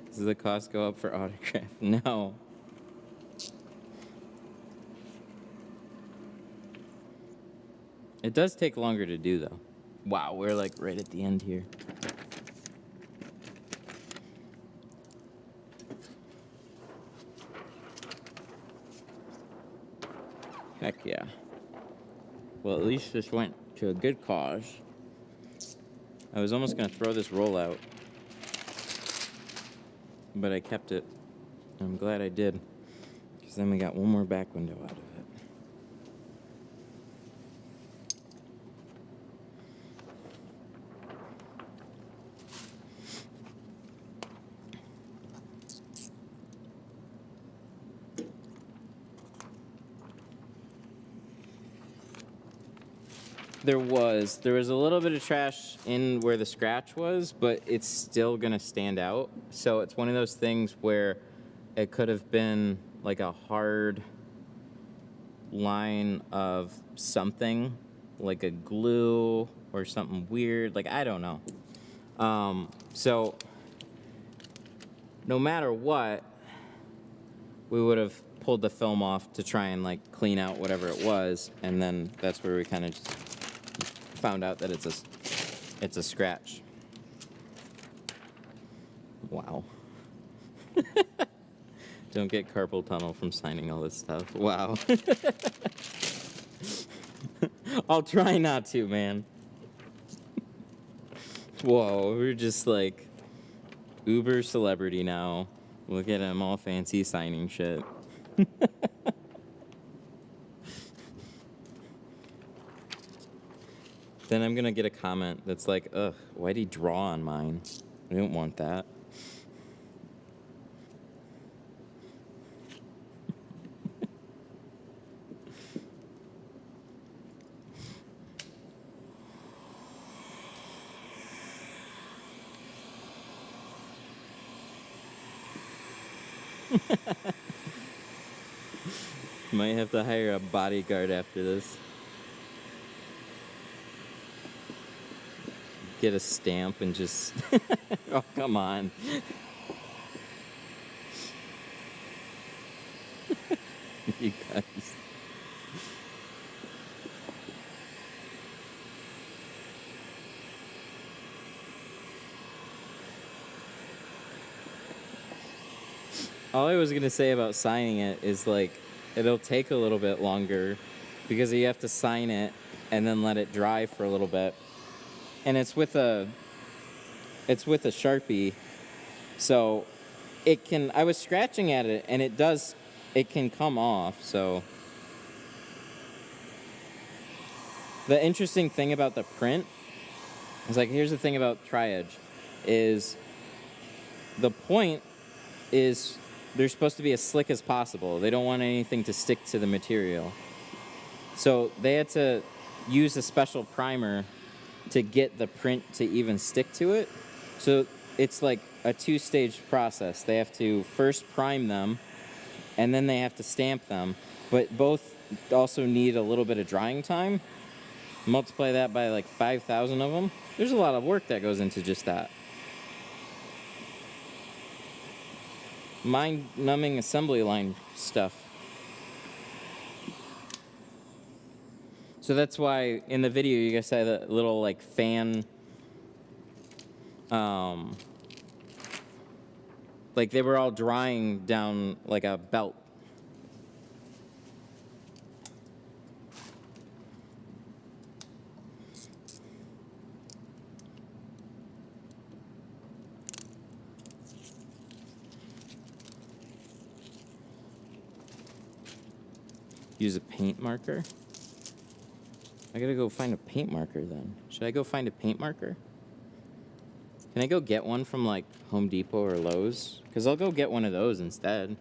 Does the cost go up for autograph? No. It does take longer to do, though. Wow, we're like right at the end here. Heck yeah. Well, at least this went to a good cause. I was almost going to throw this roll out, but I kept it. I'm glad I did, because then we got one more back window out of it. There was a little bit of trash in where the scratch was, but it's still gonna stand out. So it's one of those things where it could have been like a hard line of something, like a glue or something weird. Like, I don't know. So no matter what, we would have pulled the film off to try and like clean out whatever it was, and then that's where we kind of just found out that it's a scratch. Wow. Don't get carpal tunnel from signing all this stuff. Wow. I'll try not to, man. Whoa, we're just like uber celebrity now. Look at him all fancy signing shit. Then I'm gonna get a comment that's like, ugh, why'd he draw on mine? I don't want that. Might have to hire a bodyguard after this. Get a stamp and just... Oh, come on. You guys. All I was gonna say about signing it is like, it'll take a little bit longer because you have to sign it and then let it dry for a little bit. And it's with a Sharpie, so it can, I was scratching at it and it can come off, so. The interesting thing about the print is like, here's the thing about tri-edge, is the point is they're supposed to be as slick as possible. They don't want anything to stick to the material. So they had to use a special primer to get the print to even stick to it. So it's like a two-stage process. They have to first prime them, and then they have to stamp them. But both also need a little bit of drying time. Multiply that by like 5,000 of them. There's a lot of work that goes into just that. Mind-numbing assembly line stuff. So that's why in the video you guys saw that little like fan, like they were all drying down like a belt. Use a paint marker. I gotta go find a paint marker then. Should I go find a paint marker? Can I go get one from like Home Depot or Lowe's? Because I'll go get one of those instead,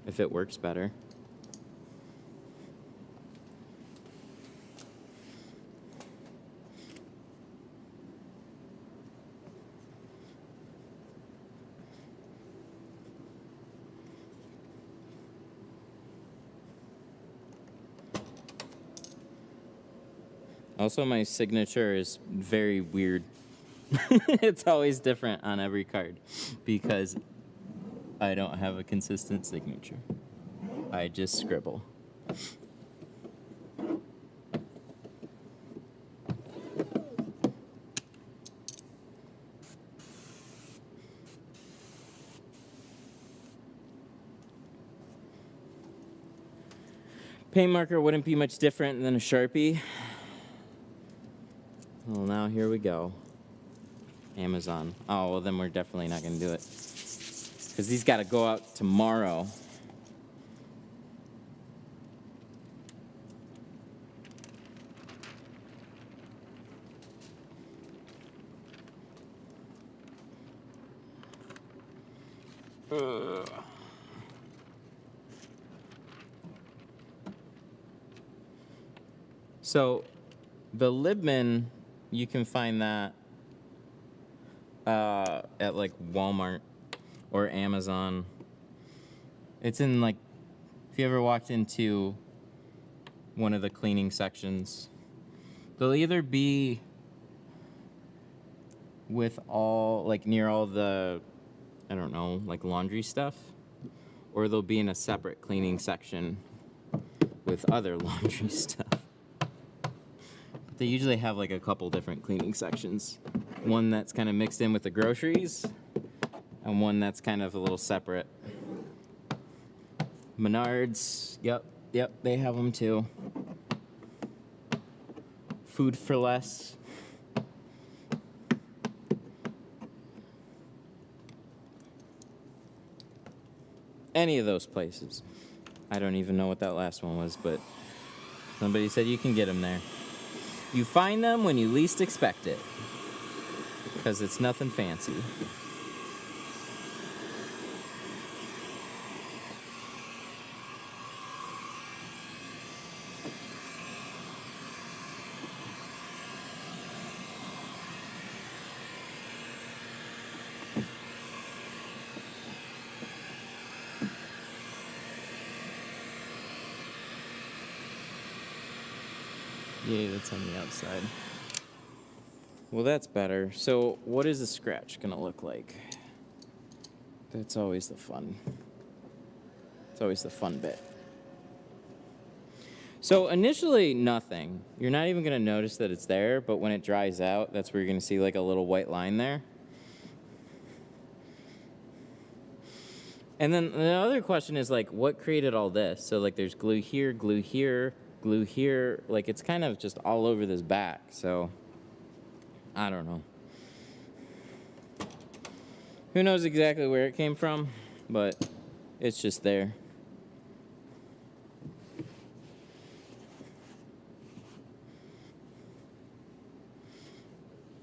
if it works better. Also, my signature is very weird. It's always different on every card because I don't have a consistent signature. I just scribble. Paint marker wouldn't be much different than a Sharpie. Well, now here we go. Amazon. Oh, well, then we're definitely not going to do it. Because these got to go out tomorrow. Ugh. So, the Libman, you can find that at like Walmart or Amazon. It's in like, if you ever walked into one of the cleaning sections, they'll either be with all, like near all the, I don't know, like laundry stuff, or they'll be in a separate cleaning section with other laundry stuff. They usually have like a couple different cleaning sections. One that's kind of mixed in with the groceries, and one that's kind of a little separate. Menards, yep, they have them too. Food for Less. Any of those places. I don't even know what that last one was, but somebody said you can get them there. You find them when you least expect it, because it's nothing fancy. Yay, that's on the outside. Well, that's better. So what is the scratch gonna look like? That's always the fun. It's always the fun bit. So initially, nothing. You're not even gonna notice that it's there, but when it dries out, that's where you're gonna see like a little white line there. And then the other question is like, what created all this? So like there's glue here, glue here, glue here. Like it's kind of just all over this back, so I don't know. Who knows exactly where it came from, but it's just there.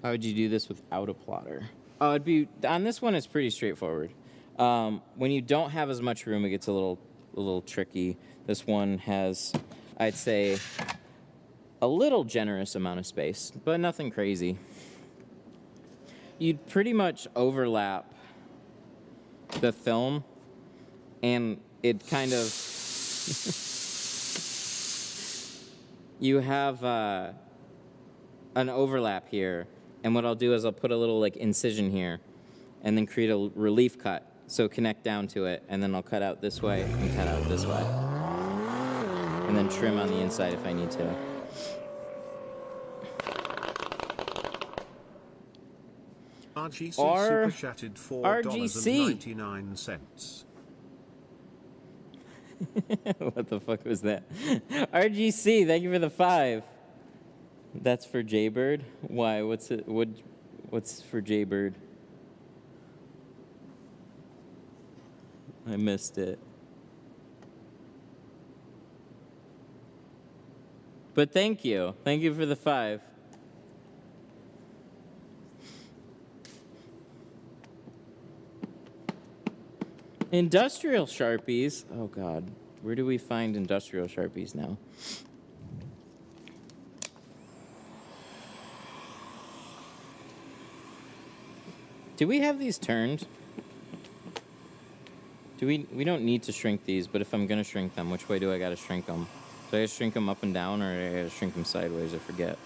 How would you do this without a plotter? Oh, it'd be, on this one it's pretty straightforward. When you don't have as much room, it gets a little tricky. This one has, I'd say, a little generous amount of space, but nothing crazy. You'd pretty much overlap the film, and it kind of you have an overlap here, and what I'll do is I'll put a little like incision here and then create a relief cut, so connect down to it, and then I'll cut out this way and cut out this way, and then trim on the inside if I need to. RGC R- super chatted RGC. $4.99. What the fuck was that? RGC, thank you for the 5. That's for Jaybird? Why? What's it? What's for Jaybird? I missed it. But thank you. Thank you for the 5. Industrial Sharpies. Oh God. Where do we find industrial Sharpies now? Do we have these turned? We don't need to shrink these, but if I'm gonna shrink them, which way do I gotta shrink them? Do I gotta shrink them up and down, or do I gotta shrink them sideways? I forget.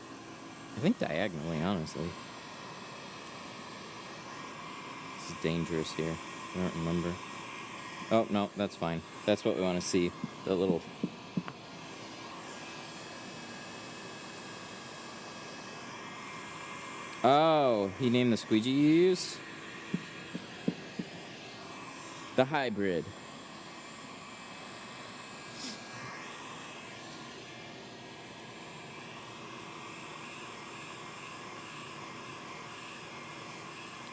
I think diagonally, honestly. This is dangerous here. I don't remember. Oh, no, that's fine. That's what we want to see. The little... Oh, he named the squeegee you use? The hybrid.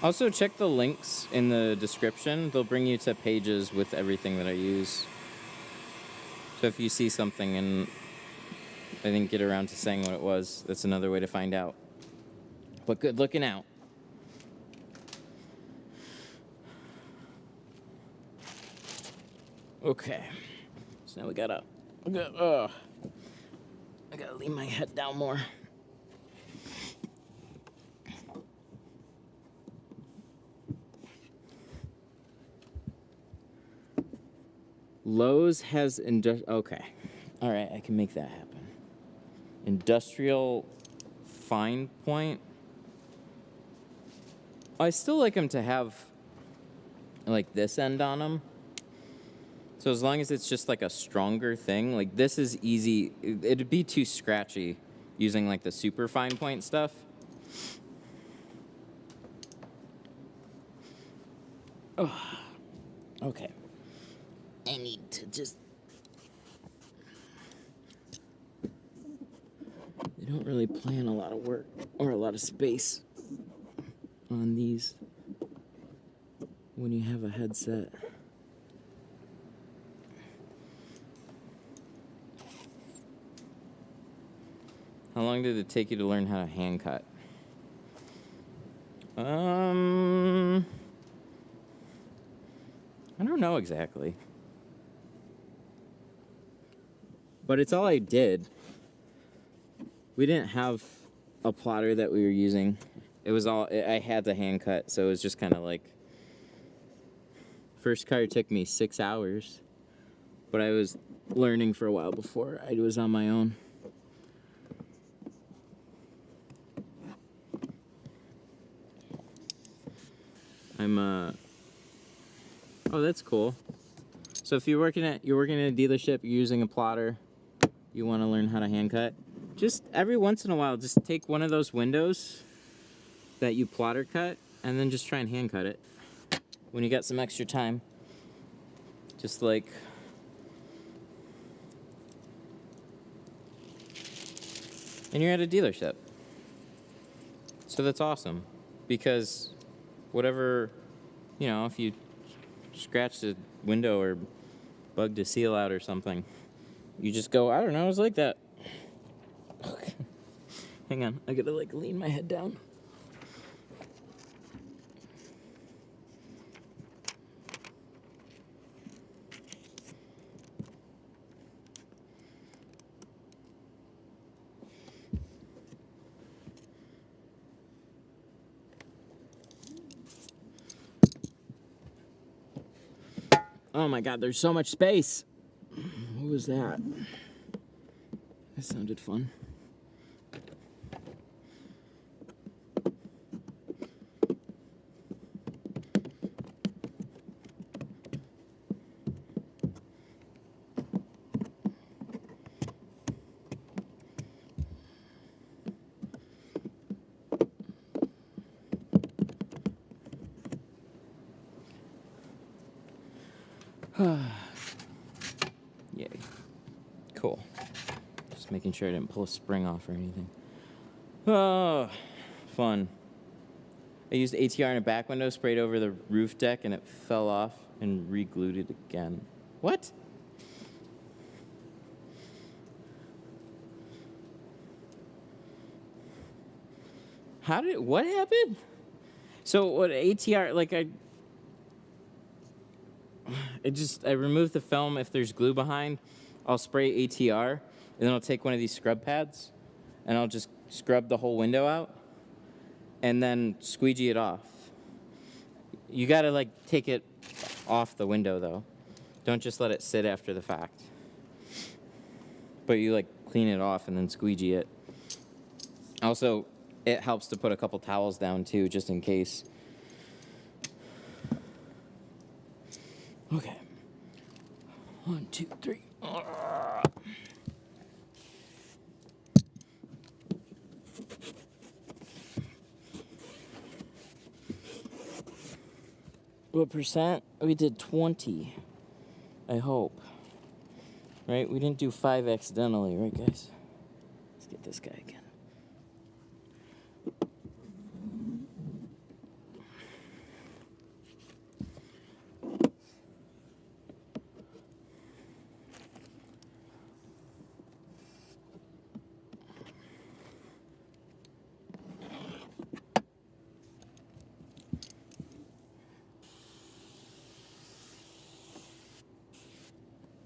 Also, check the links in the description. They'll bring you to pages with everything that I use. So if you see something and I didn't get around to saying what it was, that's another way to find out. But good looking out. Okay. So now we gotta... I gotta lean my head down more. Lowe's has okay. All right, I can make that happen. Industrial fine point. I still like them to have like this end on them. So as long as it's just like a stronger thing, like this is easy. It'd be too scratchy using like the super fine point stuff. Oh, okay. I need to just... They don't really plan a lot of work or a lot of space on these when you have a headset. How long did it take you to learn how to hand cut? I don't know exactly. But it's all I did. We didn't have a plotter that we were using. It was all, I had to hand cut, so it was just kind of like, first car took me 6 hours, but I was learning for a while before I was on my own. Oh, that's cool. So if you're working in a dealership, you're using a plotter, you want to learn how to hand cut, just every once in a while, just take one of those windows that you plotter cut and then just try and hand cut it when you got some extra time. Just like, and you're at a dealership. So that's awesome, because whatever, you know, if you scratched a window or bugged a seal out or something, you just go, I don't know, it was like that. Okay. Hang on, I gotta like lean my head down. Oh my God, there's so much space. What was that? That sounded fun. Yay. Cool. Just making sure I didn't pull a spring off or anything. Oh, fun. I used ATR in a back window, sprayed over the roof deck, and it fell off and re-glued it again. What? What happened? So what ATR, like I remove the film. If there's glue behind, I'll spray ATR, and then I'll take one of these scrub pads, and I'll just scrub the whole window out, and then squeegee it off. You gotta like take it off the window though. Don't just let it sit after the fact. But you like clean it off and then squeegee it. Also, it helps to put a couple towels down too, just in case. Okay. 1, 2, 3. What percent? We did 20. I hope. Right? We didn't do 5 accidentally, right, guys? Let's get this guy again.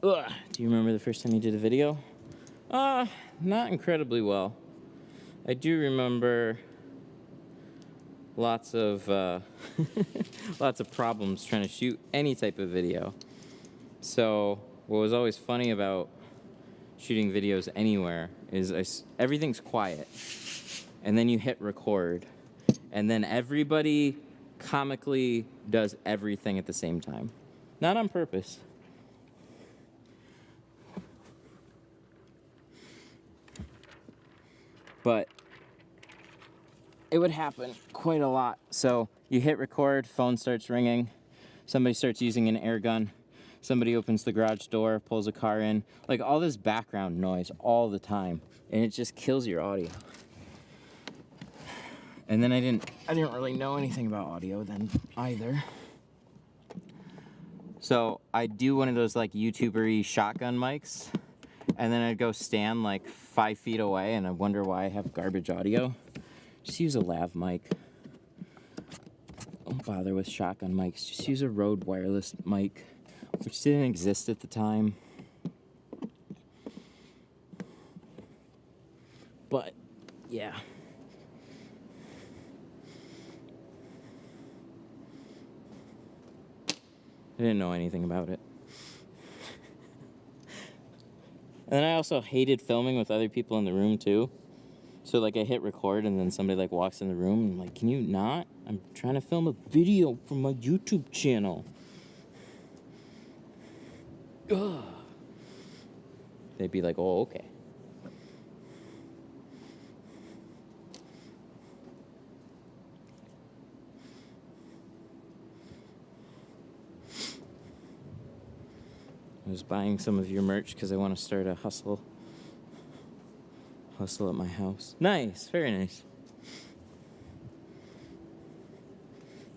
Ugh. Do you remember the first time you did a video? Not incredibly well. I do remember lots of lots of problems trying to shoot any type of video. So what was always funny about shooting videos anywhere is everything's quiet, and then you hit record, and then everybody comically does everything at the same time. Not on purpose. But it would happen quite a lot. So you hit record, phone starts ringing, somebody starts using an air gun, somebody opens the garage door, pulls a car in, like all this background noise all the time, and it just kills your audio. And then I didn't really know anything about audio then either. So I'd do one of those like YouTuber-y shotgun mics, and then I'd go stand like 5 feet away, and I wonder why I have garbage audio. Just use a lav mic. Don't bother with shotgun mics. Just use a Rode wireless mic, which didn't exist at the time. But, yeah. I didn't know anything about it. And then I also hated filming with other people in the room too. So like I hit record and then somebody like walks in the room and I'm like, can you not? I'm trying to film a video for my YouTube channel. Ugh. They'd be like, oh, okay. I was buying some of your merch because I want to start a hustle at my house. Nice, very nice.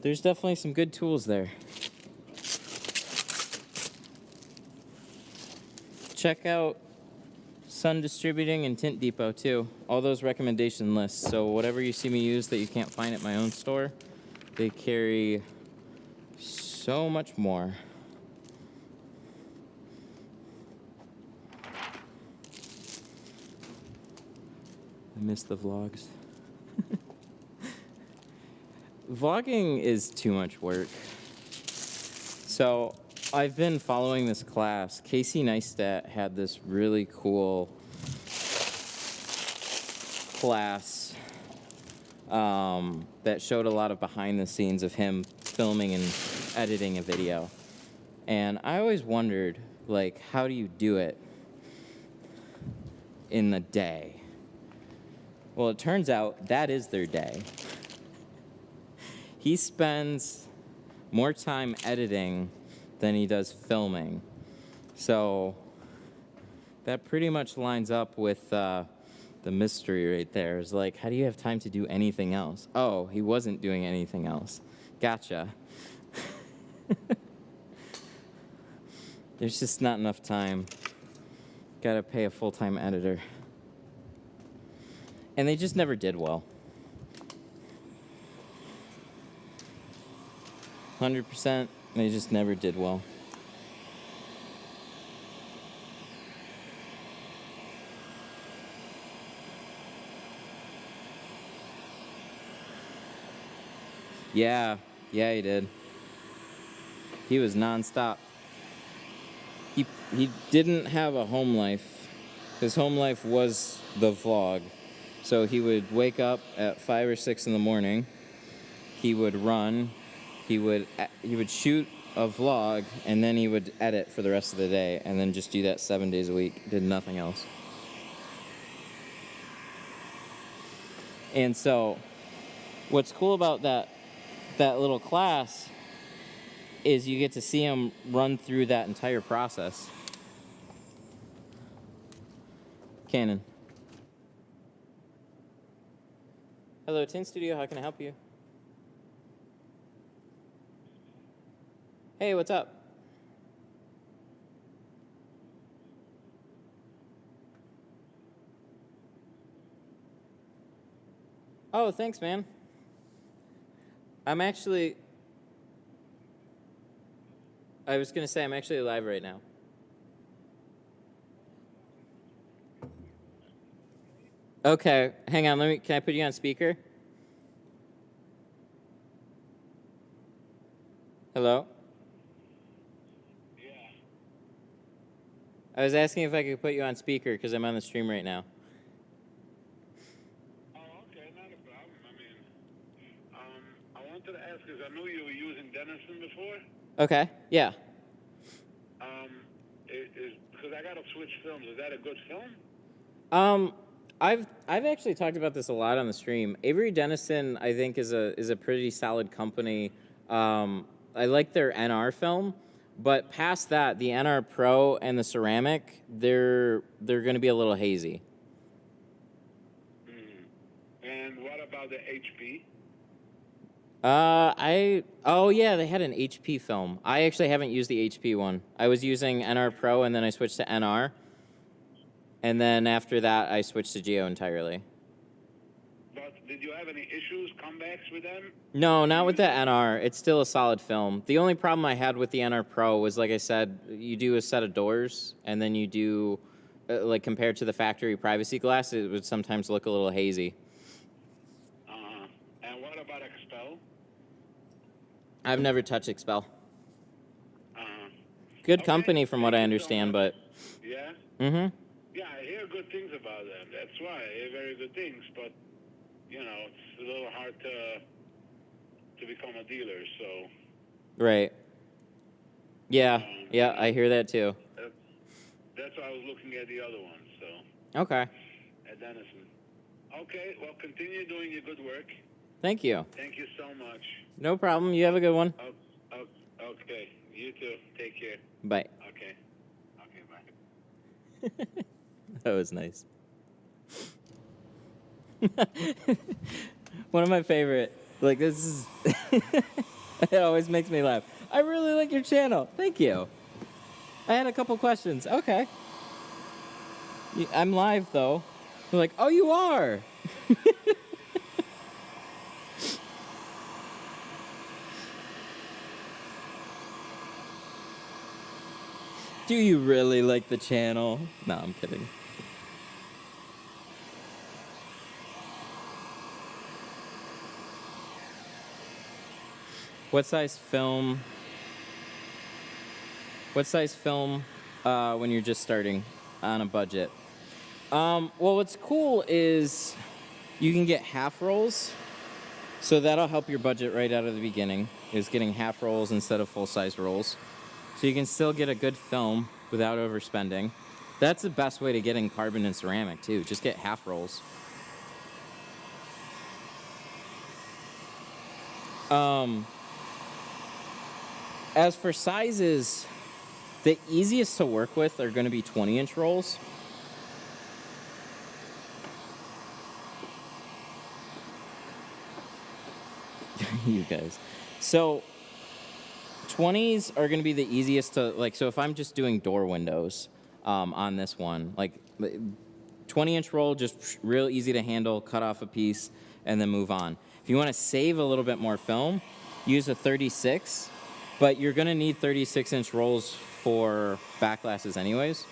There's definitely some good tools there. Check out Sun Distributing and Tint Depot too. All those recommendation lists. So whatever you see me use that you can't find at my own store, they carry so much more. I miss the vlogs. Vlogging is too much work. So I've been following this class. Casey Neistat had this really cool class that showed a lot of behind the scenes of him filming and editing a video. And I always wondered, like, how do you do it in the day? Well, it turns out that is their day. He spends more time editing than he does filming. So that pretty much lines up with the mystery right there. Is like, how do you have time to do anything else? Oh, he wasn't doing anything else. Gotcha. There's just not enough time. Gotta pay a full-time editor. And they just never did well. 100%, they just never did well. Yeah, he did. He was nonstop. He didn't have a home life. His home life was the vlog. So he would wake up at 5 or 6 in the morning. He would run. He would shoot a vlog, and then he would edit for the rest of the day, and then just do that 7 days a week. Did nothing else. And so, what's cool about that little class is you get to see him run through that entire process. Canon. Hello, Tint Studio. How can I help you? Hey, what's up? Oh, thanks, man. I was going to say, I'm actually live right now. Okay, hang on. Can I put you on speaker? Hello? Yeah. I was asking if I could put you on speaker because I'm on the stream right now. Oh, okay, not a problem. I wanted to ask because I knew you were using Denison before. Okay, yeah. Because I got to switch films. Is that a good film? I've actually talked about this a lot on the stream. Avery Dennison, I think, is a pretty solid company. I like their NR film, but past that, the NR Pro and the ceramic, they're going to be a little hazy. And what about the HP? Oh yeah, they had an HP film. I actually haven't used the HP one. I was using NR Pro and then I switched to NR. And then after that, I switched to Geo entirely. But did you have any issues, comebacks with them? No, not with the NR. It's still a solid film. The only problem I had with the NR Pro was, like I said, you do a set of doors, and then you do, like compared to the factory privacy glass, it would sometimes look a little hazy. And what about Expel? I've never touched Expel. Good company from what I understand, but... Yeah? Mm-hmm. Yeah, I hear good things about them. That's why I hear very good things, but, you know, it's a little hard to become a dealer, so... Right. Yeah, I hear that too. That's why I was looking at the other ones, so... Okay. At Denison. Okay, well, continue doing your good work. Thank you. Thank you so much. No problem. You have a good one. Okay, you too. Take care. Bye. Okay, bye. That was nice. One of my favorite, like this is, it always makes me laugh. I really like your channel. Thank you. I had a couple questions. Okay. I'm live though. They're like, oh, you are. Do you really like the channel? No, I'm kidding. What size film when you're just starting on a budget? Well, what's cool is you can get half rolls. So that'll help your budget right out of the beginning, is getting half rolls instead of full-size rolls. So you can still get a good film without overspending. That's the best way to get in carbon and ceramic too. Just get half rolls. As for sizes, the easiest to work with are going to be 20-inch rolls. You guys. So 20s are going to be the easiest to, like, so if I'm just doing door windows on this one, like 20-inch roll, just real easy to handle, cut off a piece, and then move on. If you want to save a little bit more film, use a 36, but you're going to need 36-inch rolls for back glasses anyways.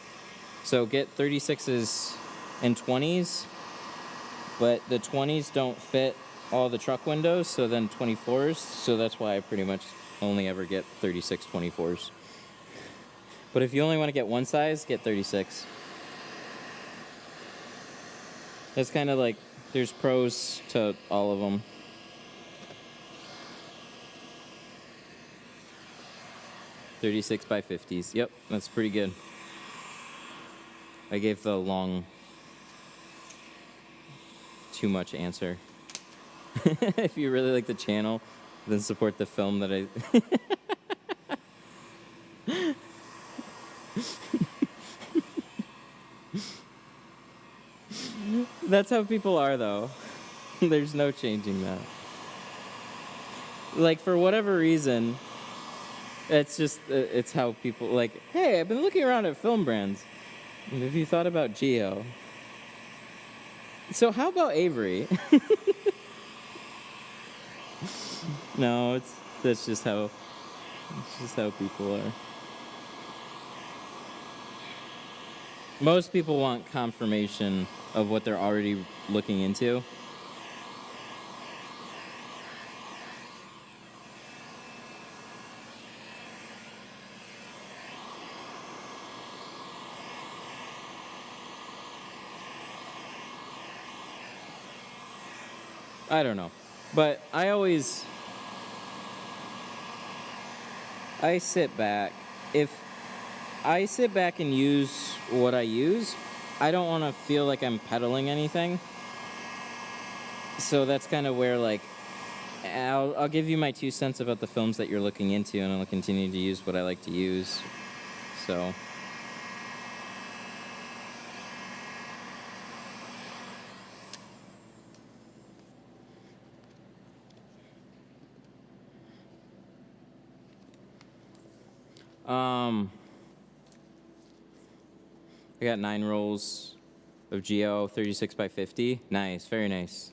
So get 36s and 20s, but the 20s don't fit all the truck windows, so then 24s, so that's why I pretty much only ever get 36 24s. But if you only want to get one size, get 36. That's kind of like, there's pros to all of them. .36 by 50s. Yep, that's pretty good. I gave the long, too much answer. If you really like the channel, then support the film that I... That's how people are, though. There's no changing that. Like, for whatever reason, it's just, it's how people, like, hey, I've been looking around at film brands. Have you thought about Geo? So how about Avery? No, that's just how people are. Most people want confirmation of what they're already looking into. I don't know. But I sit back. If I sit back and use what I use, I don't want to feel like I'm peddling anything. So that's kind of where, like, I'll give you my 2 cents about the films that you're looking into, and I'll continue to use what I like to use. So... I got 9 rolls of Geo, 36 by 50. Nice, very nice.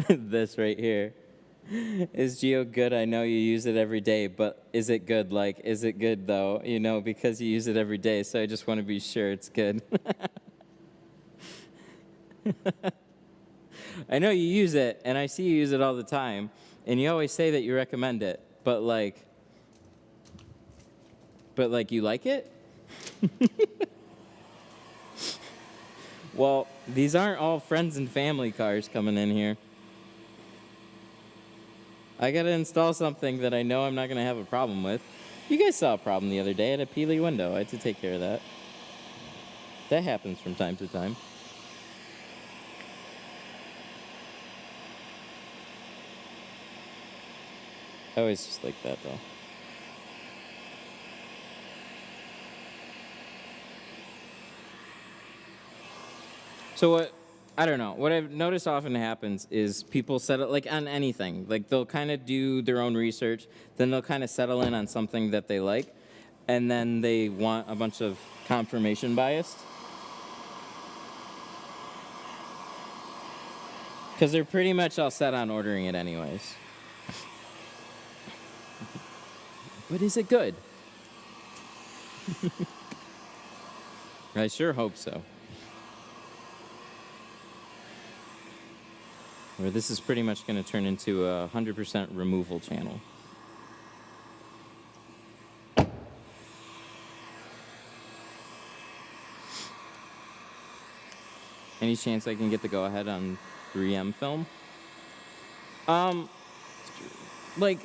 This right here. Is Geo good? I know you use it every day, but is it good? Like, is it good though? You know, because you use it every day, so I just want to be sure it's good. I know you use it, and I see you use it all the time, and you always say that you recommend it, but you like it? Well, these aren't all friends and family cars coming in here. I gotta install something that I know I'm not gonna have a problem with. You guys saw a problem the other day at a Peely window. I had to take care of that. That happens from time to time. I always just like that, though. So I don't know. What I've noticed often happens is people settle, like on anything, like they'll kind of do their own research, then they'll kind of settle in on something that they like, and then they want a bunch of confirmation bias. Because they're pretty much all set on ordering it anyways. But is it good? I sure hope so. Or this is pretty much going to turn into a 100% removal channel. Any chance I can get the go-ahead on 3M film? Like...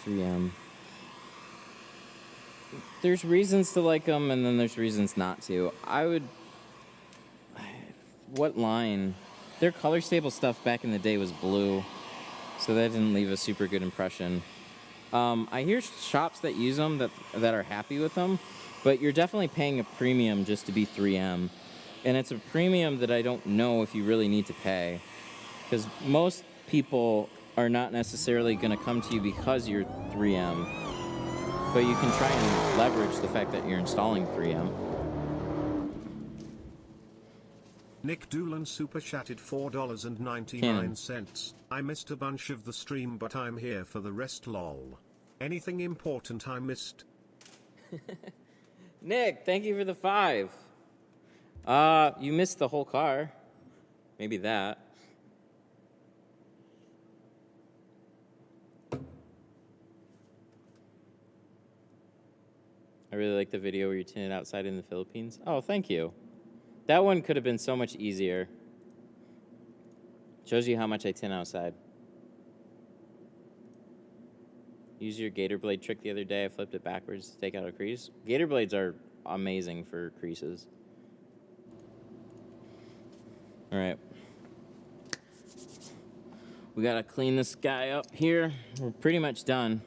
3M. There's reasons to like them, and then there's reasons not to. what line. Their color stable stuff back in the day was blue, so that didn't leave a super good impression. I hear shops that use them that are happy with them, but you're definitely paying a premium just to be 3M. And it's a premium that I don't know if you really need to pay, because most people are not necessarily going to come to you because you're 3M, but you can try and leverage the fact that you're installing 3M. Nick Doolan super chatted $4.99. I missed a bunch of the stream, but I'm here for the rest, lol. Anything important I missed? Nick, thank you for the 5. You missed the whole car. Maybe that. I really like the video where you tinted outside in the Philippines. Oh, thank you. That one could have been so much easier. Shows you how much I tint outside. Use your gator blade trick the other day. I flipped it backwards to take out a crease. Gator blades are amazing for creases. All right. We gotta clean this guy up here. We're pretty much done.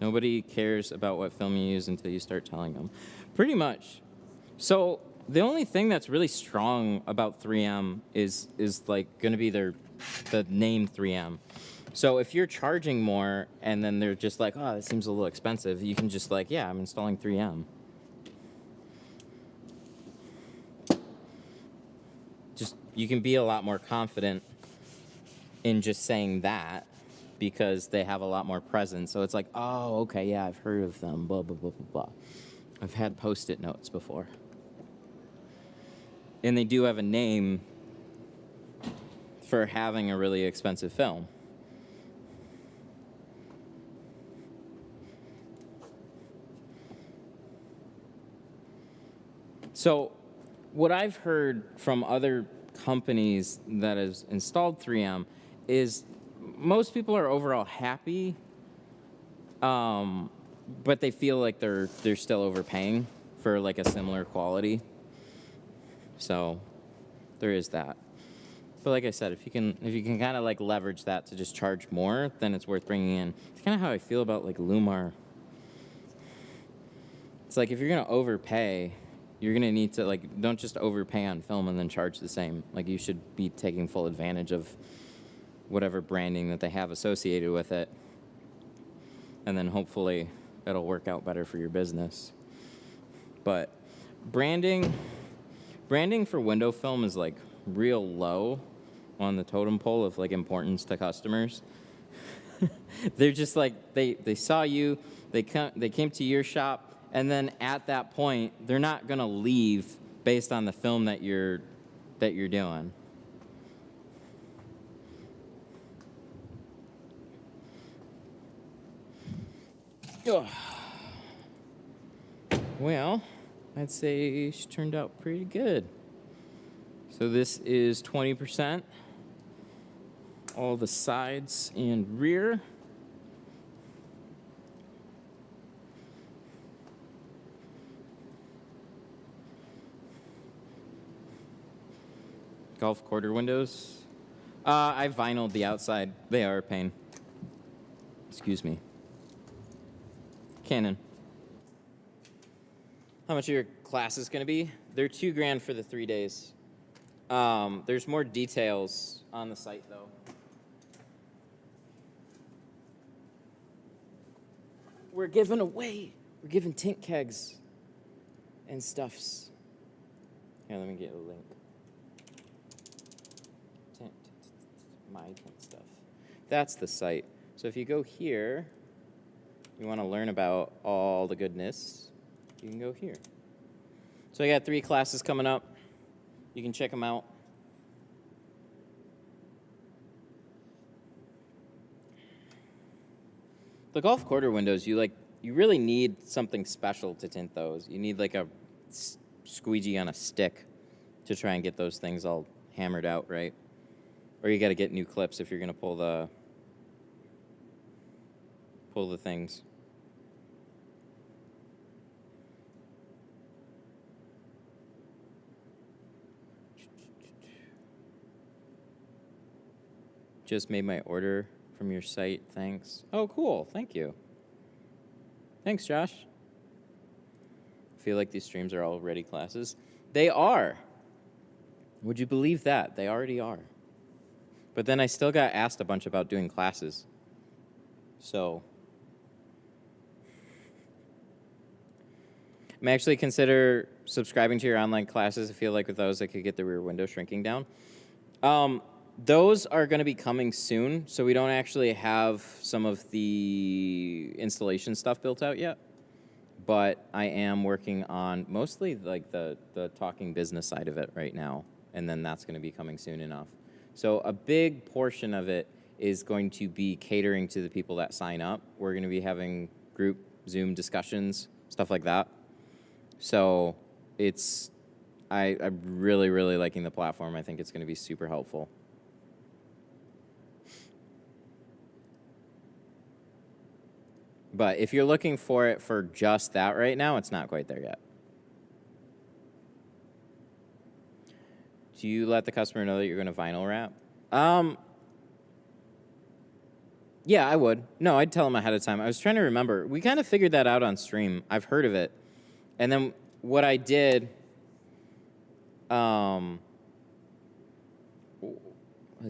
Nobody cares about what film you use until you start telling them. Pretty much. So the only thing that's really strong about 3M is like going to be the name 3M. So if you're charging more and then they're just like, oh, that seems a little expensive, you can just like, yeah, I'm installing 3M. Just, you can be a lot more confident in just saying that, because they have a lot more presence. So it's like, oh, okay, yeah, I've heard of them, blah, blah, blah, blah, blah. I've had Post-it notes before. And they do have a name for having a really expensive film. So what I've heard from other companies that has installed 3M is most people are overall happy, but they feel like they're still overpaying for like a similar quality. So there is that. But like I said, if you can kind of like leverage that to just charge more, then it's worth bringing in. It's kind of how I feel about like Lumar. It's like if you're gonna overpay, you're gonna need to like, don't just overpay on film and then charge the same. Like you should be taking full advantage of whatever branding that they have associated with it, and then hopefully it'll work out better for your business. But branding for window film is like real low on the totem pole of like importance to customers. They're just like, they saw you, they came to your shop, and then at that point they're not gonna leave based on the film that you're doing. Well, I'd say she turned out pretty good. So this is 20%. All the sides and rear. Golf quarter windows. I vinyled the outside. They are a pain. Excuse me. Canon. How much of your class is going to be? They're $2,000 for the 3 days. There's more details on the site, though. We're giving tint kegs and stuffs. Here, let me get a link. Tint. My tint stuff. That's the site. So if you go here, you want to learn about all the goodness, you can go here. So I got 3 classes coming up. You can check them out. The golf quarter windows, you really need something special to tint those. You need like a squeegee on a stick to try and get those things all hammered out, right? Or you got to get new clips if you're going to pull the things. Just made my order from your site. Thanks. Oh, cool. Thank you. Thanks, Josh. I feel like these streams are already classes. They are. Would you believe that? They already are. But then I still got asked a bunch about doing classes. So I may actually consider subscribing to your online classes. I feel like with those, I could get the rear window shrinking down. Those are going to be coming soon, so we don't actually have some of the installation stuff built out yet. But I am working on mostly like the talking business side of it right now, and then that's going to be coming soon enough. So a big portion of it is going to be catering to the people that sign up. We're going to be having group Zoom discussions, stuff like that. So I'm really, really liking the platform. I think it's going to be super helpful. But if you're looking for it for just that right now, it's not quite there yet. Do you let the customer know that you're going to vinyl wrap? Yeah, I would. No, I'd tell them ahead of time. I was trying to remember. We kind of figured that out on stream. I've heard of it. And then what I did, let's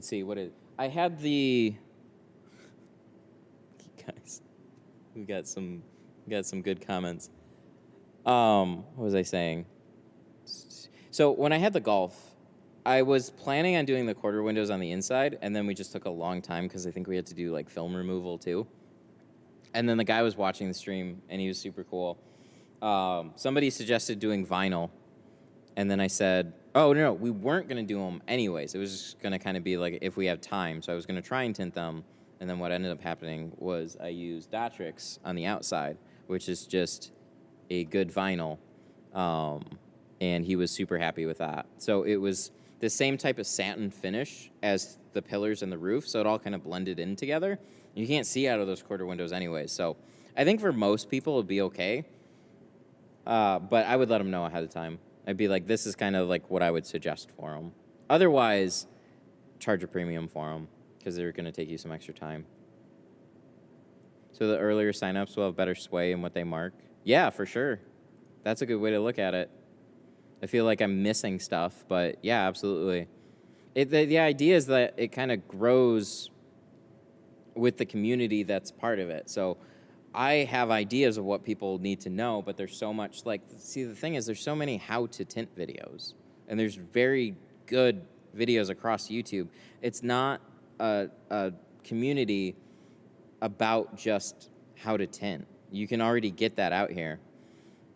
see, I had the, guys, we got some good comments. What was I saying? So when I had the Golf, I was planning on doing the quarter windows on the inside, and then we just took a long time because I think we had to do like film removal too. And then the guy was watching the stream, and he was super cool. Somebody suggested doing vinyl, and then I said, oh, no, we weren't going to do them anyways. It was just going to kind of be like if we have time. So I was going to try and tint them, and then what ended up happening was I used Dotrix on the outside, which is just a good vinyl, and he was super happy with that. So it was the same type of satin finish as the pillars and the roof, so it all kind of blended in together. You can't see out of those quarter windows anyways, so I think for most people it'd be okay, but I would let them know ahead of time. I'd be like, this is kind of like what I would suggest for them. Otherwise, charge a premium for them, because they're going to take you some extra time. So the earlier signups will have better sway in what they mark. Yeah, for sure. That's a good way to look at it. I feel like I'm missing stuff, but yeah, absolutely. The idea is that it kind of grows with the community that's part of it. So I have ideas of what people need to know, but there's so much, like, see, the thing is there's so many how to tint videos, and there's very good videos across YouTube. It's not a community about just how to tint. You can already get that out here.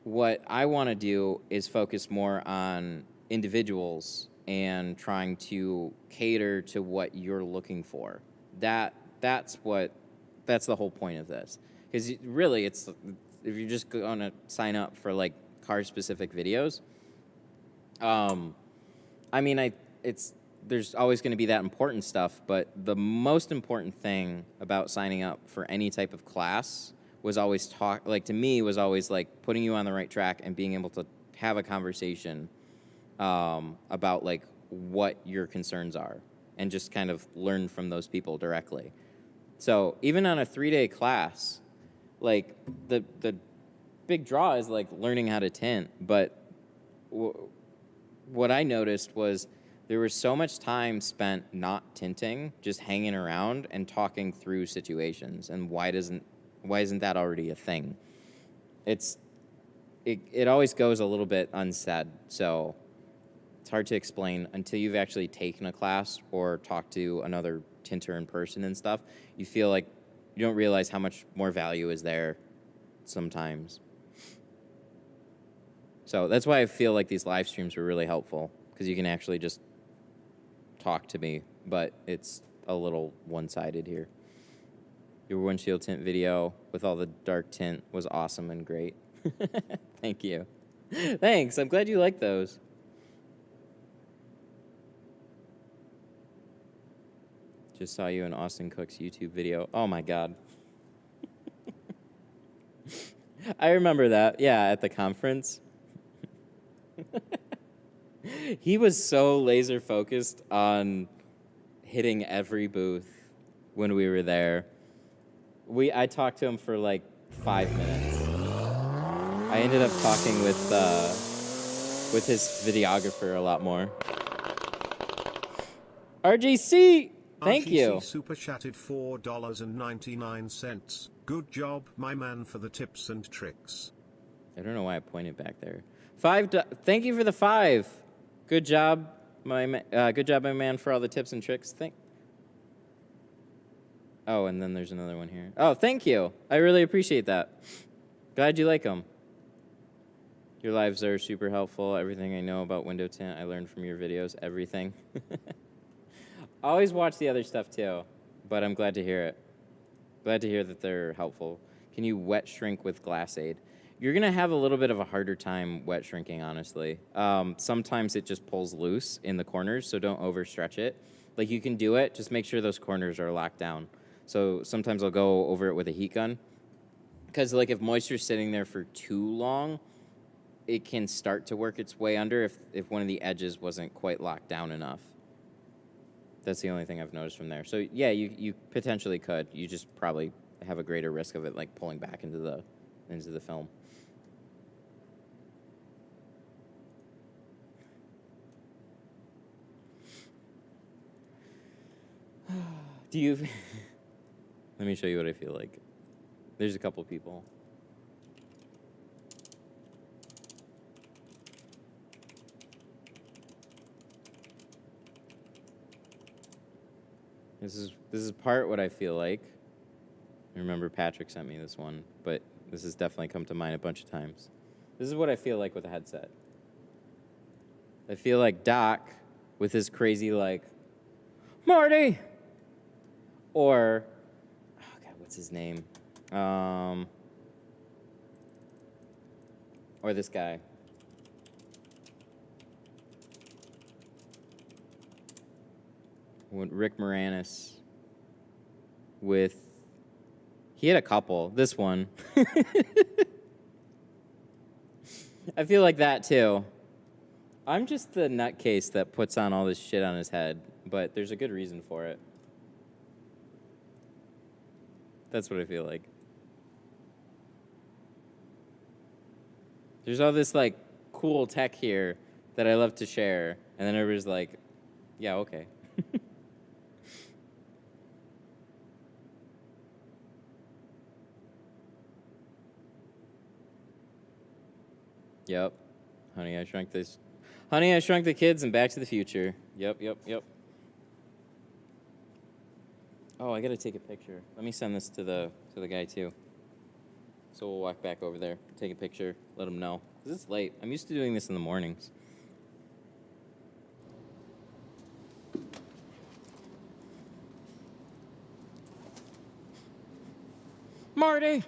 What I want to do is focus more on individuals and trying to cater to what you're looking for. That's the whole point of this. Because really, it's if you're just going to sign up for like car-specific videos, I mean, there's always going to be that important stuff, but the most important thing about signing up for any type of class was always to me was always like putting you on the right track and being able to have a conversation about like what your concerns are and just kind of learn from those people directly. So even on a 3-day class, like the big draw is like learning how to tint, but what I noticed was there was so much time spent not tinting, just hanging around and talking through situations, and why isn't that already a thing? It always goes a little bit unsaid, so it's hard to explain until you've actually taken a class or talked to another tinter in person and stuff. You feel like you don't realize how much more value is there sometimes. So that's why I feel like these live streams were really helpful, because you can actually just talk to me, but it's a little one-sided here. Your windshield tint video with all the dark tint was awesome and great. Thank you. Thanks. I'm glad you like those. Just saw you in Austin Cook's YouTube video. Oh my God. I remember that. Yeah, at the conference. He was so laser focused on hitting every booth. when we were there. I talked to him for like 5 minutes. I ended up talking with his videographer a lot more. RGC, thank you. RGC super chatted $4.99. Good job, my man, for the tips and tricks. I don't know why I pointed back there. Thank you for the 5. Good job, my man, for all the tips and tricks. Oh, and then there's another one here. Oh, thank you. I really appreciate that. Glad you like them. Your lives are super helpful. Everything I know about window tint, I learned from your videos. Everything. I always watch the other stuff too, but I'm glad to hear it. Glad to hear that they're helpful. Can you wet shrink with glass aid? You're going to have a little bit of a harder time wet shrinking, honestly. Sometimes it just pulls loose in the corners, so don't overstretch it. Like, you can do it, just make sure those corners are locked down. So sometimes I'll go over it with a heat gun. Because, like, if moisture's sitting there for too long, it can start to work its way under if one of the edges wasn't quite locked down enough. That's the only thing I've noticed from there. So, yeah, you potentially could. You just probably have a greater risk of it, like, pulling back into the film. Do you... Let me show you what I feel like. There's a couple people. This is part what I feel like. I remember Patrick sent me this one, but this has definitely come to mind a bunch of times. This is what I feel like with a headset. I feel like Doc with his crazy, like, Marty! Or, oh God, what's his name? Or this guy. Rick Moranis with, he had a couple. This one. I feel like that too. I'm just the nutcase that puts on all this shit on his head, but there's a good reason for it. That's what I feel like. There's all this, like, cool tech here that I love to share, and then everybody's like, yeah, okay. Yep. Honey, I Shrunk this. Honey, I Shrunk the Kids and Back to the Future. Yep. Oh, I gotta take a picture. Let me send this to the guy too. So we'll walk back over there, take a picture, let him know. 'Cause it's late. I'm used to doing this in the mornings. Marty!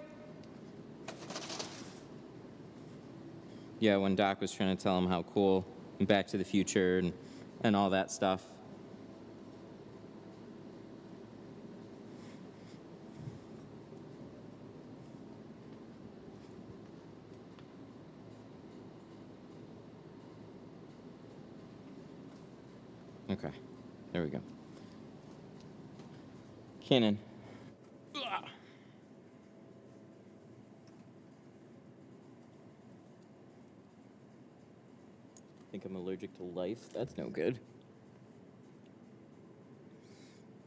Yeah, when Doc was trying to tell him how cool Back to the Future and all that stuff. Okay, there we go. Cannon. Ugh. Think I'm allergic to life? That's no good.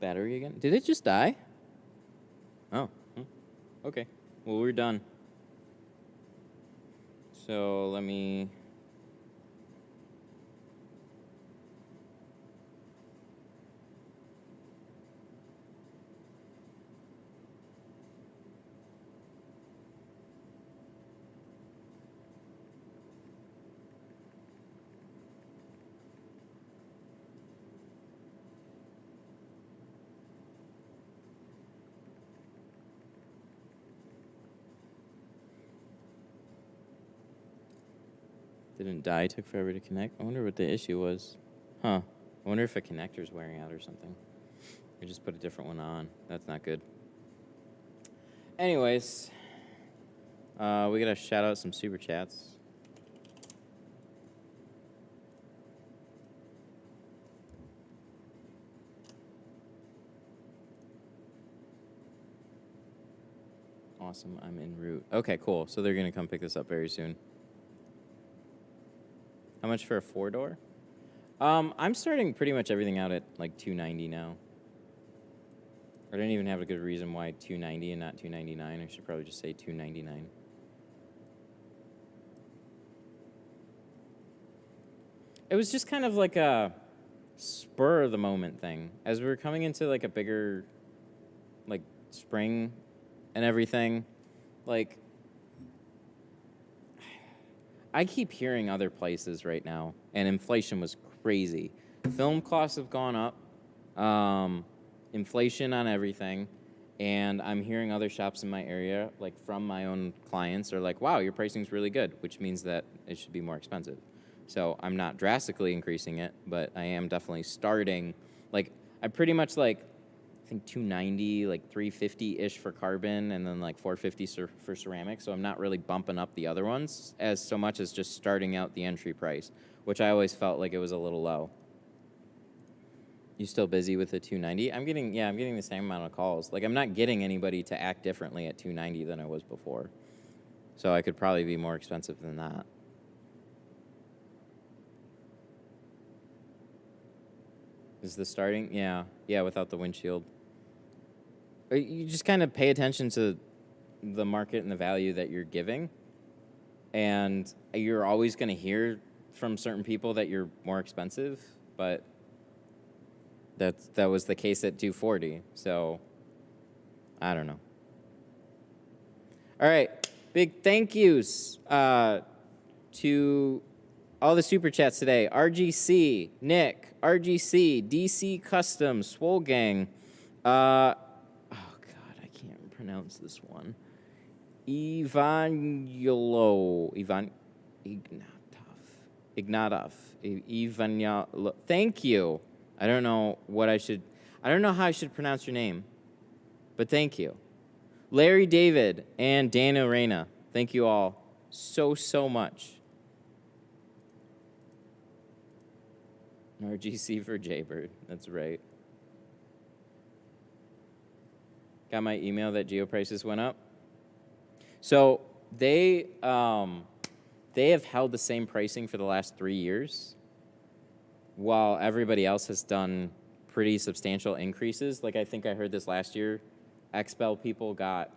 Battery again? Did it just die? Oh. Okay. Well, we're done. So let me... Didn't die, took forever to connect. I wonder what the issue was. Huh. I wonder if a connector's wearing out or something. I just put a different one on. That's not good. Anyways, we gotta shout out some super chats. awesome. I'm en route. Okay, cool. So they're going to come pick this up very soon. How much for a 4-door? I'm starting pretty much everything out at like $290 now. I don't even have a good reason why $290 and not $299. I should probably just say $299. It was just kind of like a spur of the moment thing. As we were coming into like a bigger, like spring and everything, like I keep hearing other places right now, and inflation was crazy. Film costs have gone up, inflation on everything, and I'm hearing other shops in my area, like from my own clients, are like, wow, your pricing's really good, which means that it should be more expensive. So I'm not drastically increasing it, but I am definitely starting, like, I pretty much like, I think 290, like 350-ish for carbon, and then like 450 for ceramic. So I'm not really bumping up the other ones as so much as just starting out the entry price, which I always felt like it was a little low. You still busy with the 290? I'm getting the same amount of calls. Like, I'm not getting anybody to act differently at 290 than I was before. So I could probably be more expensive than that. Is the starting? Yeah, without the windshield. You just kind of pay attention to the market and the value that you're giving. And you're always going to hear from certain people that you're more expensive, but that was the case at 240. So I don't know. All right, big thank yous to all the super chats today. RGC, Nick, RGC, DC Custom, Swole Gang. Oh God, I can't pronounce this one. Ignatov. Thank you. I don't know how I should pronounce your name, but thank you. Larry David and Daniel Reyna. Thank you all so much. RGC for Jaybird. That's right. Got my email that geo prices went up. So they have held the same pricing for the last 3 years, while everybody else has done pretty substantial increases. Like, I think I heard this last year, XPEL people got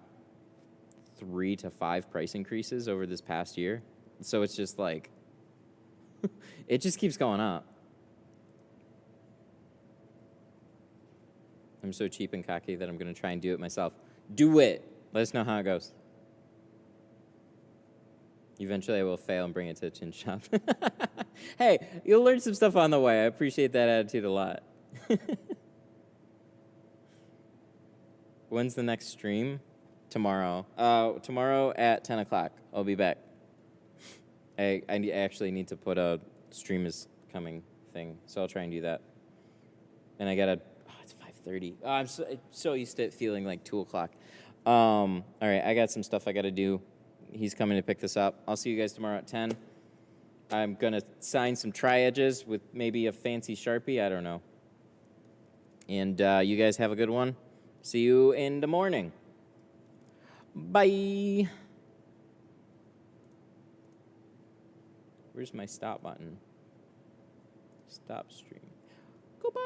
3 to 5 price increases over this past year. So it's just like, it just keeps going up. I'm so cheap and cocky that I'm going to try and do it myself. Do it. Let us know how it goes. Eventually I will fail and bring it to a Tint shop. Hey, you'll learn some stuff on the way. I appreciate that attitude a lot. When's the next stream? Tomorrow. Tomorrow at 10 o'clock. I'll be back. I actually need to put a stream is coming thing, so I'll try and do that. And I gotta, it's 5:30. Oh, I'm so used to it feeling like 2 o'clock. All right, I got some stuff I gotta do. He's coming to pick this up. I'll see you guys tomorrow at 10. I'm going to sign some tri-edges with maybe a fancy Sharpie. I don't know. And you guys have a good one. See you in the morning. Bye. Where's my stop button? Stop stream. Goodbye.